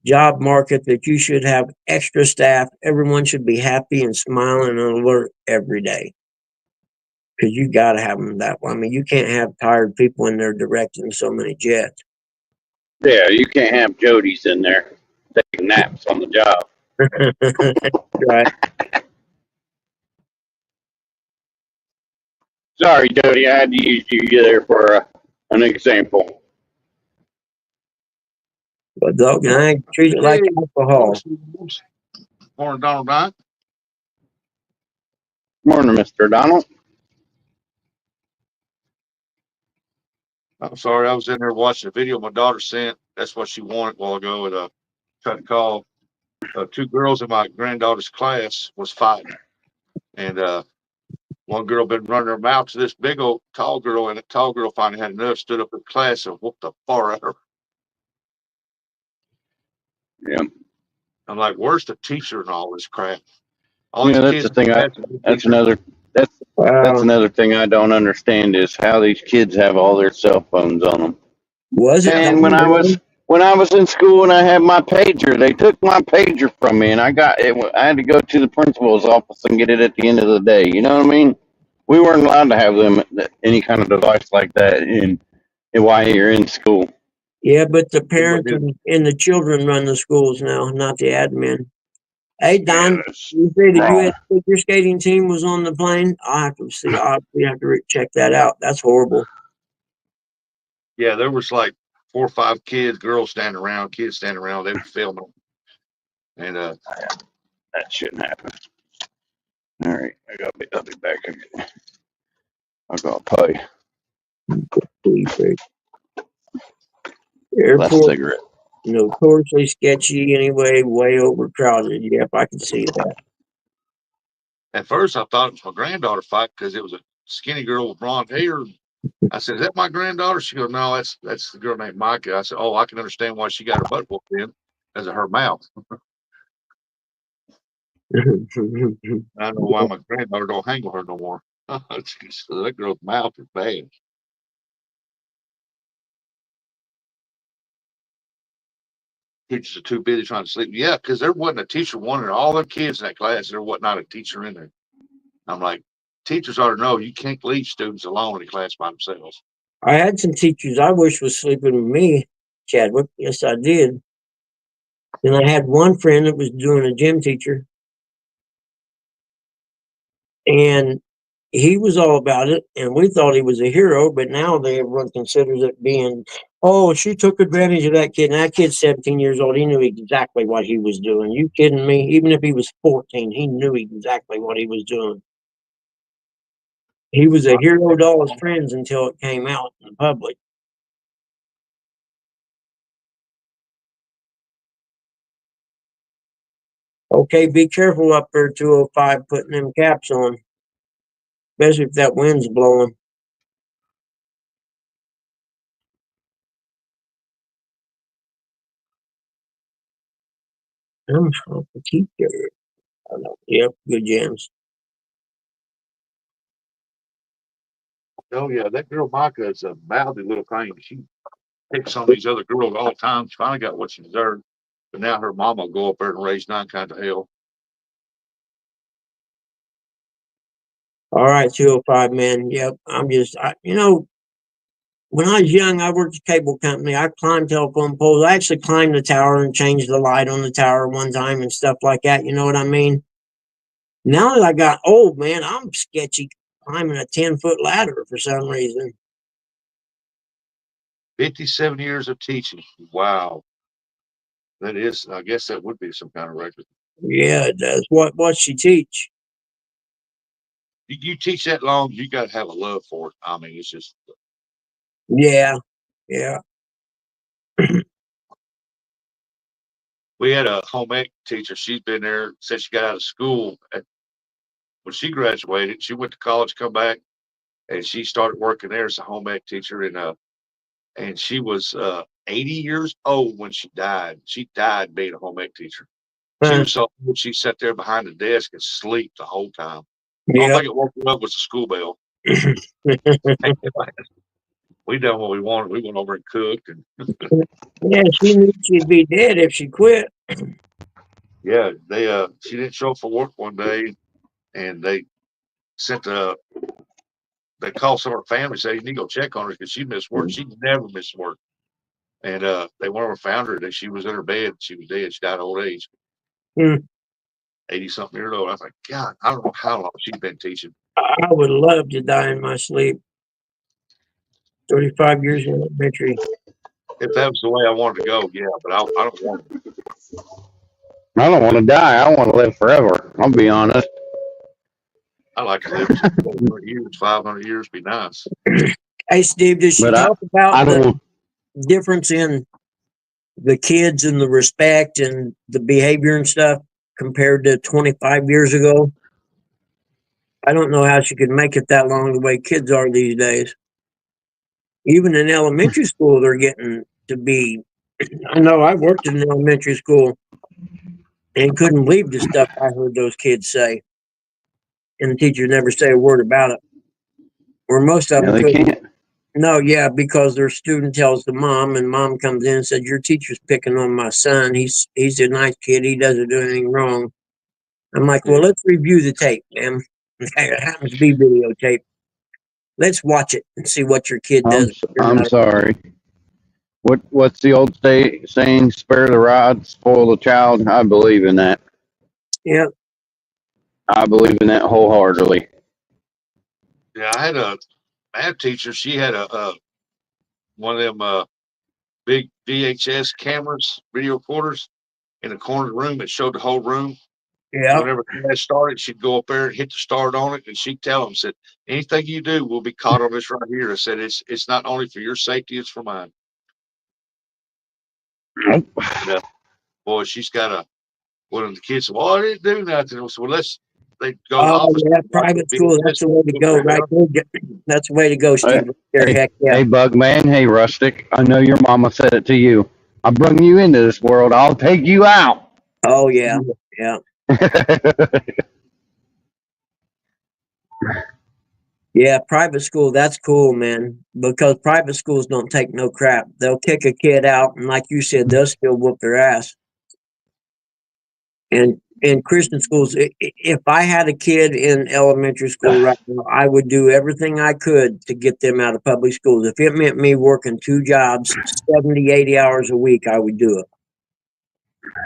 job market that you should have extra staff. Everyone should be happy and smiling and alert every day, because you got to have them that way. I mean, you can't have tired people in there directing so many jets. Yeah, you can't have Jodies in there taking naps on the job. Right. Sorry, Jody, I had to use you there for an example. But dog, I treat it like alcohol. Morning, Donald Ryan. Morning, Mr. Donald. I'm sorry, I was in there watching a video my daughter sent. That's what she wanted a while ago. And tried to call. Two girls in my granddaughter's class was fighting, and one girl been running her mouth to this big old tall girl, and the tall girl finally had enough, stood up in class and whooped the far out of her. Yeah. I'm like, where's the teacher and all this crap? That's the thing. That's another thing I don't understand is how these kids have all their cell phones on them. Was it? And when I was in school and I had my pager, they took my pager from me, and I had to go to the principal's office and get it at the end of the day. You know what I mean? We weren't allowed to have them any kind of device like that while you're in school. Yeah, but the parents and the children run the schools now, not the admin. Hey, Don, you say the U.S. figure skating team was on the plane? I'll have to see. We have to check that out. That's horrible. Yeah, there was like 4 or 5 kids, girls standing around, kids standing around. They were filming. And that shouldn't happen. All right, I'll be back again. I gotta pay. Airport, notoriously sketchy anyway, way overcrowded. Yep, I can see that. At first, I thought it was my granddaughter fight because it was a skinny girl with blonde hair. I said, "Is that my granddaughter?" She goes, "No, that's the girl named Micah." I said, "Oh, I can understand why she got her butt whooped in because of her mouth." I know why my granddaughter don't hang with her no more. That girl's mouth is bad. Teachers are too busy trying to sleep. Yeah, because there wasn't a teacher wanted all them kids in that class. There was not a teacher in there. I'm like, teachers ought to know you can't leave students alone in a class by themselves. I had some teachers I wish was sleeping with me, Chadwick. Yes, I did. And I had one friend that was doing a gym teacher. And he was all about it, and we thought he was a hero. But now everyone considers it being, oh, she took advantage of that kid. And that kid's 17 years old. He knew exactly what he was doing. You kidding me? Even if he was 14, he knew exactly what he was doing. He was a hero to all his friends until it came out in the public. Okay, be careful up there, 205, putting them caps on, especially if that wind's blowing. I'm trying to keep there. Yep, good jams. Oh yeah, that girl Micah is a mouthy little thing. She picks on these other girls all the time. She finally got what she deserved. But now her mama will go up there and raise 9 kinds of hell. All right, 205, man. Yep, when I was young, I worked at a cable company. I climbed telephone poles. I actually climbed the tower and changed the light on the tower one time and stuff like that. You know what I mean? Now that I got old, man, I'm sketchy climbing a 10-foot ladder for some reason. 57 years of teaching. Wow. That is, I guess that would be some kind of record. Yeah, it does. What's she teach? You teach that long, you got to have a love for it. I mean, it's just. Yeah. We had a home ec teacher. She's been there since she got out of school. When she graduated, she went to college, come back, and she started working there as a home ec teacher. And she was 80 years old when she died. She died being a home ec teacher. She was so old, she sat there behind the desk and sleep the whole time. The only thing that woke her up was the school bell. We done what we wanted. We went over and cooked. And Yeah, she knew she'd be dead if she quit. yeah, she didn't show up for work one day, and they called some of her family, say you need to go check on her because she missed work. She never missed work. And they went over and found her that she was in her bed. She was dead. She died of old age. 80 something years old. I was like, God, I don't know how long she's been teaching. I would love to die in my sleep. 35 years in elementary. If that was the way I wanted to go, yeah, but I don't want to. I don't want to die. I want to live forever. I'll be honest. I like to live 400 years, 500 years, be nice. Hey, Steve, does she But talk about I the don't. difference in the kids and the respect and the behavior and stuff compared to 25 years ago? I don't know how she could make it that long the way kids are these days. Even in elementary school, they're getting to be. I know I worked in elementary school and couldn't believe the stuff I heard those kids say. And the teachers never say a word about it. Or most of Yeah, them they couldn't. can't. No, yeah, because their student tells the mom, and mom comes in and said, "Your teacher's picking on my son. He's a nice kid. He doesn't do anything wrong." I'm like, "Well, let's review the tape, ma'am. It happens to be videotape. Let's watch it and see what your kid does." I'm sorry. What's the old saying? Spare the rod, spoil the child. I believe in that. Yeah. I believe in that wholeheartedly. Yeah, I had a teacher. She had one of them big VHS cameras, video recorders in the corner of the room that showed the whole room. Yeah. Whenever class started, she'd go up there and hit the start on it, and she'd tell them, said, anything you do will be caught on this right here. I said, it's not only for your safety, it's for mine. Nope. Boy, she's got one of the kids said, well, I didn't do nothing. I said, well, they go to the Oh, office. yeah, private school. That's the way to go, right? That's the way to go, Steve. Right there, heck yeah. Hey, Bugman. Hey, Rustic. I know your mama said it to you. I brung you into this world. I'll take you out. Oh, yeah. Yeah. Yeah, private school, that's cool, man. Because private schools don't take no crap. They'll kick a kid out, and like you said, they'll still whoop their ass. And in Christian schools, if I had a kid in elementary school right now, I would do everything I could to get them out of public schools. If it meant me working 2 jobs, 70, 80 hours a week, I would do it.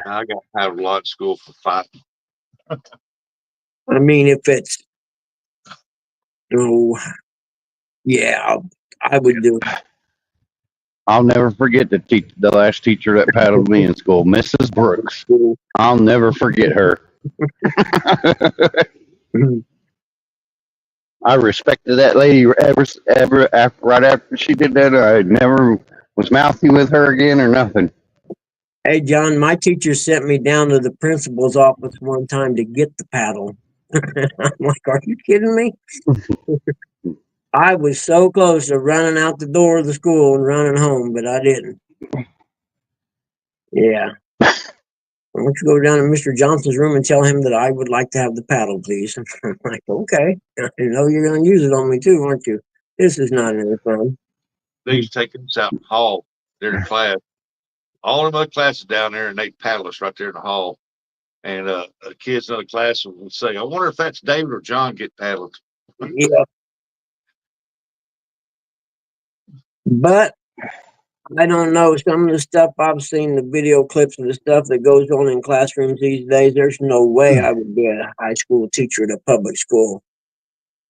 I got to have a lot of school for fighting. I mean, if it's Oh, yeah, I would do I'll never forget the last teacher that paddled me in school, Mrs. Brooks. it. I'll never forget her. I respected that lady right after she did that. I never was mouthy with her again or nothing. Hey, John, my teacher sent me down to the principal's office one time to get the paddle. I'm like, are you kidding me? I was so close to running out the door of the school and running home, but I didn't. Yeah. Why don't you go down to Mr. Johnson's room and tell him that I would like to have the paddle, please? I'm like, okay. I know you're going to use it on me too, aren't you? This is not any fun. They used to take us out in the hall during class. All of my classes down there, and they paddle us right there in the hall. And the kids in the class would say, "I wonder if that's David or John get paddled." Yeah. But I don't know. Some of the stuff I've seen, the video clips of the stuff that goes on in classrooms these days, there's no way I would be a high school teacher at a public school.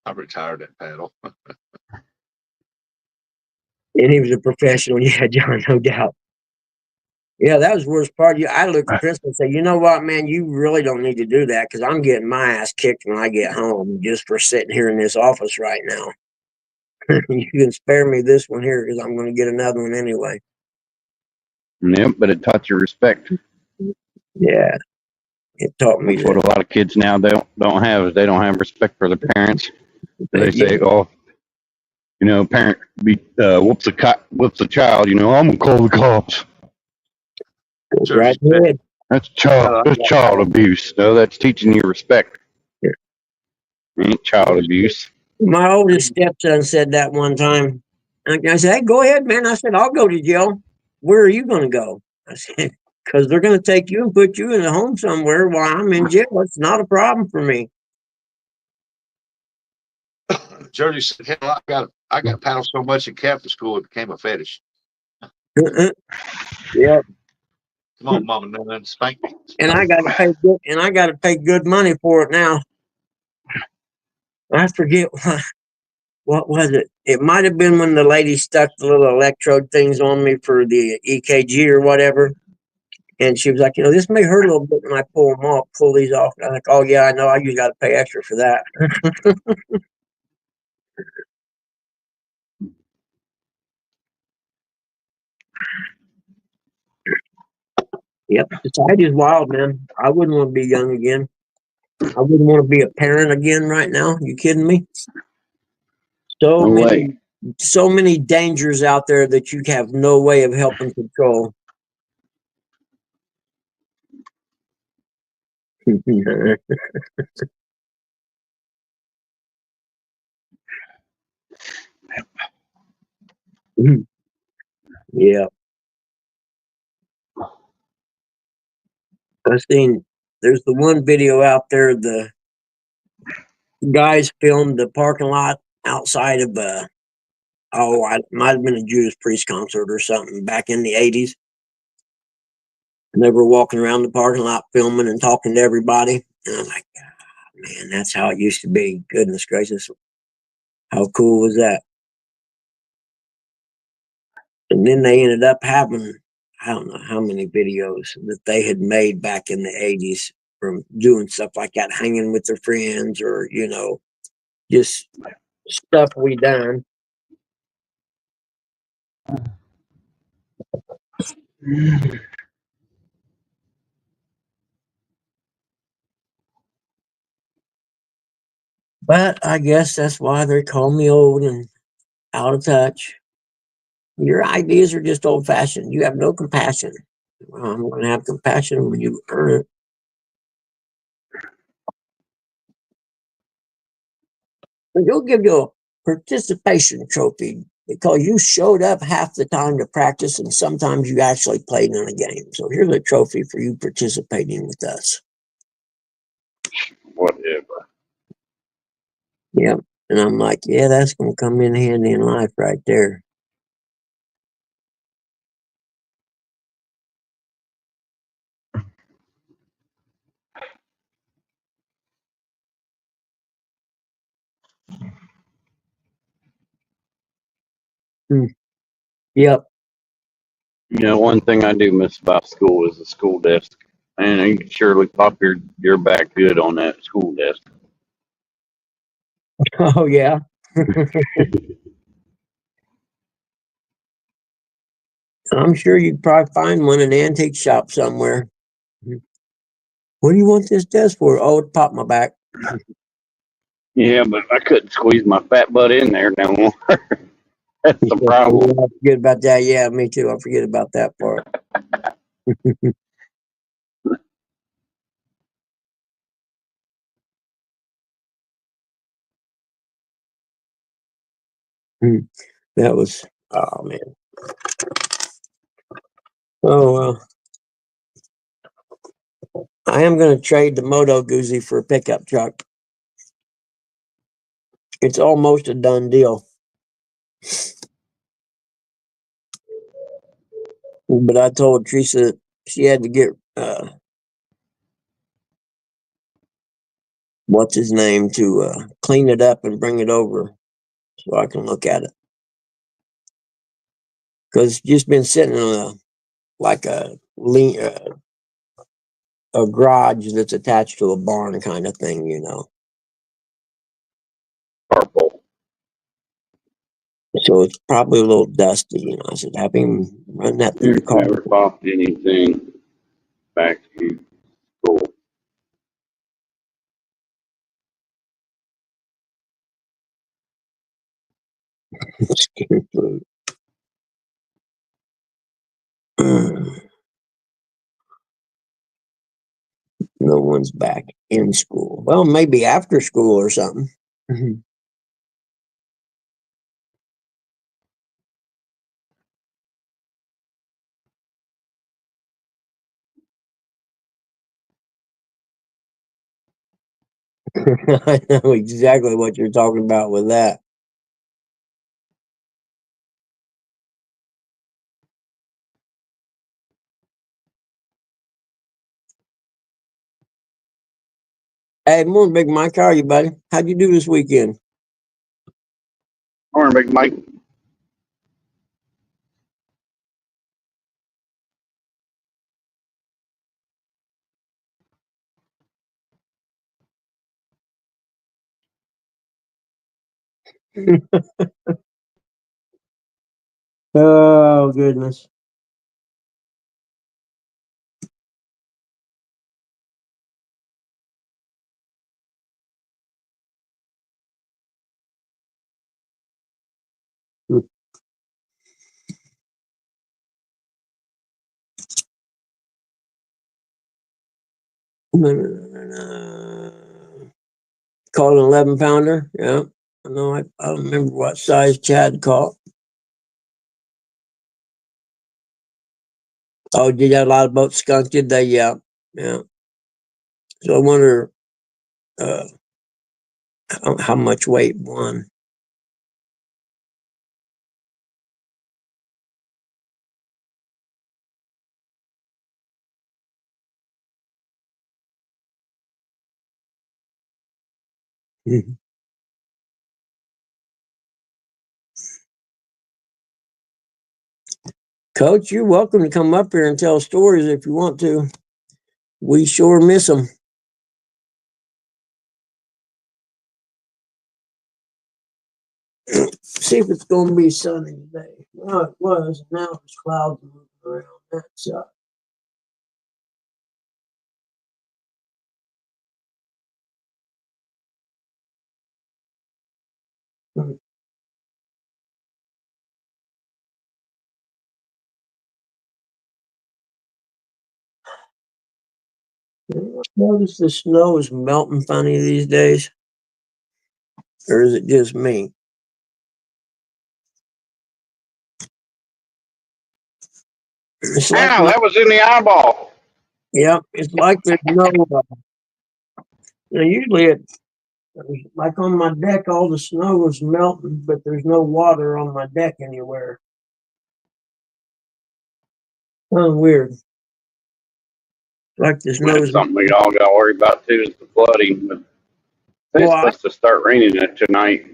I retired that paddle. And he was a professional. Yeah, John, no doubt. Yeah, that was the worst part. I look at the principal and say, you know what, man, you really don't need to do that because I'm getting my ass kicked when I get home just for sitting here in this office right now. You can spare me this one here because I'm going to get another one anyway. Yep, but it taught you respect. Yeah, it taught me That's what a lot of kids now don't have is they don't have respect for their parents. They say, "Oh, parent whoops a child. I'm gonna call the cops." Sure, right ahead. That's child abuse. No, that's teaching you respect. Yeah. It ain't child abuse. My oldest stepson said that one time. And I said, hey, go ahead, man. I said, I'll go to jail. Where are you going to go? I said, because they're going to take you and put you in a home somewhere while I'm in jail. It's not a problem for me. Jersey said, "Hell, I got paddled so much in Catholic school it became a fetish." Yeah. Come on, Mama, Nana, spank me. And I got to pay good. And I got to pay good money for it now. I forget what was it. It might have been when the lady stuck the little electrode things on me for the EKG or whatever. And she was like, this may hurt a little bit when I pull these off. And I'm like, oh, yeah, I know. I just got to pay extra for that. Yep. Society is wild, man. I wouldn't want to be young again. I wouldn't want to be a parent again right now. You kidding me? No way. So many dangers out there that you have no way of helping control. Yeah. There's the one video out there, the guys filmed the parking lot outside of it might have been a Judas Priest concert or something back in the 80s. And they were walking around the parking lot filming and talking to everybody. And I'm like, man, that's how it used to be. Goodness gracious. How cool was that? And then they ended up having, I don't know how many videos that they had made back in the 80s from doing stuff like that, hanging with their friends or, just stuff we done. But I guess that's why they call me old and out of touch. Your ideas are just old fashioned. You have no compassion. Well, I'm going to have compassion when you earn it. And they'll give you a participation trophy because you showed up half the time to practice and sometimes you actually played in a game. So here's a trophy for you participating with us. Whatever. Yeah. And I'm like, yeah, that's going to come in handy in life right there. Yep. You know, one thing I do miss about school is the school desk. And you can surely pop your back good on that school desk. Oh yeah. I'm sure you'd probably find one in an antique shop somewhere. What do you want this desk for? Oh, it popped my back. Yeah, but I couldn't squeeze my fat butt in there no more. That's the problem. I forget about that. Yeah, me too. I forget about that part. That was, oh man. Oh well. I am going to trade the Moto Guzzi for a pickup truck. It's almost a done deal. But I told Teresa she had to get what's his name to clean it up and bring it over so I can look at it. Because it's just been sitting in a garage that's attached to a barn kind of thing, you know. Purple. So it's probably a little dusty, you know. I said, have him run that through the There's car. never popped anything back to school. No one's back in school. Well, maybe after school or something. I know exactly what you're talking about with that. Hey, morning, Big Mike. How are you, buddy? How'd you do this weekend? Morning, Big Mike. Oh, goodness. Caught an 11-pounder. Yeah. I know. I don't remember what size Chad caught. Oh, did you have a lot of boats skunked? Did they? Yeah. Yeah. So I wonder how much weight won. Coach, you're welcome to come up here and tell stories if you want to. We sure miss them. See if it's going to be sunny today. Well, it was. Now it's clouds moving around. That sucks. Notice the snow is melting funny these days, or is it just me? It's like Ow, that was in the eyeball. yep, it's like there's no. Usually it's like on my deck, all the snow is melting, but there's no water on my deck anywhere. Oh, weird. Like the That's snow's. something we all got to worry about too is the flooding. But it's Well, supposed to start raining it tonight.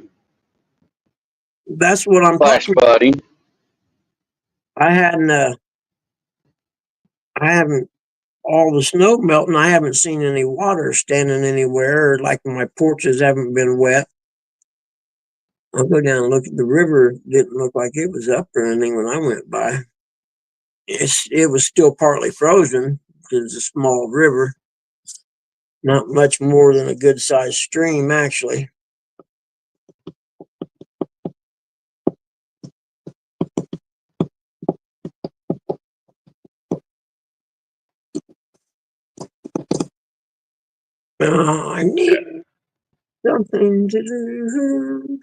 That's what I'm Flash talking. buddy. I haven't, all the snow melting. I haven't seen any water standing anywhere, or like my porches haven't been wet. I'll go down and look at the river. Didn't look like it was up or anything when I went by. It was still partly frozen because it's a small river. Not much more than a good sized stream, actually. I need something to do.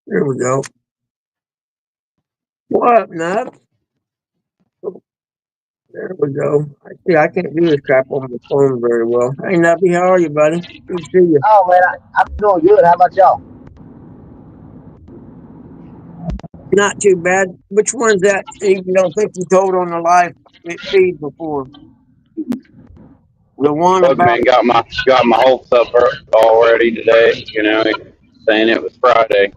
There we go. What, Nub? There we go. I see. I can't do this crap on the phone very well. Hey, Nubby, how are you, buddy? Good to see you. Oh man, I'm doing good. How about y'all? Not too bad. Which one's that, Steve? You don't think you told on the live feed before? The one about, Boogman got my hopes up already today. You know, saying it was Friday.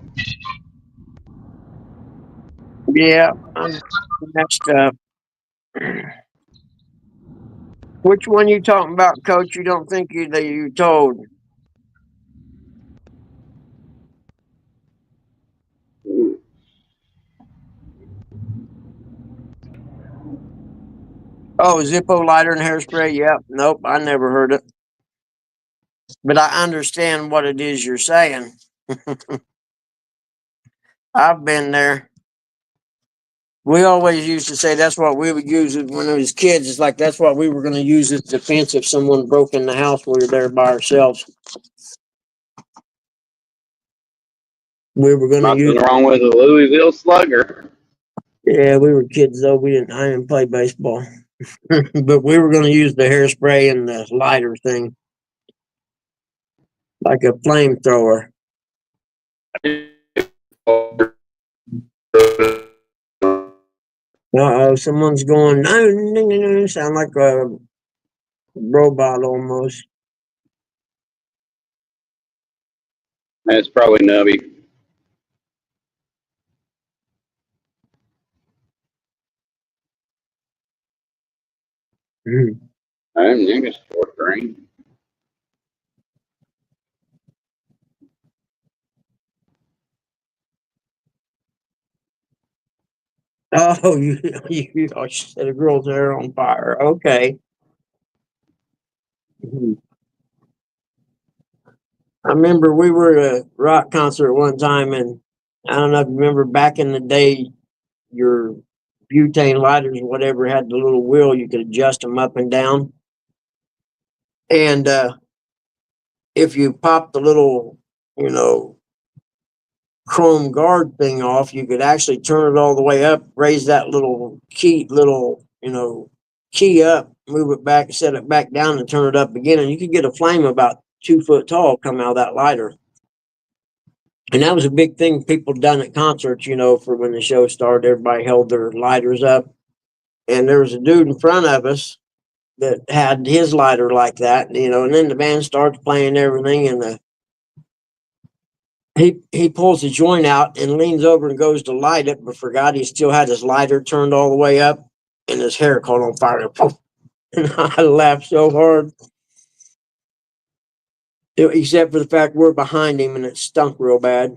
yeah, I'm messed up. Which one you talking about, Coach? You don't think that you told? Oh, Zippo lighter and hairspray. Yep. Nope. I never heard it. But I understand what it is you're saying. I've been there. We always used to say that's what we would use it when it was kids. It's like that's what we were going to use as defense if someone broke in the house. We were there by ourselves. We were going to Nothing use. wrong with a Louisville Slugger. Yeah, we were kids though. I didn't play baseball, but we were going to use the hairspray and the lighter thing, like a flamethrower. Uh-oh, someone's going, no, sound like a robot almost. That's probably Nubby. I didn't think it's fourth green. Oh, you set a girl's hair on fire. Okay. I remember we were at a rock concert one time, and I don't know if you remember back in the day, your butane lighters or whatever had the little wheel, you could adjust them up and down. And if you pop the little, chrome guard thing off, you could actually turn it all the way up, raise that little key up, move it back, set it back down, and turn it up again, and you could get a flame about 2 foot tall come out of that lighter. And that was a big thing people done at concerts, for when the show started. Everybody held their lighters up, and there was a dude in front of us that had his lighter like that, and then the band starts playing everything, and he pulls the joint out and leans over and goes to light it, but forgot he still had his lighter turned all the way up, and his hair caught on fire. And I laughed so hard. Except for the fact we're behind him and it stunk real bad.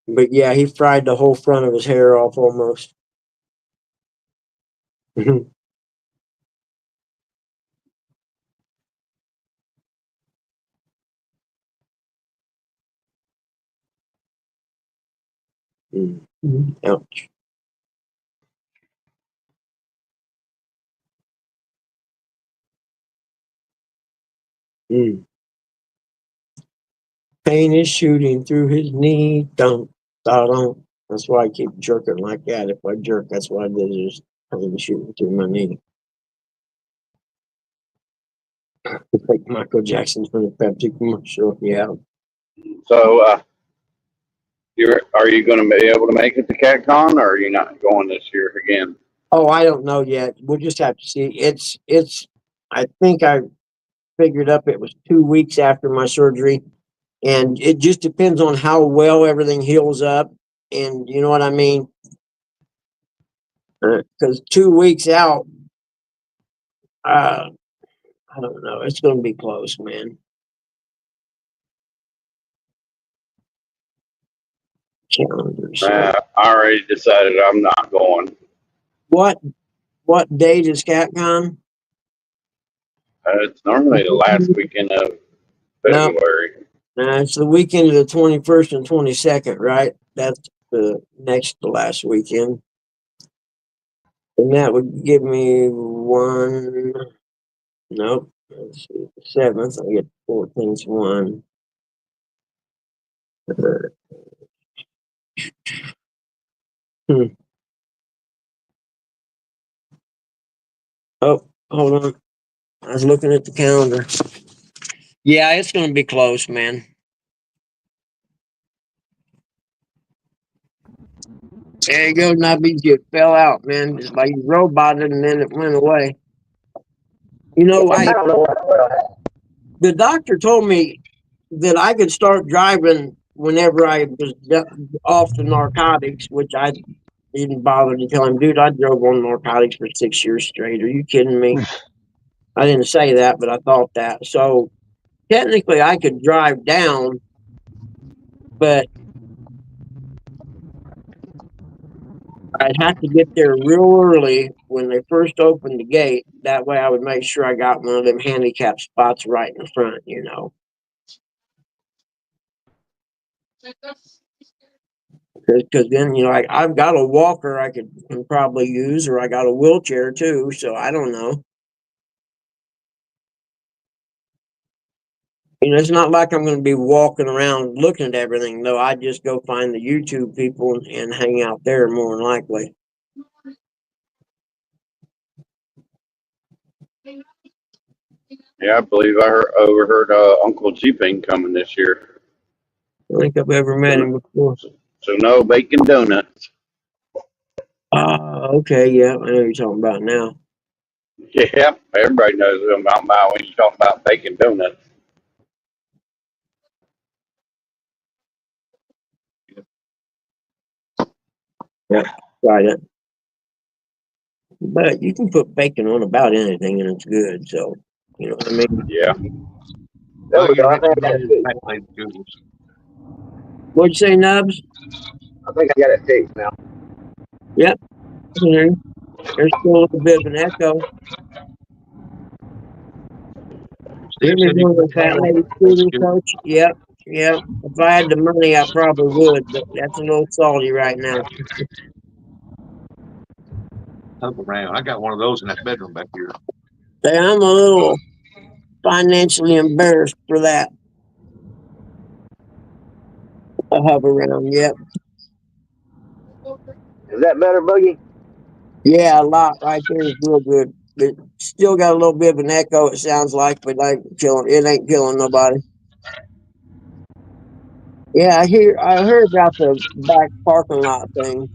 But yeah, he fried the whole front of his hair off almost. Ouch. Pain is shooting through his knee. Don't. That's why I keep jerking like that. If I jerk, that's what I did. Is pain shooting through my knee. It's like Michael Jackson from the Pepsi commercial. Yeah. So, are you going to be able to make it to CatCon, or are you not going this year again? Oh, I don't know yet. We'll just have to see. I think I figured up it was 2 weeks after my surgery. And it just depends on how well everything heals up. And you know what I mean? Because 2 weeks out, I don't know. It's going to be close, man. Calendars. I already decided I'm not going. What date is CatCon? It's normally the last weekend of No. February. It's the weekend of the 21st and 22nd, right? That's the next to last weekend. And that would give me one. Nope. Let's see, the 7th. I get 14th one. Oh, hold on. I was looking at the calendar. Yeah, it's going to be close, man. There you go, Nubbies. You fell out, man. Just like you roboted and then it went away. You know, I don't know what the doctor told me that I could start driving whenever I was off the narcotics, which I didn't bother to tell him, dude, I drove on narcotics for 6 years straight. Are you kidding me? I didn't say that, but I thought that. So technically I could drive down, but I'd have to get there real early when they first opened the gate. That way I would make sure I got one of them handicap spots right in the front, you know. Because then, you know, I've got a walker I can probably use, or I got a wheelchair too, so I don't know. You know, it's not like I'm going to be walking around looking at everything, though. I just go find the YouTube people and hang out there more than likely. Yeah, I believe I overheard Uncle G-Pain coming this year. I don't think I've ever met him before. So no bacon donuts. Okay, yeah, I know what you're talking about now. Yeah, everybody knows what I'm talking about when you talk about bacon donuts. Tried it. But you can put bacon on about anything and it's good, so, you know what I mean? Yeah. There we go. I think I got it fixed. What'd you say, Nubs? I think I got it fixed now. Yep. There's still a little bit of an echo. Didn't we go with that lady scooter coach? Yep. Yep. If I had the money, I probably would, but that's a little salty right now. Up around. I got one of those in that bedroom back here. Say, I'm a little financially embarrassed for that. A hover around, yep. Is that better, Boogie? Yeah, a lot right there is real good. But still got a little bit of an echo, it sounds like, but like it ain't killing nobody. Yeah, I heard about the back parking lot thing.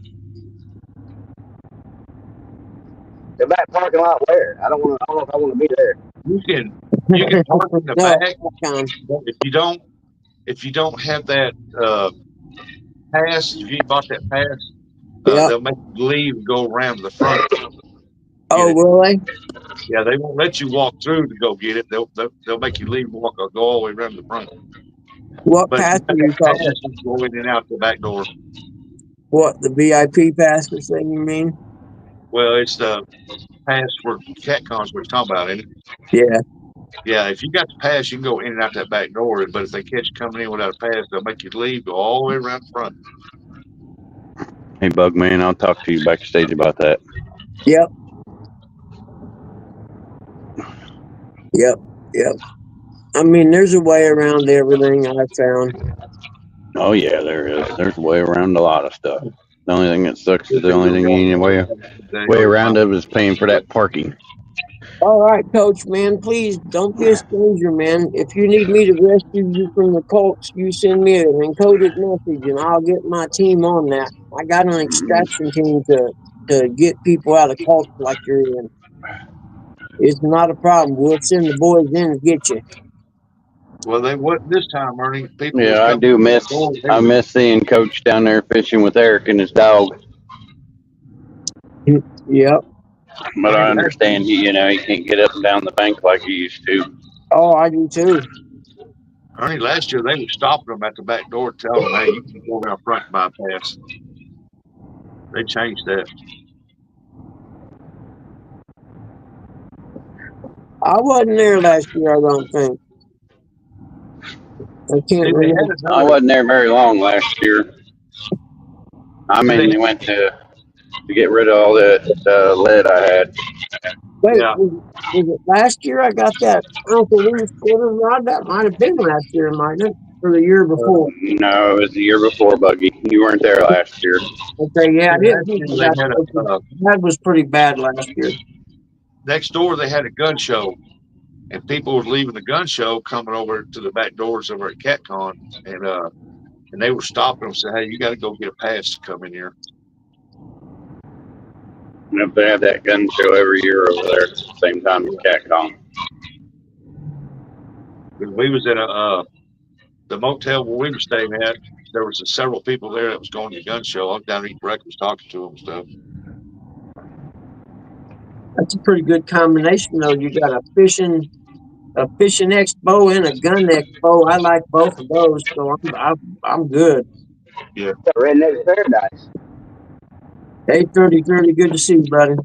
The back parking lot where? I don't know if I want to be there. You can park in the No, back. If you don't have that pass, if you bought that pass, Yep. they'll make you leave and go around the front. Oh, will they? Yeah, they won't let you walk through to go get it. They'll make you leave and walk or go all the way around the front. What But pass are you pass, talking? you go in and out the back door. What, the VIP passes thing you mean? Well, it's the pass where CatCon's we're talking about, ain't it? Yeah. Yeah, if you got the pass, you can go in and out that back door. But if they catch you coming in without a pass, they'll make you leave, go all the way around the front. Hey, Bugman, I'll talk to you backstage about that. Yep. Yep. I mean, there's a way around everything I found. Oh, yeah, there is. There's a way around a lot of stuff. The only thing that sucks is the only thing any way around it is paying for that parking. All right, Coach, man, please don't be a stranger, man. If you need me to rescue you from the cults, you send me an encoded message and I'll get my team on that. I got an extraction team to get people out of cults like you're in. It's not a problem. We'll send the boys in to get you. Well, they wasn't this time, Ernie. People was Yeah, I coming do to the miss. door, they I were- miss seeing Coach down there fishing with Eric and his dog. Yep. But I understand he can't get up and down the bank like he used to. Oh, I do too. Ernie, last year they were stopping them at the back door, telling them, "Hey, you can go around front and bypass." They changed that. I wasn't there last year, I don't think. I See, can't they had remember. I another. wasn't there very long last year. I See, mainly went to get rid of all the lead I had. Wait, Yeah. was it last year I got that Uncle Lou's quarter rod? That might have been last year, mightn't it? Or the year before. No, it was the year before, Buggy. You weren't there last year. Okay, yeah, I didn't Last think year I they had got that was pretty bad last year. next door. They had a gun show, and people were leaving the gun show, coming over to the back doors over at CatCon, and they were stopping them, saying, "Hey, you got to go get a pass to come in here." Yep, they had that gun show every year over there at the same time as CatCon. We was at the motel where we were staying at. There was several people there that was going to the gun show. I was down eating breakfast, talking to them and stuff. That's a pretty good combination, though. You got a fishing expo and a gun expo. I like both of those, so I'm good. Redneck Paradise. Hey, 30, good to see you, buddy.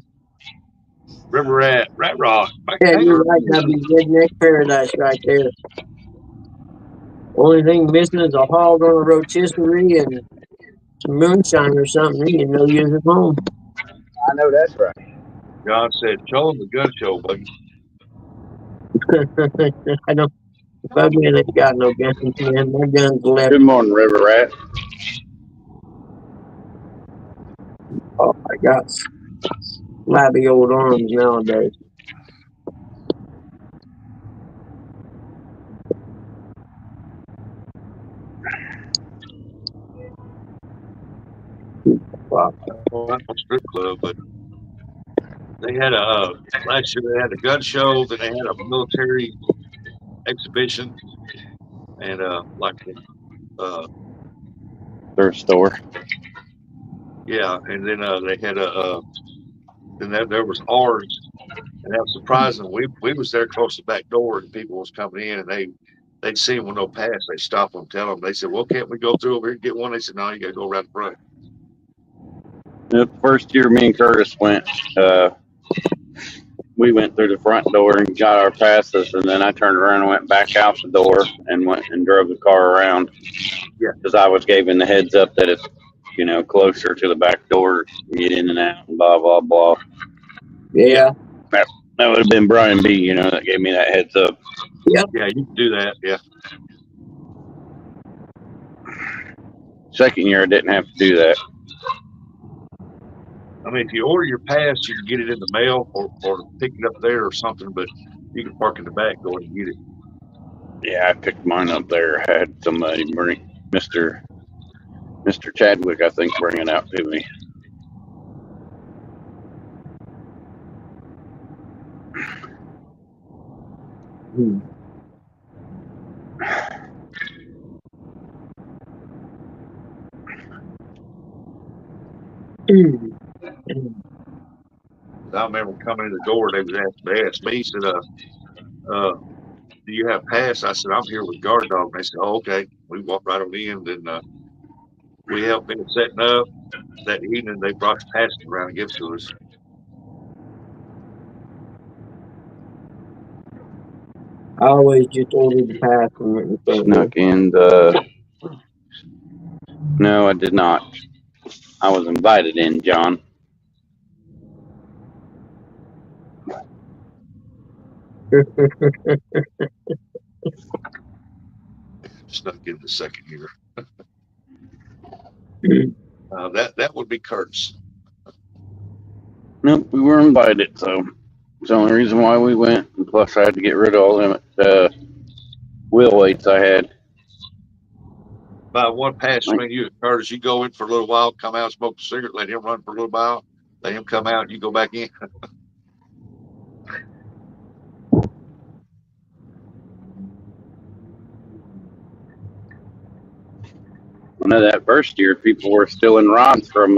River Rat Rock. Yeah, you're right. That'd be redneck paradise right there. Only thing missing is a hog on a rotisserie and some moonshine or something. You know, you're at home. I know that's right. John said, "Show them the gun show, buddy." I don't. Buggy ain't got no guns, man. My guns left. Good morning, River Rat. Oh, I got flabby old arms nowadays. Wow. Well, not a strip club, but they had last year they had a gun show, then they had a military exhibition, and Thrift store. yeah, and then they had then there was ours, and that was surprising. We was there close to the back door, and people was coming in, and they'd see them with no pass. They stopped them, tell them. They said, "Well, can't we go through over here and get one?" They said, "No, you got to go around the front." The first year me and Curtis went, we went through the front door and got our passes, and then I turned around and went back out the door and went and drove the car around. Yeah. Because I was giving the heads up that it's, closer to the back door, get in and out, and blah, blah, blah. Yeah. That would have been Brian B., that gave me that heads up. Yeah, you can do that. Yeah. Second year, I didn't have to do that. I mean, if you order your pass, you can get it in the mail or pick it up there or something, but you can park in the back, go and get it. Yeah, I picked mine up there. I had somebody bring Mr. Chadwick, I think, bring it out to me. I remember coming in the door, they asked me, said, "Do you have pass?" I said, "I'm here with guard dog." And they said, "Oh, okay." We walked right on in, and we helped them setting up. That evening, they brought the passes around and give it to us. I always just ordered the pass and went and Snuck in No, I did not. I was invited in, John. Snuck in the second year. That would be Curtis. Nope, we were invited, so it's the only reason why we went. And plus, I had to get rid of all them wheel weights I had. By one pass between you and Curtis, you go in for a little while, come out, smoke a cigarette, let him run for a little while, let him come out, and you go back in. I know that first year people were stealing rods from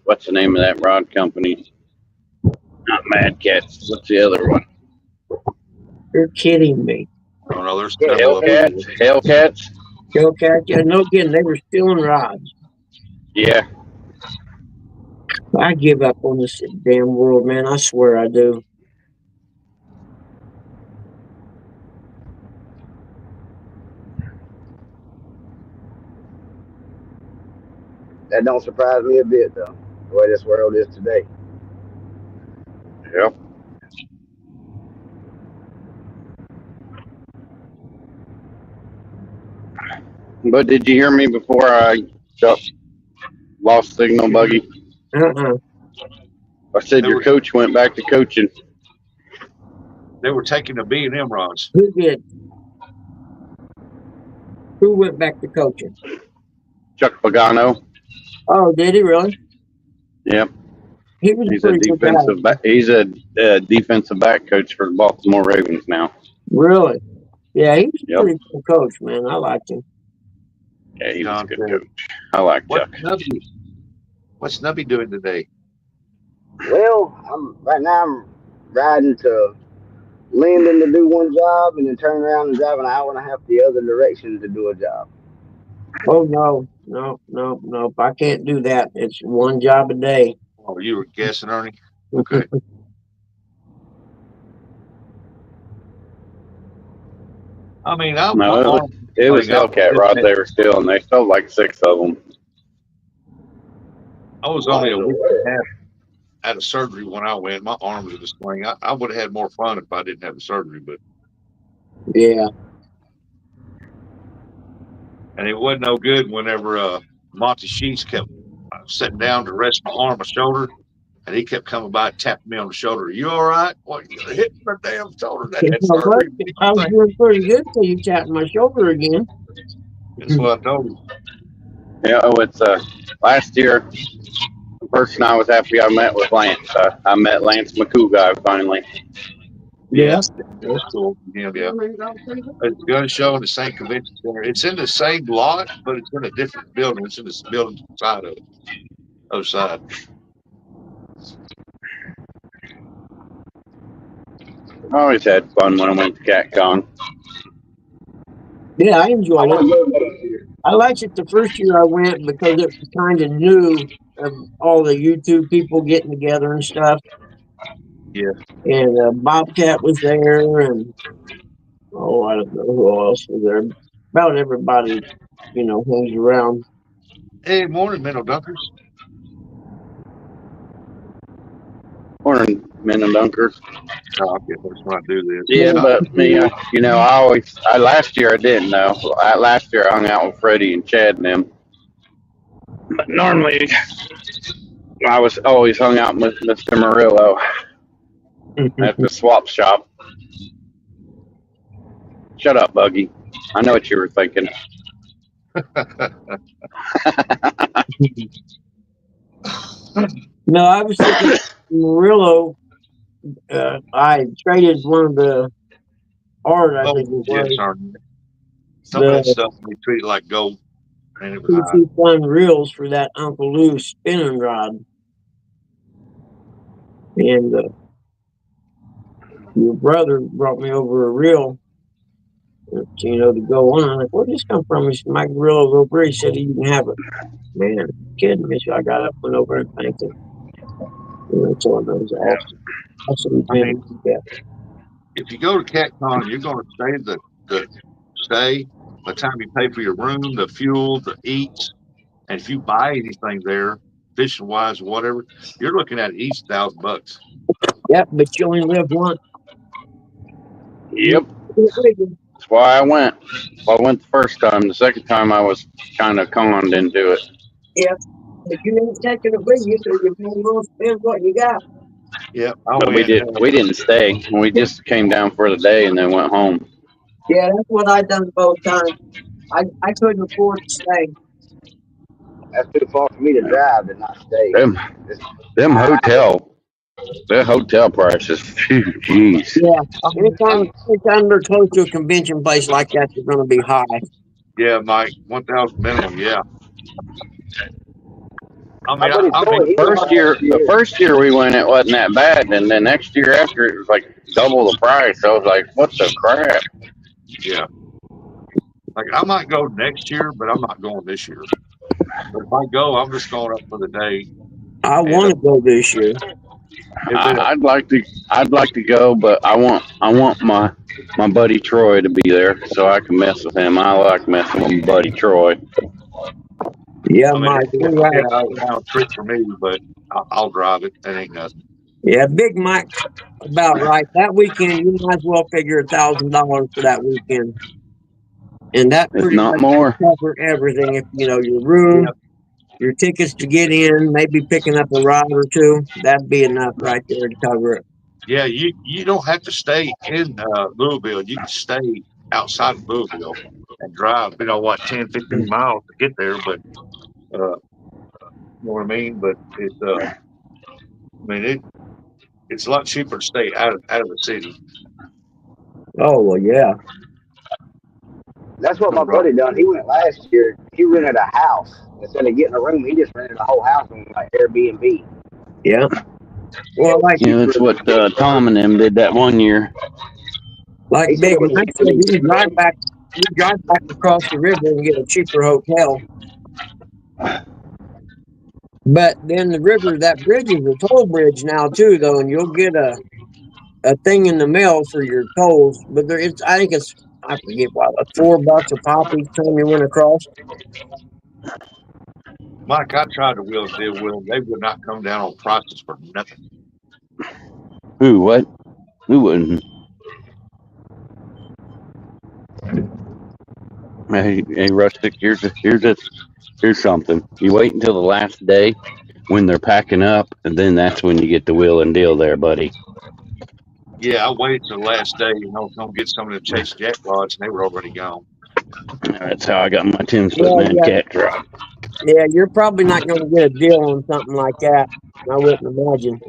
what's the name of that rod company? Not Mad Cats. What's the other one? You're kidding me. I don't know. There's several of them. Hellcats. Hellcat, yeah, no kidding. They were stealing rods. Yeah. I give up on this damn world, man. I swear I do. That don't surprise me a bit, though, the way this world is today. Yep. But did you hear me before I lost signal, Buggy? Uh-uh. I said your coach went back to coaching. They were taking the B&M rods. Who did? Who went back to coaching? Chuck Pagano. Oh, did he really? Yep. He was He's a defensive back. He's a defensive back coach for the Baltimore Ravens now. Really? Yeah, he was a pretty good coach, man. I liked him. Yeah, he was a good coach. I like Chuck. What's Nubby doing today? Well, I'm riding to Linden to do one job and then turn around and drive an hour and a half the other direction to do a job. Oh, no. I can't do that. It's one job a day. Oh, you were guessing, Ernie? Okay. I mean, it was Hellcat rods they were stealing. They stole like 6 of them. I was only a week and a half out of surgery when I went. My arm was in a sling. I would have had more fun if I didn't have the surgery, but yeah. And it wasn't no good whenever Monty Sheets kept sitting down to rest my arm, my shoulder, and he kept coming by and tapping me on the shoulder. You all right? Well, you hit my damn shoulder. I was doing pretty good till you tapped my shoulder again. That's what I told him. Yeah, it's last year, the person I was happy I met was Lance. I met Lance McCougar finally. Yeah. That's cool. Yeah. It's gun show in the same convention center. It's in the same lot, but it's in a different building. It's in this building side of it. Other side. I always had fun when I went to CatCon. Yeah, I enjoyed it. I liked it the first year I went because it was kind of new of all the YouTube people getting together and stuff. Yeah. And Bobcat was there, and I don't know who else was there. About everybody, hangs around. Hey, morning, Menno Dunkers. Morning, men and dunkers. Oh, I guess that's when I do this. Yeah, but me, last year I didn't know. Last year I hung out with Freddie and Chad and them. But normally I was always hung out with Mr. Murillo at the swap shop. Shut up, Buggy. I know what you were thinking. No, I was thinking Murillo. I traded one of the art, I think it was. Some of that stuff we treated like gold. And it was 221 reels for that Uncle Lou spinning rod. And your brother brought me over a reel, to go on. I'm like, where'd this come from? He said, Mike Murillo's over here. He said you can have it. Man, are you kidding me? So I got up, went over and thanked him. So that was awesome. If you go to CatCon, you're going to stay the stay. By the time you pay for your room, the fuel, the eats, and if you buy anything there, fishing wise or whatever, you're looking at each $1,000. Yep, but you only live once. Yep. That's why I went. Well, I went the first time. The second time I was kind of conned into it. Yep. But you ain't taking it with you, so you're going to spend what you got. Yep. But we didn't stay. We just came down for the day and then went home. Yeah, that's what I done both times. I couldn't afford to stay. That's too far for me to drive and not stay. Them hotel prices. Jeez. Yeah. Anytime they're close to a convention place like that, they're going to be high. Yeah, Mike, 1,000 minimum. Yeah. I My mean, buddy I Troy, mean, he went First year, last the year. first year we went, it wasn't that bad, and then next year after, it was like double the price. I was like, what the crap? yeah. Like I might go next year, but I'm not going this year. But if I go, I'm just going up for the day. I And want to go this year. if it, I'd like to go, but I want my buddy Troy to be there so I can mess with him. I like messing with my buddy Troy. Yeah, I mean, Mike, you're it'll be right. an out of town trip for me, but I'll drive it. That ain't nothing. Yeah, Big Mike's about right. That weekend, you might as well figure $1,000 for that weekend, and that If pretty not much would more. cover everything. If you know your Yeah. room, your tickets to get in, maybe picking up a ride or two, that'd be enough right there to cover it. Yeah. You don't have to stay in Louisville. You can stay outside of Louisville and drive, 10, 15 miles to get there. But, you know what I mean? But it's a lot cheaper to stay out of the city. Oh well, yeah. That's what my No drive. buddy done. He went last year. He rented a house instead of getting a room. He just rented a whole house on like Airbnb. Yeah. Well, You know, that's what Tom and them did that one year. like He said Big it was Mike said, you drive back across the river and get a cheaper hotel. But then the river, that bridge is a toll bridge now too, though, and you'll get a thing in the mail for your tolls. But I think I forget what, like $4 a pop each time you went across. Mike, I tried to wheel and deal with them. They would not come down on prices for nothing. Who? What? Who wouldn't? Hey, Rustic. Here's something. You wait until the last day when they're packing up, and then that's when you get the wheel and deal there, buddy. Yeah, I waited till the last day, gonna get some of the Chase Jack rods, and they were already gone. That's how I got my 10-foot man cat truck. Yeah, you're probably not going to get a deal on something like that. I wouldn't imagine.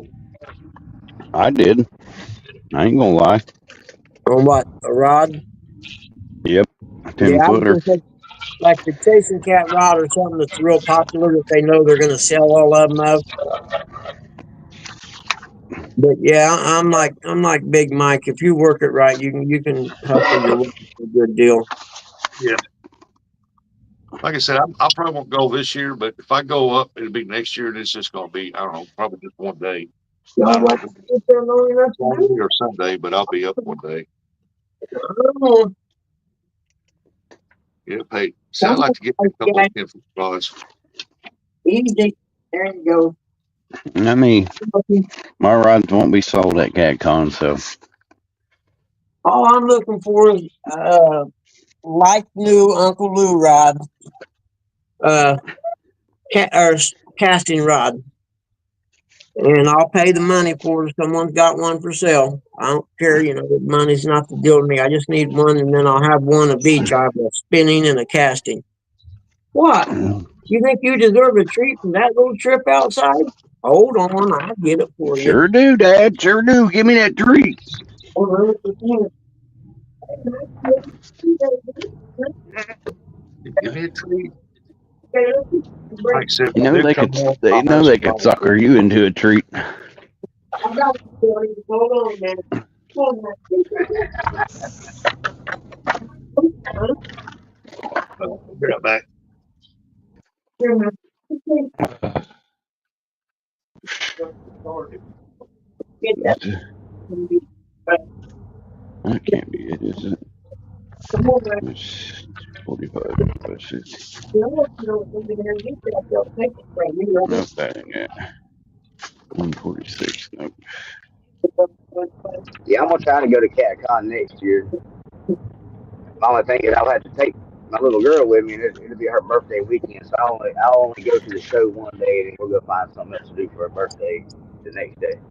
I did. I ain't gonna lie. On what, a rod? Yep. Yeah, I 10-footer. was gonna say, like the chasing cat rod or something that's real popular that they know they're going to sell all of them of. But yeah, I'm like Big Mike. If you work it right, you can hustle your way to a good deal. Yeah. Like I said, I probably won't go this year, but if I go up, it'll be next year, and it's just gonna be, I don't know, probably just one day. You I know don't what? know if If they're long enough it's to do Saturday or Sunday, but I'll be up one day. it. Oh, Yeah, pay. So I'd like to get a couple of 10-foot rods. easy. There you go. I mean, my rods won't be sold at CatCon, so All I'm looking for is like new Uncle Lou rod, casting rod, and I'll pay the money for it if someone's got one for sale. I don't care, the money's not the deal to me. I just need one, and then I'll have one of each. I have a spinning and a casting. What? You think you deserve a treat from that little trip outside? Hold on, I'll get it for you. sure do, Dad. Sure do. Give me that treat. 100%. Give me a treat. Like I said, You know they could sucker you into a treat. I got you. Hold on, man. Hold on. Be right back. That can't be it, is it? It's 45. That's it. Nope, that ain't it. 146. Nope. Yeah, I'm gonna try to go to CatCon next year. My only thing is I'll have to take my little girl with me, and it'll be her birthday weekend. So I'll only go to the show one day, and then we'll go find something else to do for her birthday the next day.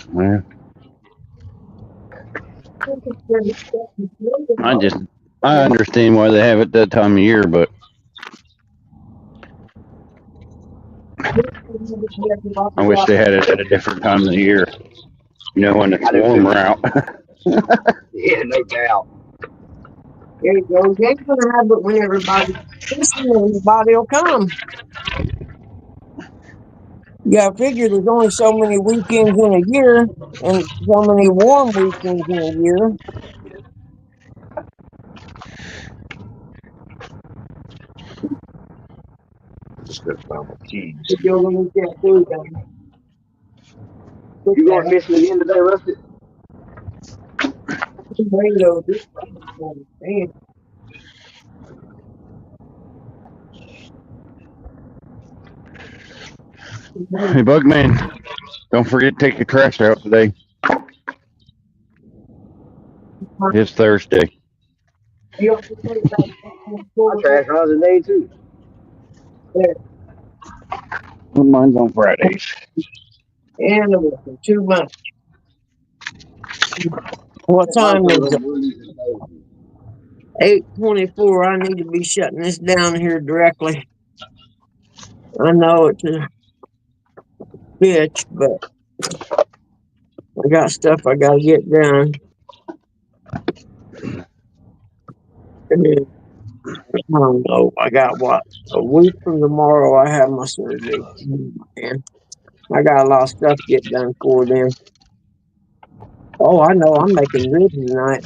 Well, I understand why they have it that time of year, but I wish they had it at a different time of the year. when it's I do too. warmer out. Yeah, no doubt. There you go. You ain't gonna have it when everybody's listening, everybody will come. You gotta figure there's only so many weekends in a year and so many warm weekends in a year. Just gotta find my keys. If you're gonna eat that food, then put You going that fishing again today, Rusty? mango. This man. Hey, Bugman, don't forget to take your trash out today. It's Thursday. My trash runs today too. Mine's on Fridays. And it was too much. What time is it? 8:24. I need to be shutting this down here directly. I know it's a bitch, but I got stuff I gotta get done. And then, I don't know. I got what? A week from tomorrow I have my surgery. And I got a lot of stuff to get done for then. Oh, I know. I'm making ribs tonight.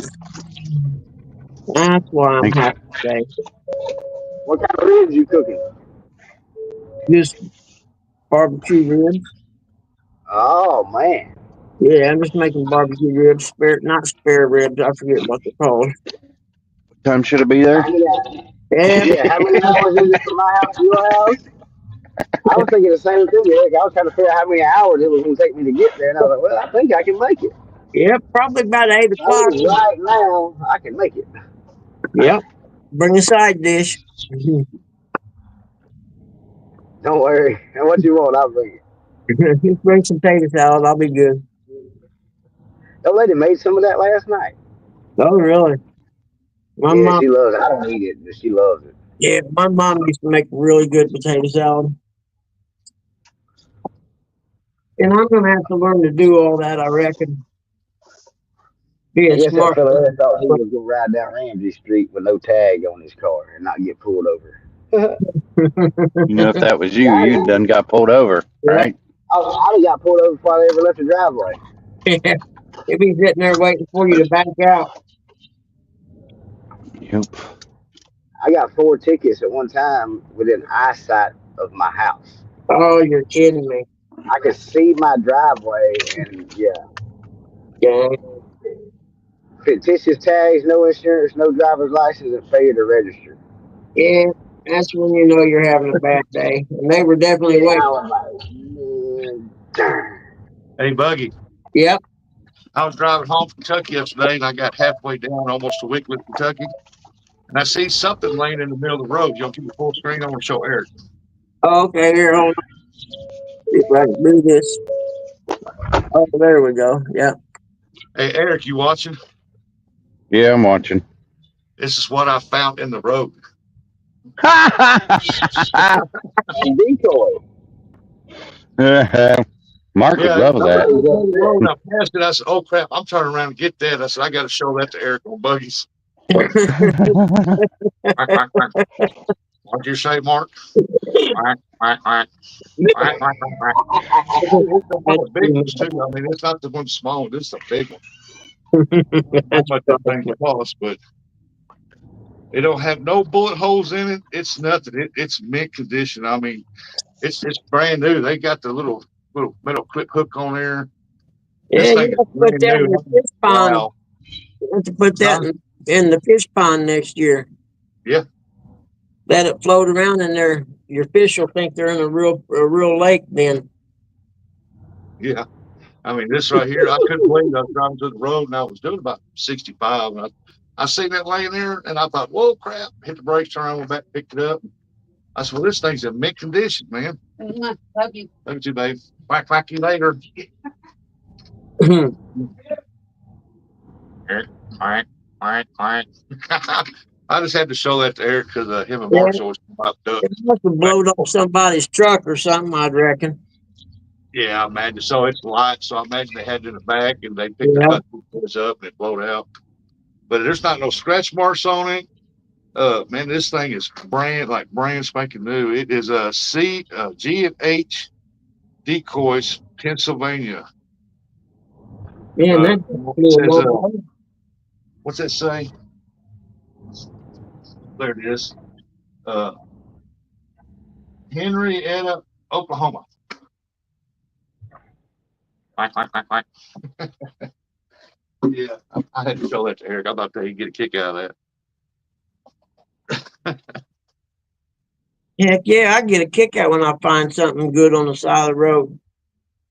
That's why I'm happy today. What kind of ribs you cooking? Just barbecue ribs. Oh man. Yeah, I'm just making barbecue ribs. Not spare ribs. I forget what they're called. What time should it be there? Yeah, Yeah, how many hours is it from my house to your house? I was thinking the same thing, Eric. I was trying to figure out how many hours it was going to take me to get there, and I was like, well, I think I can make it. yep, probably about 8 o'clock. Right now, I can make it. Yep. Bring a side dish. Don't worry. And what you want, I'll bring it. Just bring some potato salad. I'll be good. That lady made some of that last night. Oh, really? My Yeah, mom. she loves it. I don't eat it, but she loves it. Yeah, my mom used to make really good potato salad. And I'm gonna have to learn to do all that, I reckon. I Being guess smart. that fella there thought he was going to ride down Ramsey Street with no tag on his car and not get pulled over. If that was you, you done got pulled over, right? I got pulled over before I ever left the driveway. He'll be sitting there waiting for you to back out. Yep. I got 4 tickets at one time within eyesight of my house. Oh, you're kidding me. I could see my driveway, and Yeah. fictitious tags, no insurance, no driver's license, and failure to register. Yeah, that's when you know you're having a bad day. And they were definitely I waiting. was like, man, darn. Hey, Buggy. Yep. I was driving home from Kentucky yesterday, and I got halfway down almost to Wickliffe, Kentucky, and I see something laying in the middle of the road. You don't keep the full screen. I want to show Eric. Oh, okay, here, hold on. See if I can do this. Oh, there we go. Yeah. Hey, Eric, you watching? Yeah, I'm watching. This is what I found in the road. And decoy. Mark would love that. When I passed it, I said, "Oh crap!" I'm turning around and get that. I said, "I got to show that to Eric on buggies." What'd you say, Mark? Big ones too. I mean, it's not the one small. This is a big one. How much that thing costs, but it don't have no bullet holes in it. It's nothing. It's mint condition. I mean, it's brand new. They got the little metal clip hook on there. Yeah, This you thing have to is put brand that in new. the fish pond. Wow. You have to put that in the fish pond next year. Yeah. Let it float around in there. Your fish will think they're in a real lake then. Yeah. I mean, this right here, I couldn't believe I was driving to the road and I was doing about 65. And I seen that laying there and I thought, whoa, crap. Hit the brakes, turned around, went back, picked it up. I said, well, this thing's in mint condition, man. Love you. Love you too, babe. Whack you later. I just had to show that to Eric because him and Mark's always about ducks. It must have blown up somebody's truck or something, I'd reckon. Yeah, I imagine. So it's light. So I imagine they had it in the back and they picked Yeah. the buttons up and it blowed out. But there's not no scratch marks on it. Man, this thing is brand spanking new. It is a G&H Decoys, Pennsylvania. Man, Uh, that's it says, what's that say? There it is. Henrietta, Oklahoma. Quack, quack, quack, quack. Yeah, I had to show that to Eric. I thought he'd get a kick out of that. heck yeah, I get a kick out when I find something good on the side of the road.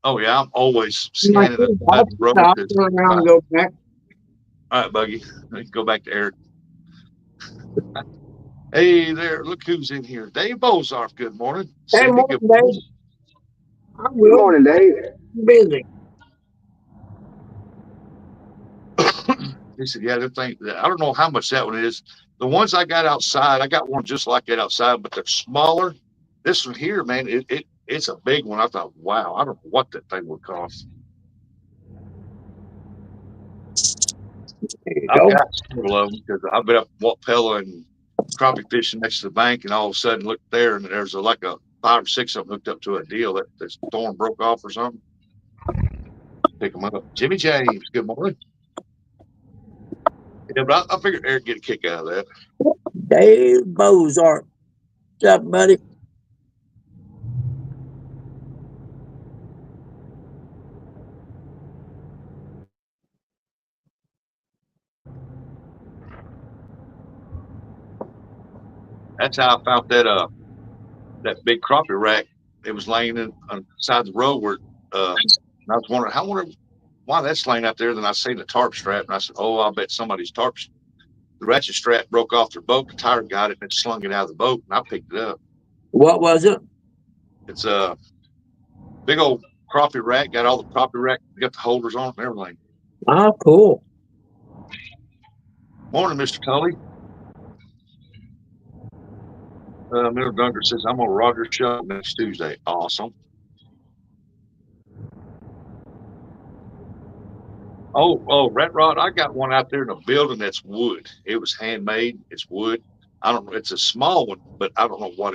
Oh yeah, I'm always Like, scanning the I'll road. stop, turn around and go back. All right, Buggy. Let's go back to Eric. Hey there, look who's in here. Dave Bozarth, good morning. Hey, Cindy, morning, good Dave. morning. I'm Good real morning, Dave. busy. He said, yeah, the thing, I don't know how much that one is. The ones I got outside, I got one just like that outside, but they're smaller. This one here, man, it's a big one. I thought, wow, I don't know what that thing would cost. There you I've go. got several of them because I've been up Wapella and crappie fishing next to the bank, and all of a sudden look there, and there's like a 5 or 6 of them hooked up to a deal that this thorn broke off or something. Pick them up. Jimmy James, good morning. Yeah, but I figured Eric get a kick out of that. Dave Bozarth. What's up, buddy? That's how I found that big crappie rack. It was laying on the side of the road where and I was wondering why that's laying out there. Then I seen the tarp strap, and I said, "Oh, I bet somebody's the ratchet strap broke off their boat. The tire got it and it slung it out of the boat, and I picked it up. What was it? It's a big old crappie rack. Got all the crappie rack. Got the holders on it and everything." Oh, cool. Morning, Mr. Tully. Miller Dunker says, "I'm on Roger's show next Tuesday." Awesome. Oh, Rat Rod, I got one out there in a building that's wood. It was handmade. It's wood. I don't know. It's a small one, but I don't know what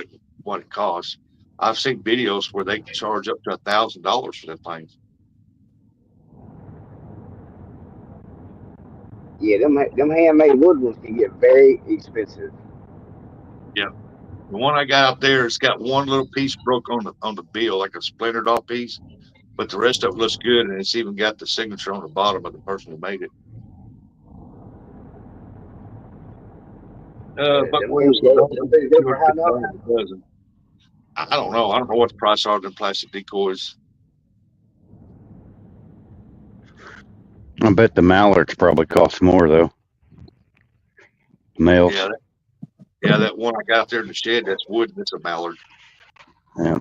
it costs. I've seen videos where they charge up to $1,000 for that thing. Yeah, them handmade wood ones can get very expensive. Yeah. The one I got out there, it's got one little piece broke on the bill, like a splintered off piece, but the rest of it looks good, and it's even got the signature on the bottom of the person who made it. But I don't know. I don't know what the price are of them plastic decoys. I bet the mallards probably cost more though. Males. Yeah, that one I got out there in the shed, that's wood, and it's a mallard. Yeah.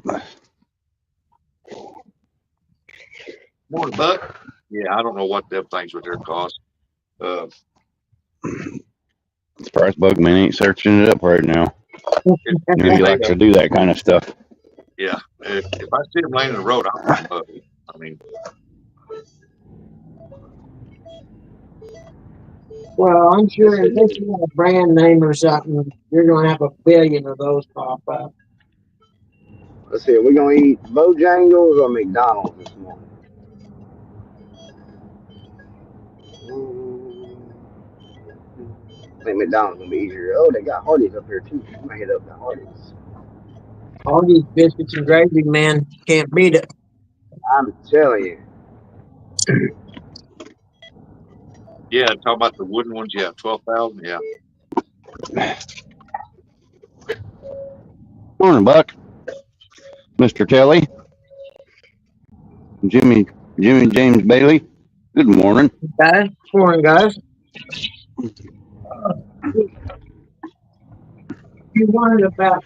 Morning, Buck. Yeah, I don't know what them things would their cost. Surprised Bugman ain't searching it up right now. He likes to do that kind of stuff. Yeah, if I see them laying in the road, I'll pick them up. I mean, Well, I'm sure unless you have a brand name or something, you're going to have a billion of those pop up. Let's see, are we gonna eat Bojangles or McDonald's this morning? I think McDonald's gonna be easier. Oh, they got Hardee's up here too. I'm gonna hit up the Hardee's. All these biscuits and gravy, man, can't beat it. I'm telling you. yeah, talk about the wooden ones. Yeah, 12,000. Yeah. Morning, Buck. Mr. Kelly. Jimmy James Bailey. Good morning. Guys, morning, guys. You wanted about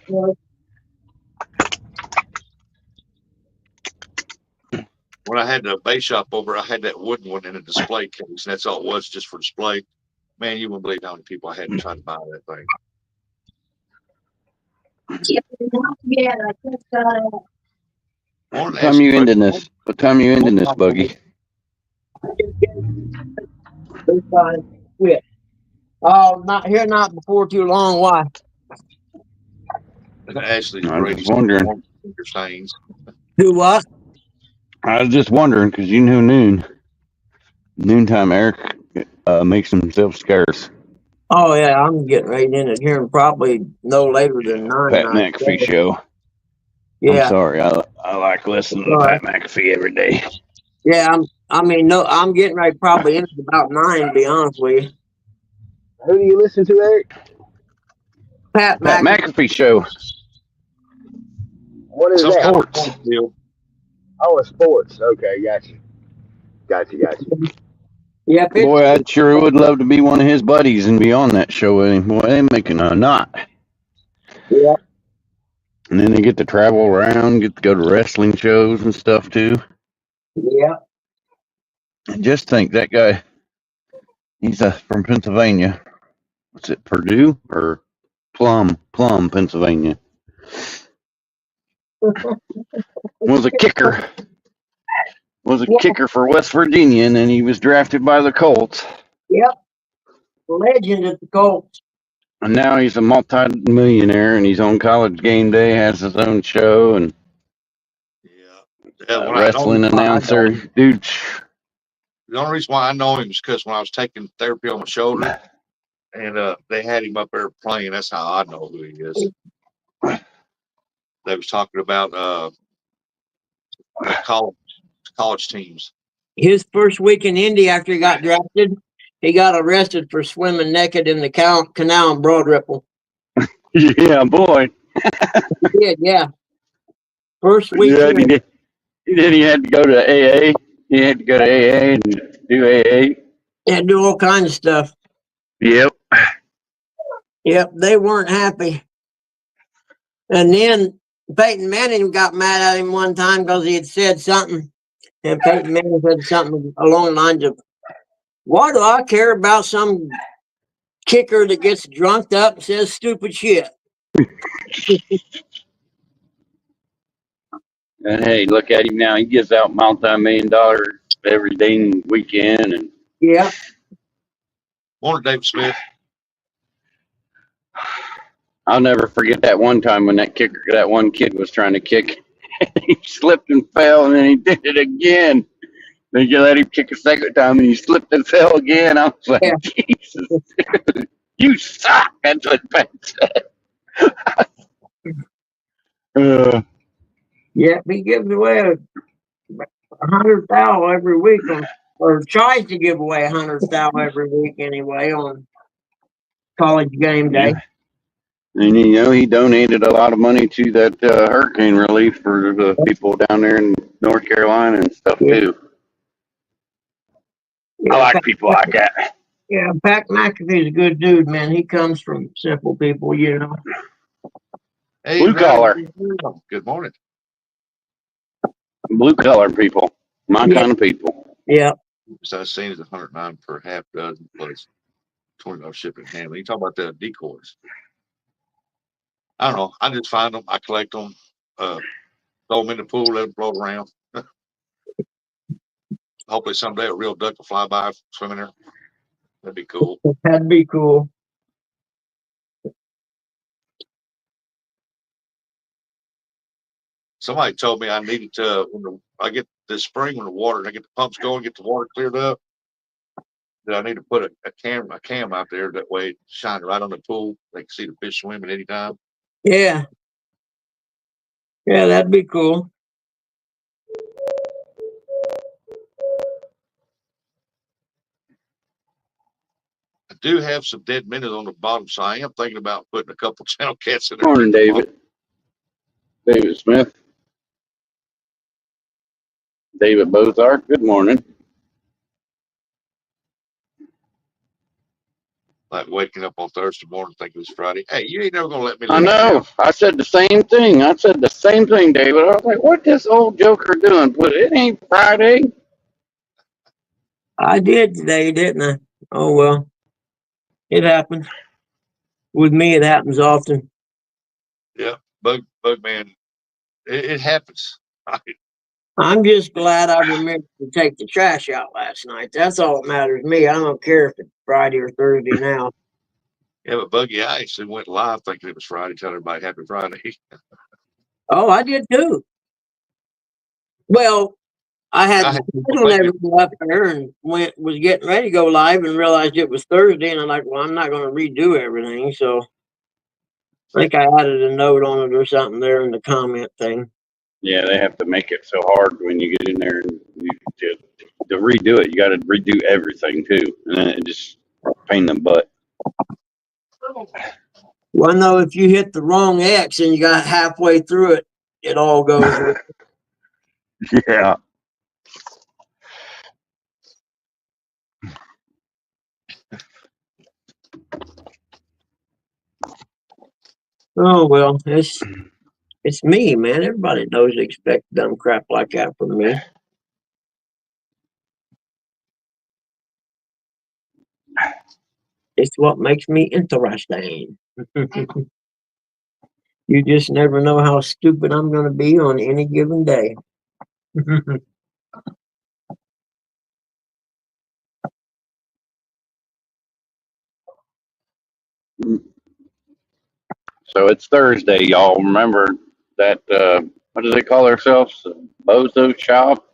When I had the bait shop over, I had that wooden one in a display case, and that's all it was, just for display. Man, you wouldn't believe how many people I had to try to buy that thing. Yeah, Wanted What to ask time you you a ending question. this? What time you ending this, Buggy? They're trying to quit. Oh, not before too long. Why? Ashley's I was Brady's just wondering. finger stains. Do what? I was just wondering because you know noontime Eric makes himself scarce. Oh yeah, I'm getting right in it here, and probably no later than 9, Pat 9. McAfee show. I'm Yeah, sorry. I like listening all to right. Pat McAfee every day. Yeah, I'm getting right probably in at about 9. To be honest with you, Who do you listen to, Eric? Pat Pat McAfee. McAfee show. What is Some that? kind of Sports. sports deal. Oh, it's sports. Okay, got you. Yep, Boy, I sure would love to be one of his buddies and be on that show with him. Boy, they making a knot. yeah, And then they get to travel around, get to go to wrestling shows and stuff too. yeah. And just think that guy, he's from Pennsylvania. What's it, Purdue or Plum, Pennsylvania? Was a kicker. Was a Yeah, kicker for West Virginia, and then he was drafted by the Colts. yep. Legend at the Colts. And now he's a multi-millionaire, and he's on College Game Day, has his own show, and Yeah. When I know wrestling him, announcer. Dude, the only reason why I know him is because when I was taking therapy on my shoulder, and they had him up there playing. That's how I know who he is. They was talking about the college teams. His first week in Indy after he got drafted, he got arrested for swimming naked in the canal in Broad Ripple. yeah, boy. He did, yeah. First week Yeah, here. he had to go to AA. He had to go to AA and do AA. And do all kinds of stuff. Yep. Yep, they weren't happy. And then Peyton Manning got mad at him one time because he had said something. And Peyton Manning said something along the lines of, "Why do I care about some kicker that gets drunked up and says stupid shit?" And hey, look at him now. He gives out multi-million-dollar every day and weekend. And Yeah. Morning, David Smith. I'll never forget that one time when that one kid was trying to kick. He slipped and fell, and then he did it again. Then you let him kick a second time, and he slipped and fell again. I was like, Yeah. Jesus, dude, you suck. That's what Pat said. Yeah, he gives away 100,000 every week or tries to give away 100,000 every week anyway on College Game Day. Yeah. And he donated a lot of money to that hurricane relief for the people down there in North Carolina and stuff too. Yeah, I like people like that. Yeah, Pat McAfee's a good dude, man. He comes from simple people, you know. Hey, Blue collar. Good morning. Blue collar people. My kind of people. Yeah. So I seen it's 109 per half dozen plus $20 shipping and handling. You talk about the decoys. I don't know. I just find them. I collect them. Throw them in the pool. Let them float around. Hopefully someday a real duck will fly by swimming there. That'd be cool. That'd be cool. Somebody told me I needed to, when I get this spring, when the water, and I get the pumps going, get the water cleared up, that I need to put a cam out there. That way it shines right on the pool. They can see the fish swimming anytime. Yeah. Yeah, that'd be cool. I do have some dead minnows on the bottom, so I am thinking about putting a couple channel cats in there. Morning, David. David Smith. David Bozark. Good morning. Like waking up on Thursday morning thinking it's Friday. Hey, you ain't never gonna let me I live know. I said the same thing. David. I was like, what this old joker doing? But it ain't Friday. I did today, didn't I? Oh, well. It happens. With me, it happens often. Yeah, bug man. It happens. I'm just glad I remembered to take the trash out last night. That's all that matters to me. I don't care if it's Friday or Thursday now. Yeah, but Buggy, I actually went live thinking it was Friday, tell everybody happy Friday. Oh, I did too. Well, I had I the had people schedule and thinking, everything up there and was getting ready to go live and realized it was Thursday, and I'm like, well, I'm not going to redo everything. So I think I added a note on it or something there in the comment thing. Yeah, they have to make it so hard when you get in there and to redo it. You got to redo everything too, and then it just pain in the butt. Well, no, if you hit the wrong X and you got halfway through it, it all goes. Yeah. Oh well, it's me, man. Everybody knows they expect dumb crap like that from me. It's what makes me interesting. You just never know how stupid I'm going to be on any given day. So it's Thursday, y'all. Remember that? What do they call themselves? Bozo Shop,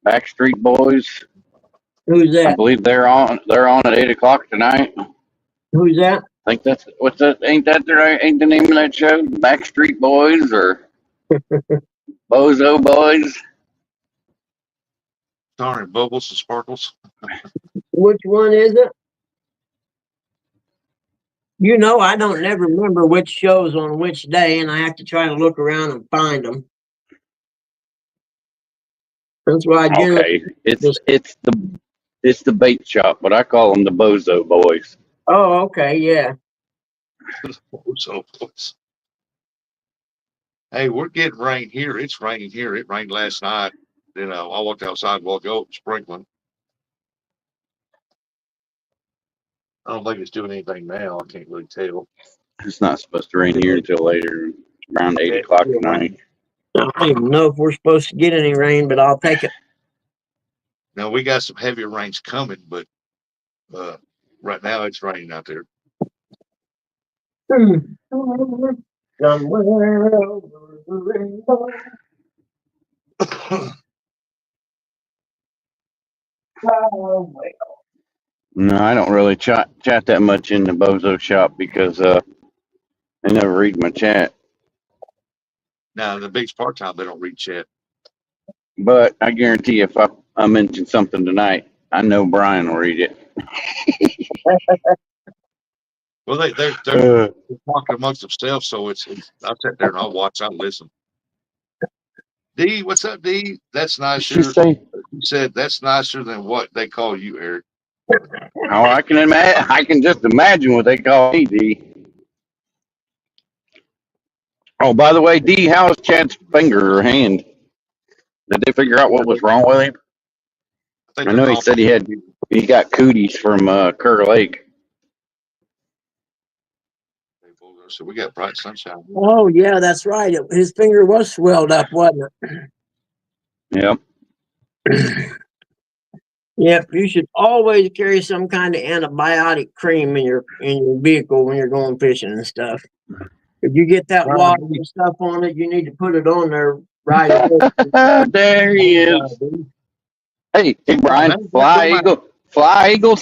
Backstreet Boys. Who's I that? believe they're on. They're on at 8 o'clock tonight. Who's that? I think that's what's that? Ain't that ain't the name of that show? Backstreet Boys or Bozo Boys? sorry, bubbles and sparkles. Which one is it? You know, I don't never remember which show's on which day, and I have to try to look around and find them. That's why I generally Okay, just. it's the bait shop, but I call them the Bozo Boys. Oh, okay, yeah. So close. Hey, we're getting rain here. It's raining here. It rained last night. You know, I walked outside a while ago, sprinkling. I don't think it's doing anything now. I can't really tell. It's not supposed to rain here until later, around 8 o'clock Yeah. tonight. I don't even know if we're supposed to get any rain, but I'll take it. Now we got some heavier rains coming, but right now it's raining out there. Somewhere over the rainbow. No, I don't really chat that much in the Bozo Shop because I never read my chat. Now the biggest part time they don't read chat. But I guarantee if I mention something tonight, I know Brian will read it. Well, they're talking amongst themselves, so it's I'll sit there and I'll watch, I'll listen. D, what's up, D? That's She nicer. say, You said that's nicer than what they call you, Eric. "Oh, I can imagine. I can just imagine what they call me, D." Oh, by the way, D, how's Chad's finger or hand? Did they figure out what was wrong with him? I think I they're know he calling. said he got cooties from Kerr Lake. So we got bright sunshine. Oh, yeah, that's right. His finger was swelled up, wasn't Yep. it? Yep, you should always carry some kind of antibiotic cream in your vehicle when you're going fishing and stuff. If you get that water and stuff on it, you need to put it on there right away. There he is. Hey, Brian, fly, Eagles,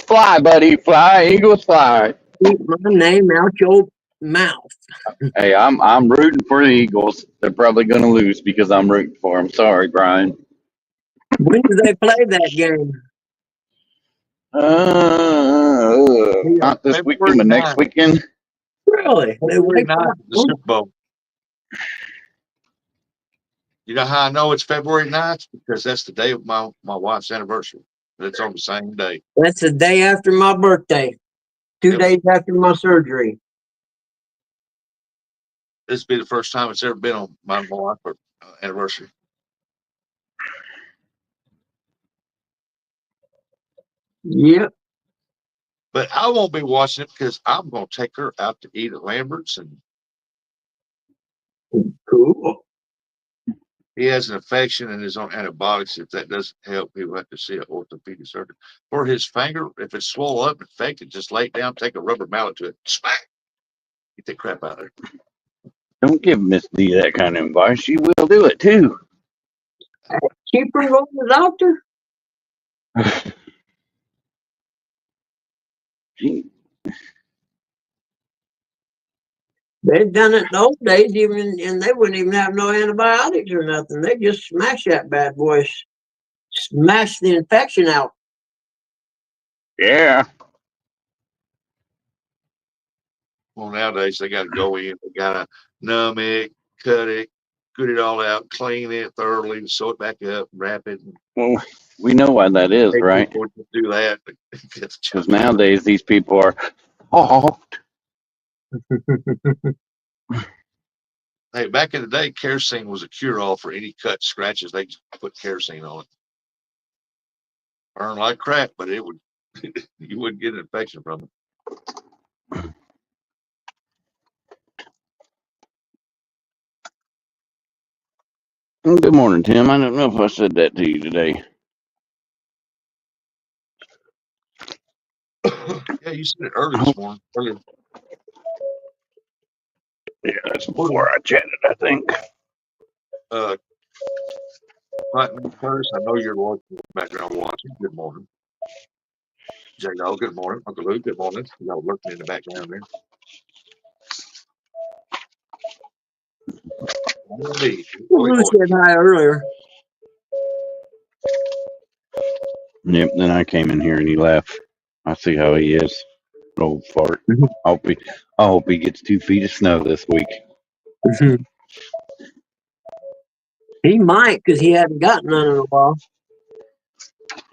fly, buddy, fly, Eagles, fly. Keep my name out your mouth. Hey, I'm rooting for the Eagles. They're probably going to lose because I'm rooting for them. Sorry, Brian. When do they play that game? Not this weekend, but next weekend. Really? February 9th, the Super Bowl. You know how I know it's February 9th? Because that's the day of my wife's anniversary. It's on the same day. That's the day after my birthday. 2 Yep. days after my surgery. This will be the first time it's ever been on my wife's anniversary. Yep. But I won't be watching it because I'm going to take her out to eat at Lambert's and Cool. he has an infection and is on antibiotics. If that doesn't help, he will have to see an orthopedic surgeon. For his finger, if it's swollen up, infected, just lay it down, take a rubber mallet to it, smack, get that crap out of there. Don't give Miss D that kind of advice. She will do it too. Keep her going to the doctor. She, They've done it in the old days, even, and they wouldn't even have no antibiotics or nothing. They just smash that bad boy, smash the infection out. yeah. Well, nowadays they got to go in, they got to numb it, cut it, good it all out, clean it thoroughly, sew it back up, wrap it. And Well, we know why that is, they right? people just do that. Because nowadays these people are, oh, Hey, back in the day, kerosene was a cure-all for any cut, scratches. They just put kerosene on it. Burn like crap, but it would you wouldn't get an infection from it. good morning, Tim. I don't know if I said that to you today. Yeah, you said it early this morning. Earlier. Yeah, that's before I chatted, I think. Platinum first. I know you're watching in the background watching. Good morning. J.O., good morning. Uncle Luke, good morning. Y'all lurking in the background there. Me. Who said hi earlier? Yep, then I came in here and he left. I see how he is. Old fart. I hope he gets 2 feet of snow this week. He might, because he hadn't gotten none in a while.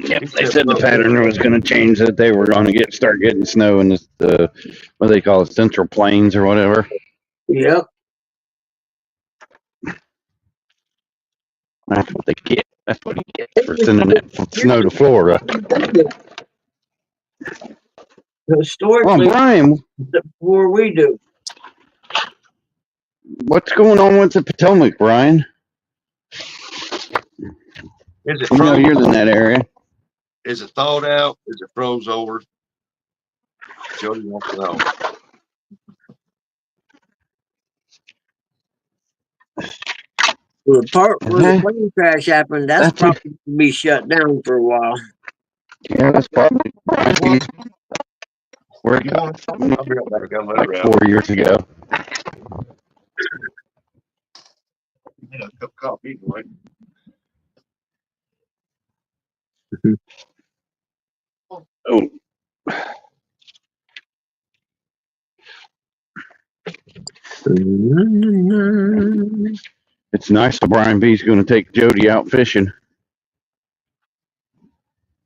Yep, they said the pattern was going to change, that they were going to start getting snow in this, what they call it, Central Plains or whatever. Yep. That's what they get. That's what he gets for sending that snow to Florida. Historically, Well, Brian, before we do. what's going on with the Potomac, Brian? Is it You know, froze? you're in that area. Is it thawed out? Is it froze over? Jody wants to know. Well, the part where the Okay. plane crash happened, that's probably to be shut down for a while. Yeah, that's probably Brian. Where You want to? I'll be right back. I got a letter like out. 4 years ago. Yeah, a cup of coffee, right? Oh, it's nice that Brian B's going to take Jody out fishing.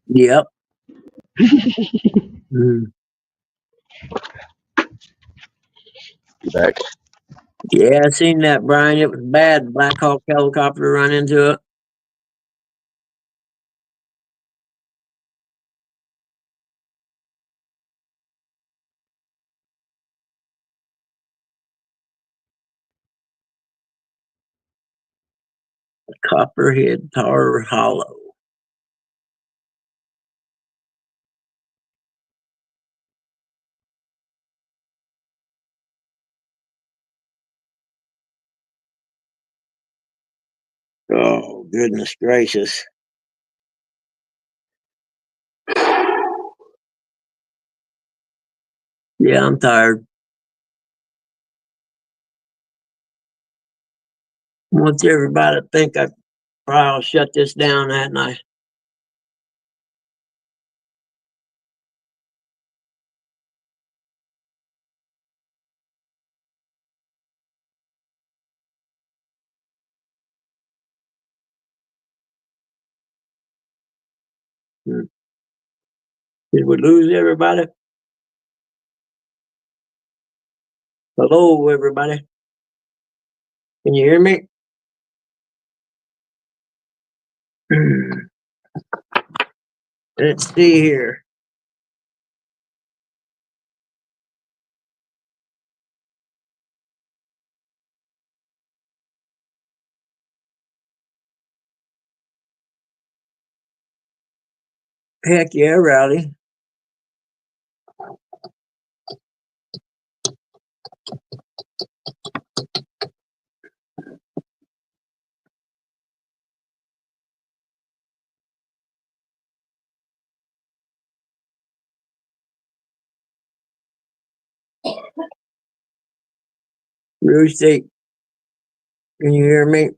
Yep. Back. Yeah, I seen that, Brian. It was bad. Black Hawk helicopter run into it. Copperhead Tar Hollow. Oh, goodness gracious. Yeah, I'm tired. I want everybody to think I probably shut this down that night. Did we lose everybody? Hello, everybody. Can you hear me? Let's see here. Heck yeah, Rowdy. Roosty, can you hear me?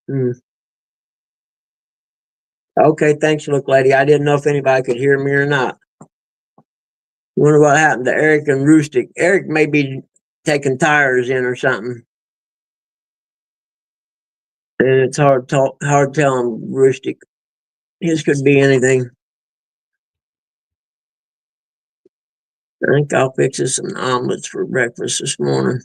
Hmm. Okay, thanks, look lady. I didn't know if anybody could hear me or not. Wonder what happened to Eric and Roostic. Eric may be taking tires in or something. And it's hard telling Roostic. His could be anything. I think I'll fix us some omelets for breakfast this morning.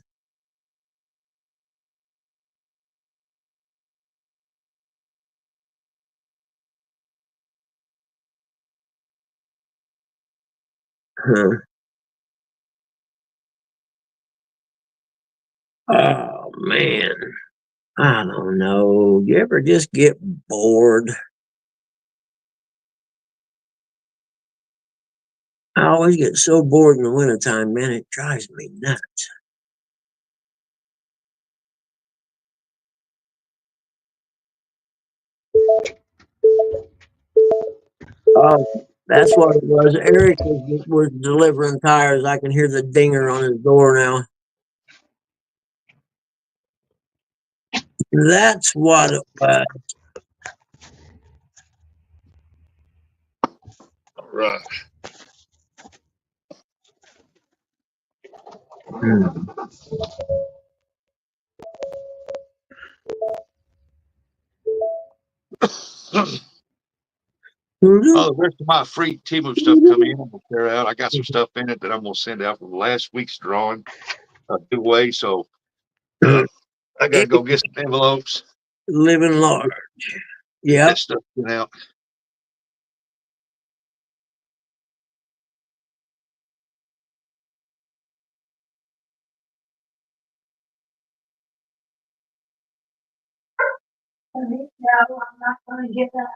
Huh. Oh man. I don't know. You ever just get bored? I always get so bored in the wintertime, man, it drives me nuts. Oh, that's what it was. Eric was delivering tires. I can hear the dinger on his door now. That's what it was. All right. Oh, the rest of my free Timo stuff coming in. I'm gonna clear out. I got some stuff in it that I'm gonna send out from last week's drawing. Giveaway. So I gotta go get some envelopes. Living large. Get Yep. that stuff sent out. No, I'm not gonna get that.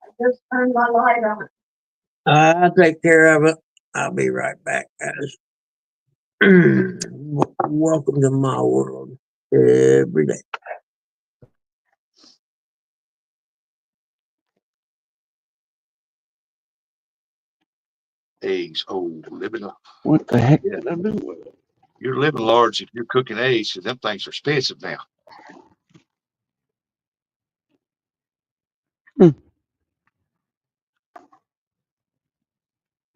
I just turned my light on. I'll take care of it. I'll be right back, guys. Welcome to my world every day. Eggs. Oh, living. What the heck Yeah. did I do with it? You're living large if you're cooking eggs, because them things are expensive now.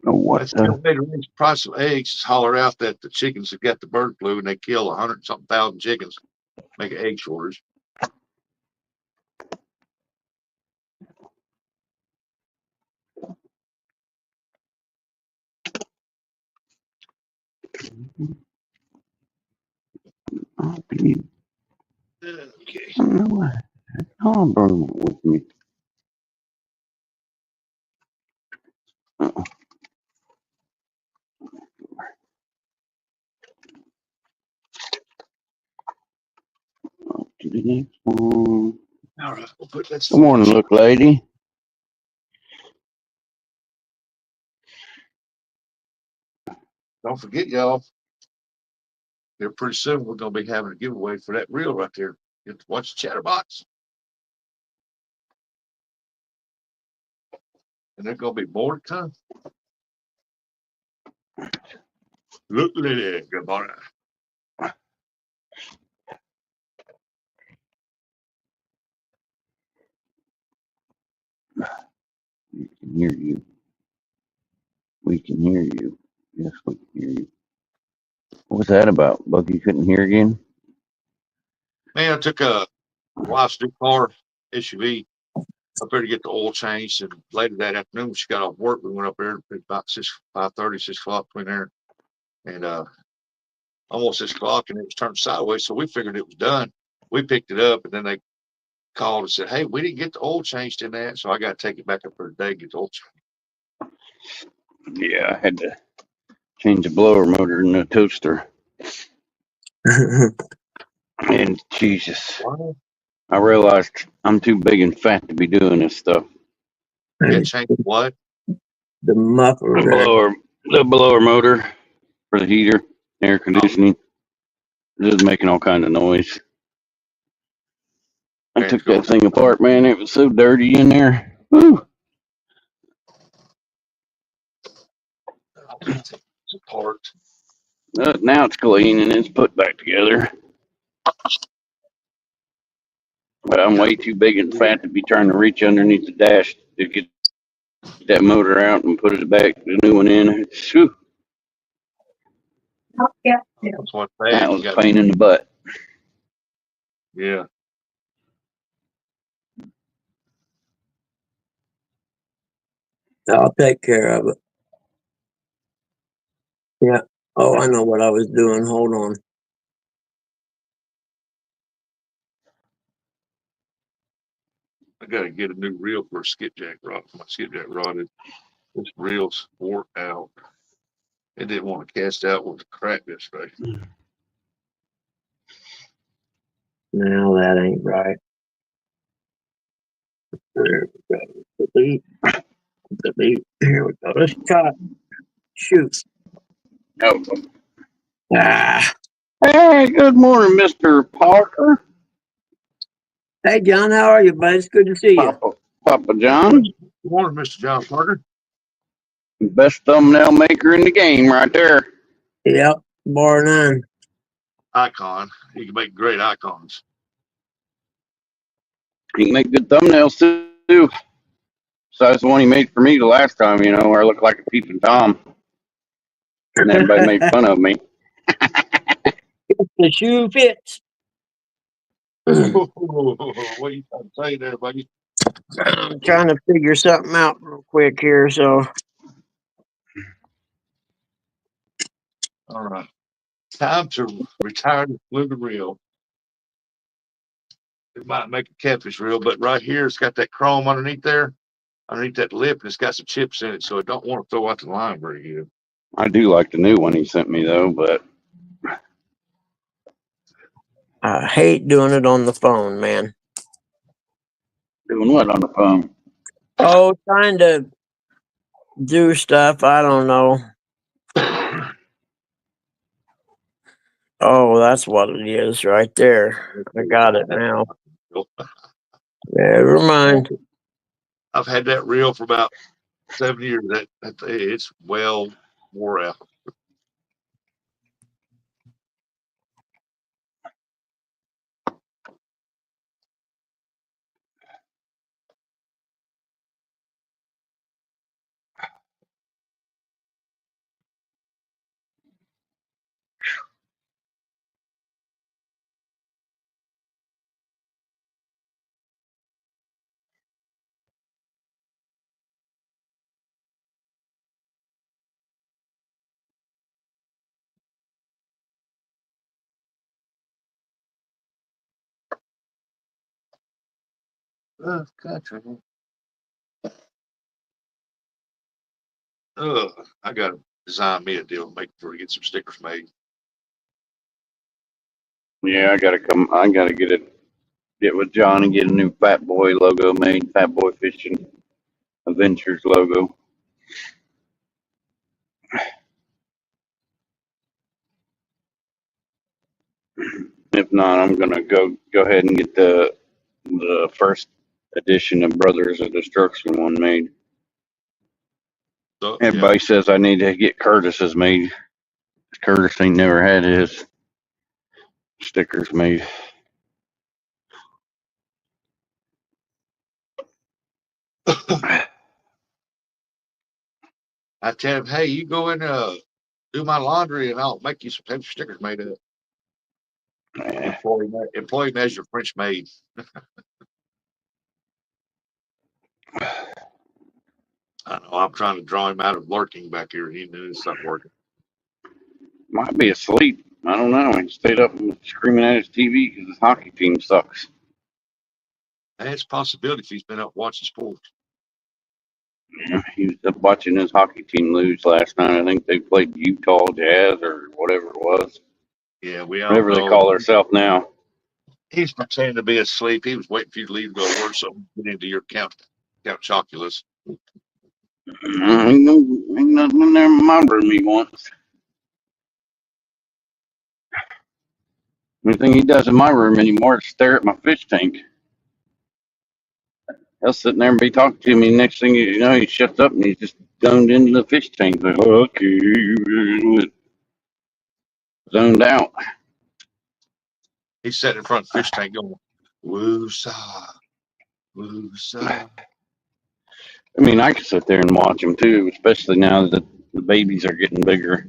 Oh, what That's the the? only way to raise the price of eggs is holler out that the chickens have got the bird flu and they kill 100 something thousand chickens, make an egg shortage. Oh, please. Okay. I don't know why. Tom brought it with me. Uh-oh. To the next one. All right, we'll put that Good stuff. morning, look lady. Don't forget, y'all. Here pretty soon we're gonna be having a giveaway for that reel right there. Get to watch the Chatterbox, and there's gonna be more to come. Look at it, good morning. We can hear you. We can hear you. Yes, we can hear you. What was that about? Bug you couldn't hear again? Man, I took a wife's new car SUV up there to get the oil changed, and later that afternoon when she got off work, we went up there about 5:30, 6 o'clock between there, and almost 6 o'clock, and it was turned sideways, so we figured it was done. we picked it up and then they called and said, hey, we didn't get the oil changed in that. So I got to take it back up for a day, get the oil changed. Yeah, I had to change the blower motor in the toaster. And Jesus, I realized I'm too big and fat to be doing this stuff. You got to change what? The muffler there. The blower motor for the heater, air conditioning. It was making all kind of noise. I Okay, took go. that thing apart, man. It was so dirty in there. Woo. It's apart. Now it's clean and it's put back together. But I'm way too big and fat to be trying to reach underneath the dash to get that motor out and put it back, the new one in. Whew, That's one thing. that was a pain in the butt. Yeah. I'll take care of it. Yeah. Oh, I know what I was doing. Hold on. I got to get a new reel for a skipjack rod. My skipjack rod, this reel's wore out. It didn't want to cast out with the crack yesterday. Now that ain't right. There we go. Delete. Delete. Here we go. Let's cut. Shoot. Oh. Ah. Hey, good morning, Mr. Parker. Hey, John, how are you, bud? It's good to see you. Papa John. Good morning, Mr. John Parker. Best thumbnail maker in the game right there. Yep, bar none. Icon. He can make great icons. He can make good thumbnails too. Besides the one he made for me the last time, where I look like a peeping Tom. And everybody made fun of me. The shoe fits. What are you trying to say there, buddy? I'm trying to figure something out real quick here, so. All right. Time to retire the fluid reel. It might make a catfish reel, but right here it's got that chrome underneath there, underneath that lip, and it's got some chips in it, so I don't want to throw out the line very good. I do like the new one he sent me though, but I hate doing it on the phone, man. doing what on the phone? Oh, trying to do stuff. I don't know. Oh, that's what it is right there. I got it now. Never mind. I've had that reel for about 7 years. That it's well wore out. Country. I got to design me a deal and make sure to get some stickers made. Yeah, I gotta get with John and get a new Fat Boy logo made, Fat Boy Fishing Adventures logo. If not, I'm gonna go ahead and get the first edition of Brothers of Destruction one made. So, Everybody says I need to get Curtis's made. Curtis ain't never had his stickers made. I tell him, hey, you go in do my laundry and I'll make you some paper stickers made of it. Employee measure French made. I know. I'm trying to draw him out of lurking back here. He knew it's not working. Might be asleep. I don't know. He stayed up and screaming at his TV because his hockey team sucks. That's a possibility if he's been up watching sports. Yeah, he was up watching his hockey team lose last night. I think they played Utah Jazz or whatever it was. Yeah, we all Whatever they know. call themselves now. He's pretending to be asleep. He was waiting for you to leave to go to work, so get into your Count Chocula's. Ain't nothing in there in my room he wants. Only thing he does in my room anymore is stare at my fish tank. He'll sit there and be talking to me. Next thing you know, he shuts up and he's just zoned into the fish tank. Like, okay, zoned out. He's sitting in front of the fish tank going, woo-saw, woo-saw. I mean, I could sit there and watch him too, especially now that the babies are getting bigger.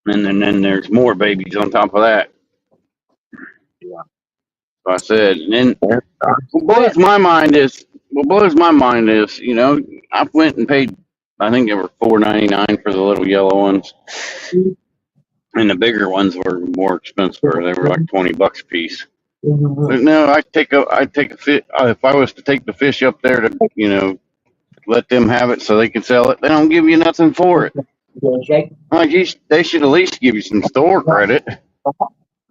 And then there's more babies on top of that. Yeah. So I said, and then what blows my mind is, you know, I went and paid, I think it was $4.99 for the little yellow ones. And the bigger ones were more expensive. They were like $20 a piece. But no, I take a fish. If I was to take the fish up there to, you know, let them have it so they can sell it, they don't give you nothing for it. Like they should at least give you some store credit.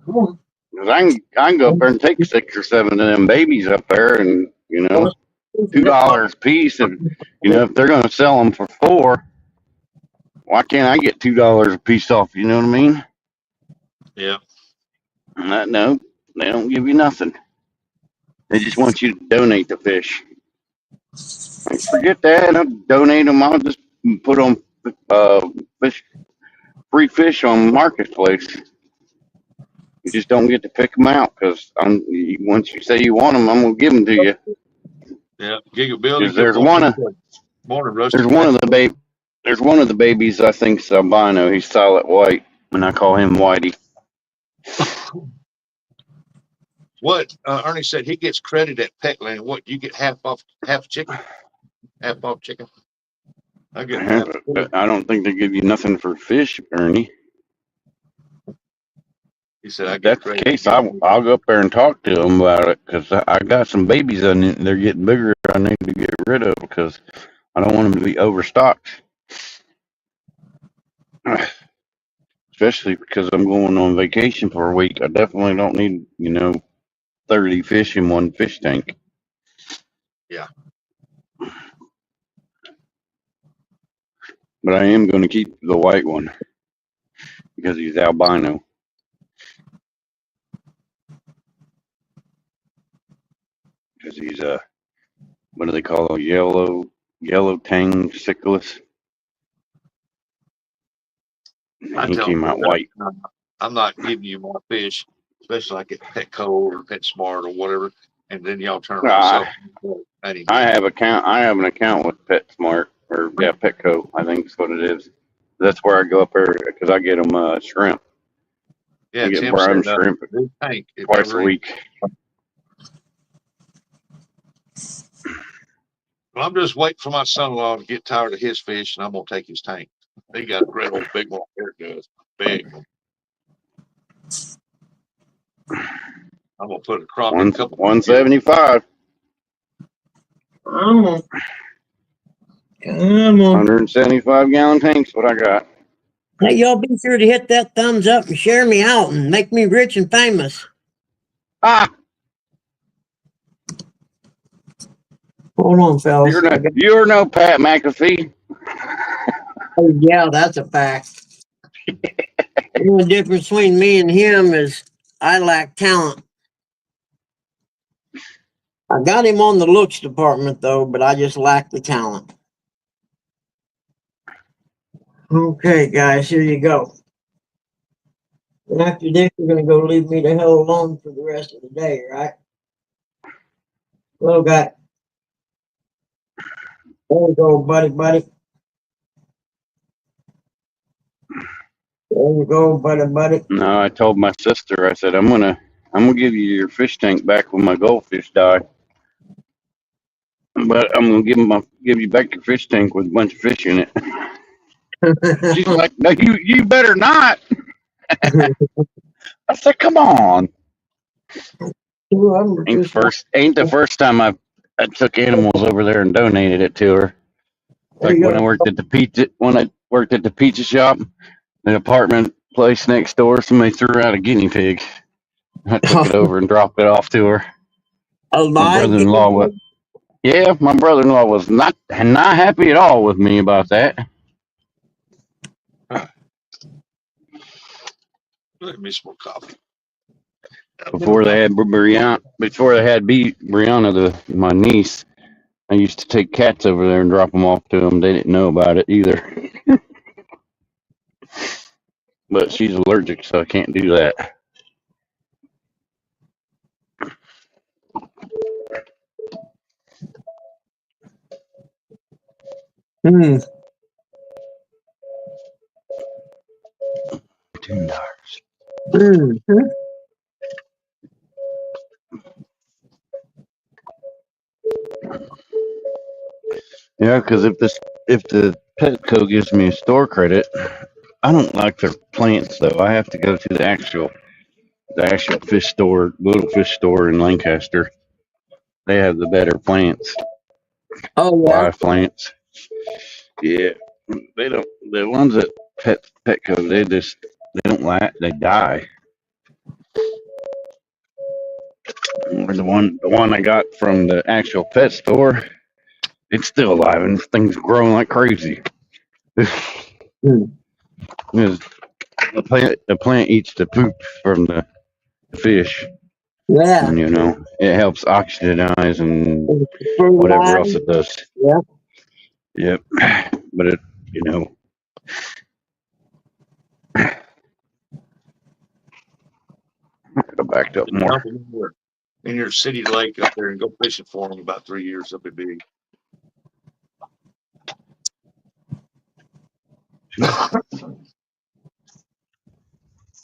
'Cause I can go up there and take 6 or 7 of them babies up there, and you know, $2 a piece. And you know, if they're going to sell them for $4, why can't I get $2 a piece off? You know what I mean? Yeah. No, they don't give you nothing. They just want you to donate the fish. Like, forget that. I'll donate them. I'll just put on free fish on Marketplace. You just don't get to pick them out because once you say you want them, I'm gonna give them to you. Yeah. Gigability. There's one of the babies I think's albino. He's solid white, and I call him Whitey. What Ernie said, he gets credit at Petland. What, you get half chicken? Half off chicken? I get half. I don't think they give you nothing for fish, Ernie. He said, I If get that's the credit. case, I'll go up there and talk to them about it because I got some babies and they're getting bigger. I need to get rid of because I don't want them to be overstocked. Especially because I'm going on vacation for a week. I definitely don't need, you know, 30 fish in one fish tank. Yeah. But I am going to keep the white one because he's albino. Because he's what do they call a yellow tang cichlids? He came out white. I'm not giving you my fish, especially like at Petco or PetSmart or whatever, and then y'all turn around and sell. I have an account with PetSmart or Petco. I think is what it is. That's where I go up there because I get them shrimp. Yeah, I get Tim brown said, shrimp twice a week. Well, I'm just waiting for my son-in-law to get tired of his fish, and I'm gonna take his tank. He got a great old big one. There it goes, big one. I'm gonna put a crop in a couple. 175. Come on. 175 gallon tanks. What I got? Hey, y'all be sure to hit that thumbs up and share me out and make me rich and famous. Ah, Hold on, fellas. you're no Pat McAfee. Oh, yeah, that's a fact. The only difference between me and him is I lack talent. I got him on the looks department, though, but I just lack the talent. Okay, guys, here you go. And after this, you're going to go leave me the hell alone for the rest of the day, right? Little guy. There we go, buddy. There you go, buddy. No, I told my sister. I said I'm gonna give you your fish tank back when my goldfish die. But I'm gonna give you back your fish tank with a bunch of fish in it. She's like, no, you better not. I said, come on. Two of 'em are just Ain't the first time I took animals over there and donated it to her. There Like you when I go. worked at the pizza shop, the apartment place next door, somebody threw out a guinea pig. I took it over and dropped it off to her. A My live brother-in-law was, yeah, my brother-in-law was not happy at all with me about that. Let me some more coffee. Before they had Brianna, my niece, I used to take cats over there and drop them off to them. They didn't know about it either. But she's allergic, so I can't do that. $10. $10. Mhm. Yeah, because if the Petco gives me a store credit, I don't like their plants though. I have to go to the actual fish store, little fish store in Lancaster. They have the better plants, Oh yeah. live plants. Yeah, they don't. The ones at Petco, they don't they die. Or the one I got from the actual pet store, it's still alive and things growing like crazy. Hmm. Because the plant eats the poop from the fish, Yeah. and it helps oxygenize and whatever else Fertilize. it does. Yeah. Yep. But it, you know, I could have backed up more. Dump 'em in your city lake up there and go fishing for them about 3 years. They'll be big.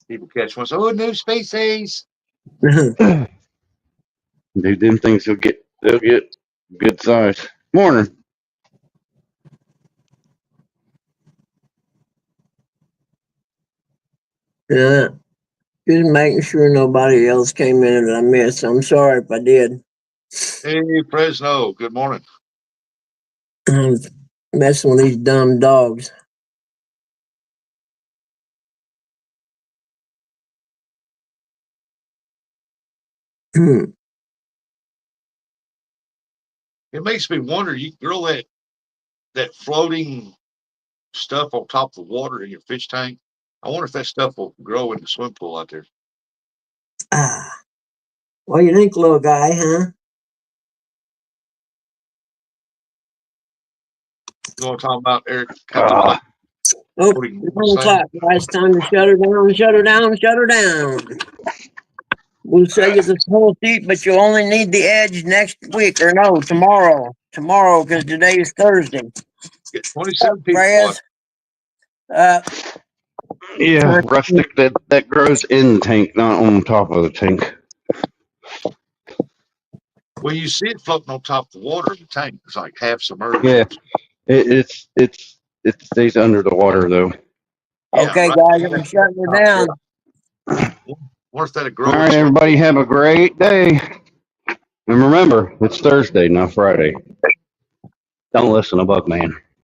People catch one. Oh, new species. Dude, them things they'll get good size. Morning. Yeah. Just making sure nobody else came in that I missed. I'm sorry if I did. Hey, Fresno. Good morning. I was messing with these dumb dogs. It makes me wonder. You grill that floating stuff on top of the water in your fish tank. I wonder if that stuff will grow in the swimming pool out there. What do you think, little guy, huh? You know what I'm talking about, Eric? Oh, 1 o'clock, guys. Time to shut her down, shut her down, shut her down. We'll sell you this whole seat, but you only need the edge next week, or no, tomorrow. Tomorrow, because today is Thursday. Get 27 people. Reyes, Yeah, rustic that grows in the tank, not on top of the tank. Well, you see it floating on top of the water in the tank. It's like half submerged. Yeah, it stays under the water though. Yeah, okay, right. guys, I'm shutting her down. Wonder if that'd All grow. right, everybody, have a great day. And remember, it's Thursday, not Friday. Don't listen to Buckman.